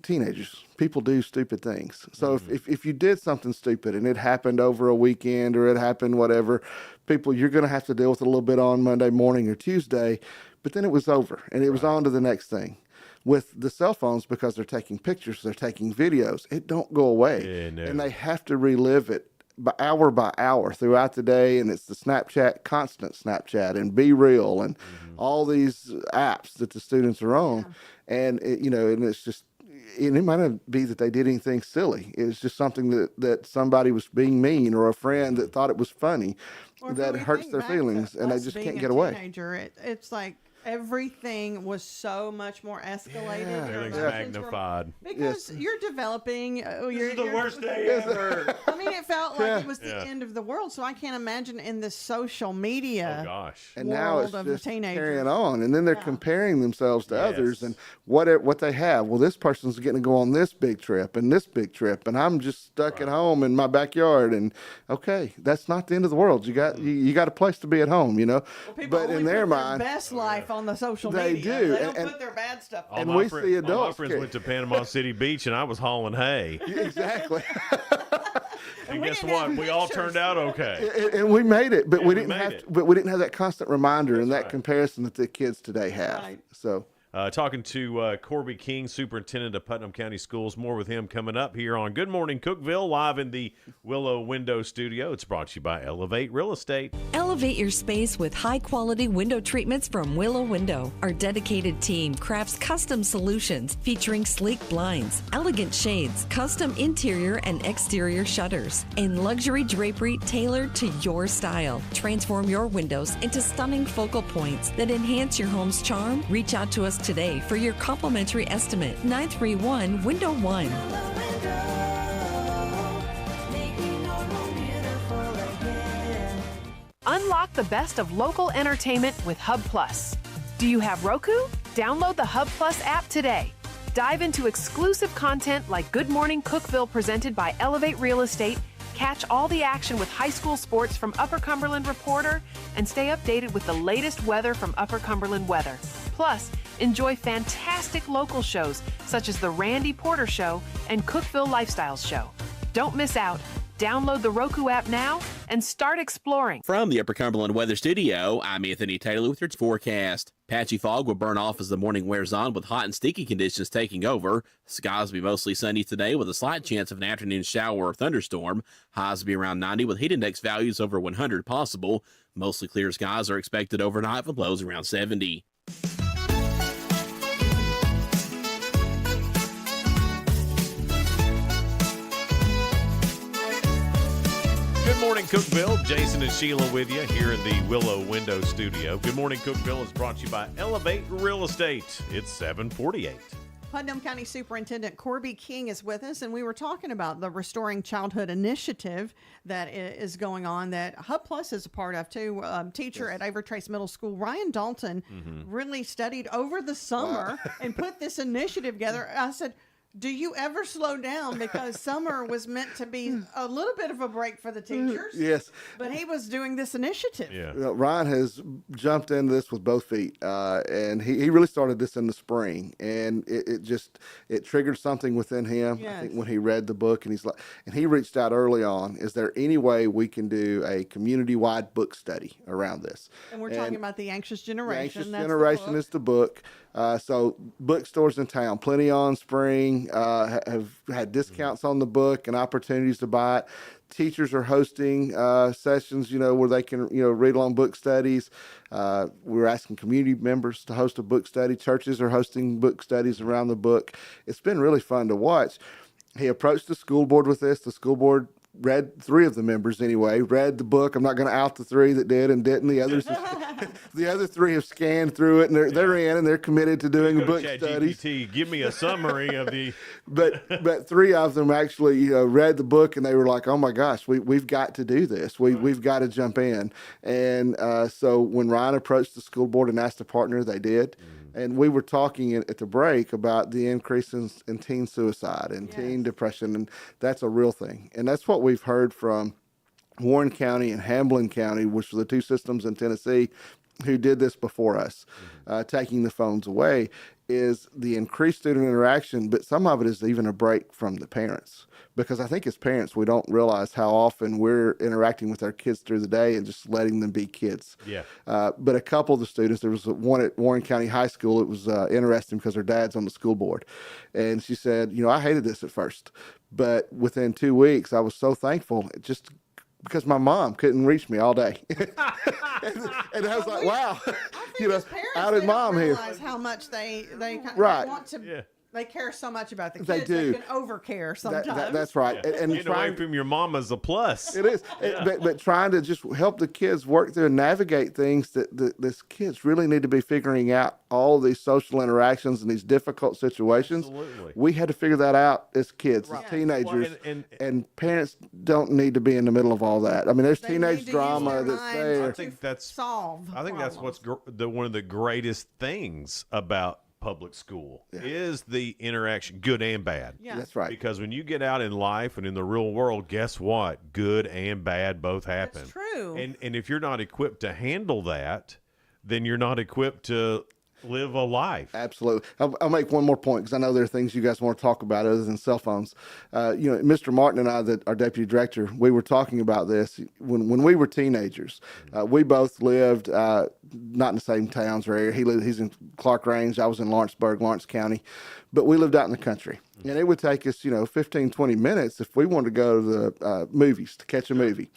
teenagers, people do stupid things. So if you did something stupid and it happened over a weekend or it happened whatever, you're going to have to deal with it a little bit on Monday morning or Tuesday, but then it was over and it was on to the next thing. With the cell phones, because they're taking pictures, they're taking videos, it don't go away. Yeah, no. And they have to relive it by hour throughout the day. And it's the Snapchat, constant Snapchat, and Be Real, and all these apps that the students are on. And, and it's just, and it might not be that they did anything silly. It was just something that somebody was being mean, or a friend that thought it was funny, that hurts their feelings, and they just can't get away. Teenager, it's like everything was so much more escalated. Everything's magnified. Because you're developing. This is the worst day ever. I mean, it felt like it was the end of the world. So I can't imagine in the social media. Oh gosh! And now it's of just teenagers. carrying on, and then they're comparing themselves to others and what they have. Well, this person's getting to go on this big trip and this big trip, and I'm just stuck at home in my backyard. And okay, that's not the end of the world. You got a place to be at home, Well, but in their mind, best life on the social they media. do. They don't And put their bad stuff on. And we see adults. All my friends went to Panama City Beach, and I was hauling hay. Exactly. And guess what? We all turned out okay. And we made it, but we didn't have that constant reminder and that comparison that the kids today have. Right. So. Talking to Corby King, Superintendent of Putnam County Schools. More with him coming up here on Good Morning Cookeville, live in the Willow Window Studio. It's brought to you by Elevate Real Estate. Elevate your space with high-quality window treatments from Willow Window. Our dedicated team crafts custom solutions featuring sleek blinds, elegant shades, custom interior and exterior shutters, and luxury drapery tailored to your style. Transform your windows into stunning focal points that enhance your home's charm. Reach out to us today for your complimentary estimate. 931 Window 1. Unlock the best of local entertainment with Hub Plus. Do you have Roku? Download the Hub Plus app today. Dive into exclusive content like Good Morning Cookeville presented by Elevate Real Estate. Catch all the action with high school sports from Upper Cumberland Reporter and stay updated with the latest weather from Upper Cumberland Weather. Plus, enjoy fantastic local shows such as The Randy Porter Show and Cookeville Lifestyles Show. Don't miss out. Download the Roku app now and start exploring. From the Upper Cumberland Weather Studio, I'm Anthony Taylor with your forecast. Patchy fog will burn off as the morning wears on with hot and sticky conditions taking over. Skies will be mostly sunny today with a slight chance of an afternoon shower or thunderstorm. Highs will be around 90 with heat index values over 100 possible. Mostly clear skies are expected overnight with lows around 70. Good morning, Cookeville. Jason and Sheila with you here in the Willow Window Studio. Good morning, Cookeville is brought to you by Elevate Real Estate. It's 7:48. Putnam County Superintendent Corby King is with us, and we were talking about the Restoring Childhood initiative that is going on that Hub Plus is a part of, too. Teacher at Avery Trace Middle School, Ryan Dalton, really studied over the summer and put this initiative together. I said, do you ever slow down? Because summer was meant to be a little bit of a break for the teachers. Yes. But he was doing this initiative. Yeah. You know, Ryan has jumped into this with both feet, and he really started this in the spring, and it triggered something within him. Yes. I think when he read the book, and he reached out early on. Is there any way we can do a community-wide book study around this? And we're talking about The Anxious Generation. The Anxious That's Generation is the book. So bookstores in town, Plenty on Spring, have had discounts on the book and opportunities to buy it. Teachers are hosting sessions, where they can, read along book studies. We're asking community members to host a book study. Churches are hosting book studies around the book. It's been really fun to watch. He approached the school board with this. The school board read, 3 of the members anyway, read the book. I'm not going to out the 3 that did and didn't. The others, the other 3 have scanned through it, and they're in, and they're committed to doing book studies. Give me a summary of the. But 3 of them actually, read the book, and they were like, "Oh my gosh, we've got to do this. We've got to jump in." And so when Ryan approached the school board and asked to partner, they did. And we were talking at the break about the increase in teen suicide and teen depression, and that's a real thing. And that's what we've heard from Warren County and Hamblin County, which were the 2 systems in Tennessee who did this before us, taking the phones away, is the increased student interaction, but some of it is even a break from the parents. Because I think as parents, we don't realize how often we're interacting with our kids through the day and just letting them be kids. Yeah. But a couple of the students, there was one at Warren County High School. It was interesting because her dad's on the school board. And she said, I hated this at first. But within 2 weeks, I was so thankful just because my mom couldn't reach me all day. and I was like, wow, how did mom here? Realize how much they want to. Yeah. They care so much about the kids. They do. They can overcare sometimes. That's right. Yeah. And getting away from your mama is a plus. It is. But trying to just help the kids work through and navigate things that this kids really need to be figuring out all these social interactions and these difficult situations. Absolutely. We had to figure that out as kids, as teenagers. Well, and parents don't need to be in the middle of all that. I mean, there's teenage drama that's there. I think that's solve. I think that's what's one of the greatest things about public school is the interaction, good and bad. Yeah. That's right. Because when you get out in life and in the real world, guess what? Good and bad both happen. That's true. And if you're not equipped to handle that, then you're not equipped to live a life. Absolutely. I'll make one more point because I know there are things you guys want to talk about other than cell phones. Mr. Martin and I, our deputy director, we were talking about this when we were teenagers. We both lived not in the same towns or area. He's in Clark Range. I was in Lawrenceburg, Lawrence County, but we lived out in the country. And it would take us, 15, 20 minutes if we wanted to go to the movies to catch a movie.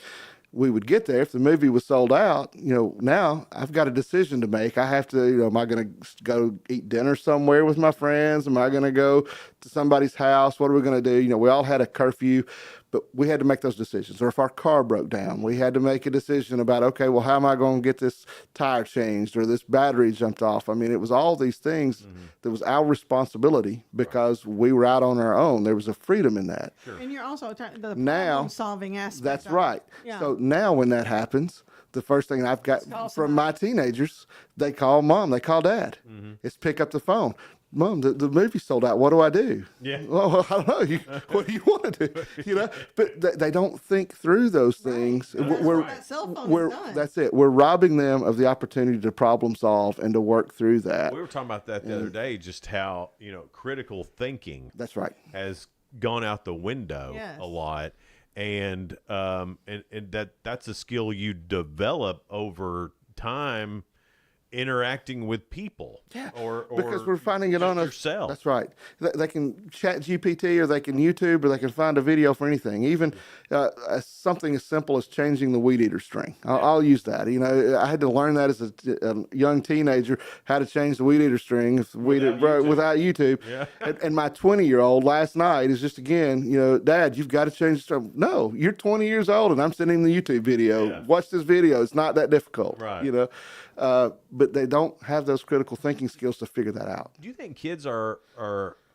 We would get there. If the movie was sold out, now I've got a decision to make. I have to, am I going to go eat dinner somewhere with my friends? Am I going to go to somebody's house? What are we going to do? We all had a curfew, but we had to make those decisions. Or if our car broke down, we had to make a decision about, okay, well, how am I going to get this tire changed or this battery jumped off? I mean, it was all these things that was our responsibility because we were out on our own. There was a freedom in that. And you're also the Now, problem-solving aspect. That's of it. right. Yeah. So now when that happens, the first thing I've got from my teenagers, they call mom, they call dad. It's pick up the phone. Mom, the movie sold out. What do I do? Yeah. Well, I don't know. What do you want to do? You know, but they don't think through those things. That cell phone is done. That's it. We're robbing them of the opportunity to problem solve and to work through that. We were talking about that the other day, just how, critical thinking. That's right. Has gone out the window Yes. a lot. And that's a skill you develop over time interacting with people. Yeah, or because we're finding it on yourself. That's right. They can chat GPT or they can YouTube or they can find a video for anything. Even something as simple as changing the weed eater string. I'll use that. I had to learn that as a young teenager, how to change the weed eater string without YouTube. Yeah. And my 20-year-old last night is just again, Dad, you've got to change the string. No, you're 20 years old and I'm sending the YouTube video. Yeah. Watch this video. It's not that difficult. Right. But they don't have those critical thinking skills to figure that out. Do you think kids are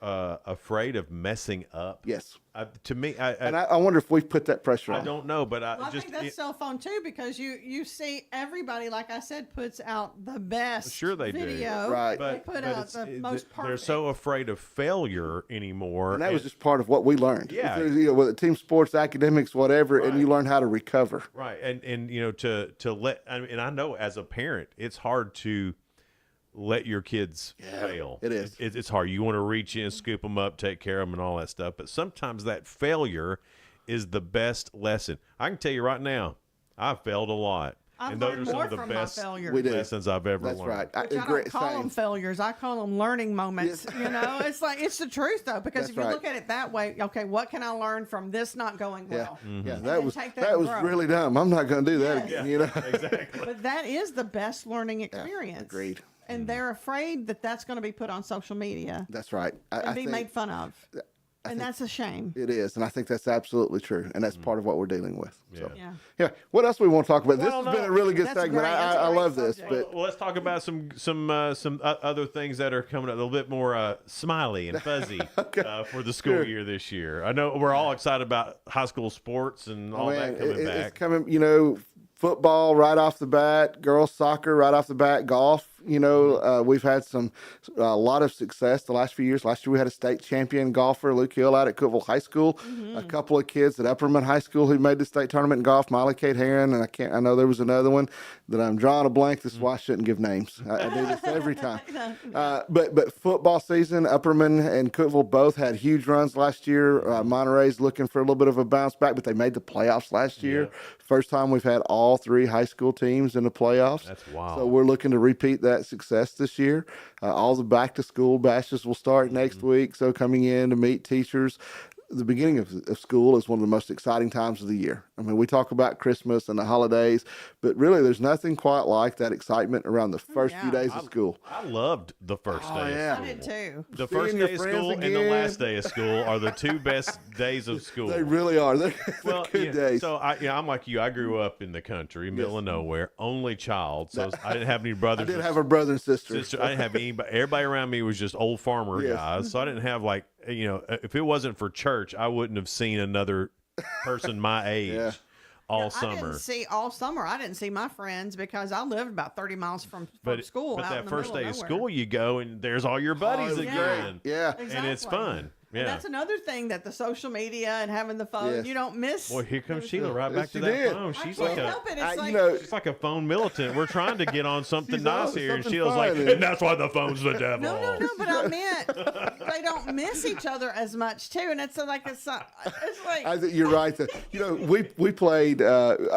afraid of messing up? Yes. To me, I wonder if we've put that pressure on. I don't know, but I think that's cell phone too, because you see everybody, like I said, puts out the best Sure they video. do. Right. They put out the most perfect. They're so afraid of failure anymore. And that was just part of what we learned. Yeah. Whether team sports, academics, whatever, and you learn how to recover. Right. And to let, and I know as a parent, it's hard to let your kids fail. It is. It's hard. You want to reach in, scoop them up, take care of them, and all that stuff. But sometimes that failure is the best lesson. I can tell you right now, I've failed a lot. I've those learned are some more of the from best my failures. lessons I've ever That's learned. right. Which I don't call them failures. I call them learning moments. It's like, it's the truth though, because That's if you right. look at it that way, okay, what can I learn from this not going well? Yeah, And that then was take that was and grow. really dumb. I'm not going to do that Yes. again. Exactly. But that is the best learning experience. Agreed. And they're afraid that that's going to be put on social media That's right. and I be think made fun of. And that's a shame. it is, and I think that's absolutely true, and that's part of what we're dealing with. So, Yeah. yeah. What else we want to talk about? This Well, has been a really good That's segment. great. That's a I great love this, subject. but Well, let's talk about some other things that are coming up a little bit more smiley and fuzzy for the school year this year. I know we're all excited about high school sports and all that coming back. It's coming. Football right off the bat, girls soccer right off the bat, golf. We've had a lot of success the last few years. Last year we had a state champion golfer, Luke Hill, out at Cookeville High School. A couple of kids at Upperman High School who made the state tournament in golf, Molly Kate Heron, and I know there was another one that I'm drawing a blank. This is why I shouldn't give names. I do this every time. But football season, Upperman and Cookeville both had huge runs last year. Monterey's looking for a little bit of a bounce back, but they made the playoffs last year. First time we've had all three high school teams in the playoffs. That's wild. So we're looking to repeat that success this year. All the back to school bashes will start next week. So coming in to meet teachers. The beginning of school is one of the most exciting times of the year. I mean, we talk about Christmas and the holidays, but really there's nothing quite like that excitement around the first few days of school. I loved the first day of school. I did too. The Seeing first your day of friends school and the again. last day of school are the two best days of school. They really are. They're good days. So I'm like you. I grew up in the country, middle of nowhere, only child. So I didn't have any brothers. I did have a brother and sister. I didn't have anybody. Everybody around me was just old farmer Yes. guys. So I didn't have if it wasn't for church, I wouldn't have seen another person my age all I summer. didn't see all summer. I didn't see my friends because I lived about 30 miles from school. But out that in the first middle day of of nowhere. school, you go and there's all your buddies yeah. again. Yeah. And it's Exactly. fun. Yeah. And that's another thing that the social media and having the phone, Yes. you don't miss. Boy, here comes Sheila right Yes, back to she that did. phone. She's I like can't a help it. It's like, she's like a phone militant. We're trying to get on something She's nice on here, and something Sheila's like, fun. and that's why the phone's the devil. no, but I meant they don't miss each other as much too, and it's like I think you're right. We played.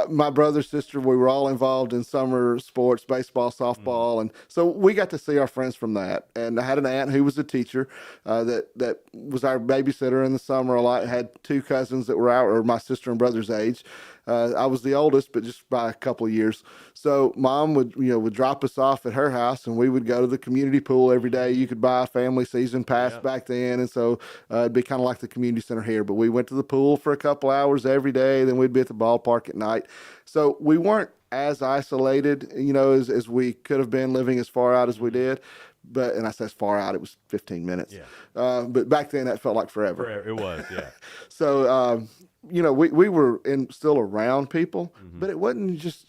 My brother, sister, we were all involved in summer sports, baseball, softball, and so we got to see our friends from that. And I had an aunt who was a teacher that was our babysitter in the summer a lot. Had 2 cousins that were our, or my sister and brother's age. I was the oldest, but just by a couple of years. So mom would drop us off at her house, and we would go to the community pool every day. You could buy a family season pass back then, and so it'd be kind of like the community center here. But we went to the pool for a couple hours every day. Then we'd be at the ballpark at night. So we weren't as isolated, as we could have been living as far out as we did. But, and I say as far out, it was 15 minutes. Yeah. But back then that felt like forever. It was, yeah. So, we were still around people, but it wasn't just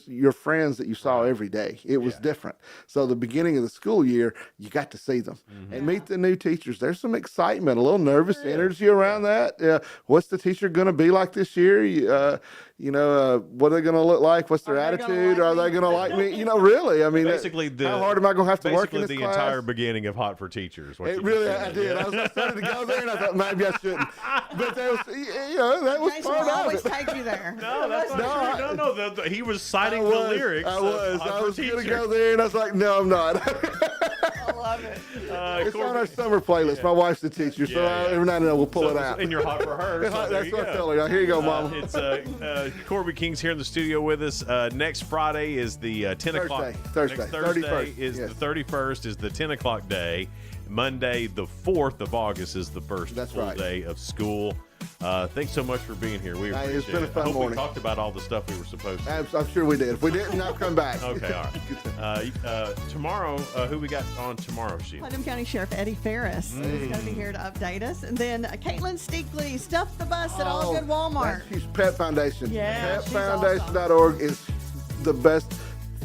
your friends that you saw every day. It was different. So the beginning of the school year, you got to see them and meet the new teachers. There's some excitement, a little nervous energy around that. What's the teacher going to be like this year? What are they going to look like? What's their attitude? Are they going to like me? Really? I mean, basically, how hard am I going to have to work in this class? Entire beginning of Hot for Teachers. It really, I did. I was starting to go there, and I thought maybe I shouldn't. But that was Jason part will of always it. take you there. No, that's not true. No, he was citing the lyrics. I was going to go there, and I was like, no, I'm not. I love it. It's on our summer playlist. My wife's the teacher, so every now and then we'll pull it out. And you're hot for her. So that's what I tell her. Here you go, Mama. It's Corby King's here in the studio with us. Next Friday is the 10 o'clock. Thursday. Next Thursday 31st. is the 31st is the 10 o'clock day. Monday, the 4th of August, is the first full day of school. Thanks so much for being here. We appreciate it's been a fun I hope morning. we talked about all the stuff we were supposed to. I'm sure we did. If we didn't, I'll come back. Okay, all right. Tomorrow, who we got on tomorrow, Sheila? Putnam County Sheriff Eddie Ferris is going to be here to update us. And then Caitlin Steakley, Stuff the Bus at All Good Walmart. She's Pet Foundation. Yeah, PetFoundation.org is the best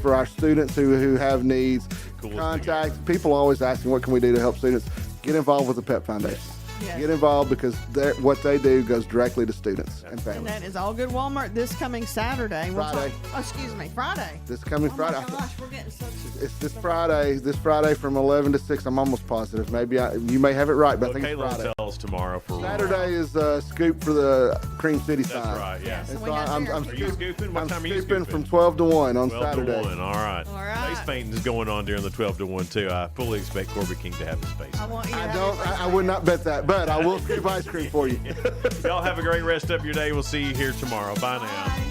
for our students who have needs. Contact. People always asking, what can we do to help students? Get involved with the Pet Foundation. Yes. Get involved because what they do goes directly to students and And families. that is All Good Walmart this coming Saturday. Friday. Friday. This coming Friday. Oh my gosh, we're getting such. It's this Friday from 11 to 6. I'm almost positive. Maybe you may have it right, but I think it's Caitlin Friday. tells tomorrow for Saturday is Scoop for the Cream City sign. That's right, yeah. And So so I'm Are you scooping? What I'm time are you scooping scooping? from 12 to 1 on 12 Saturday. to 1. All right. All right. Face painting is going on during the 12 to 1 too. I fully expect Corby King to have his face. I want you to I have don't. your face I would not bet that, but I will scoop ice cream for you. Y'all have a great rest of your day. We'll see you here tomorrow. Bye now.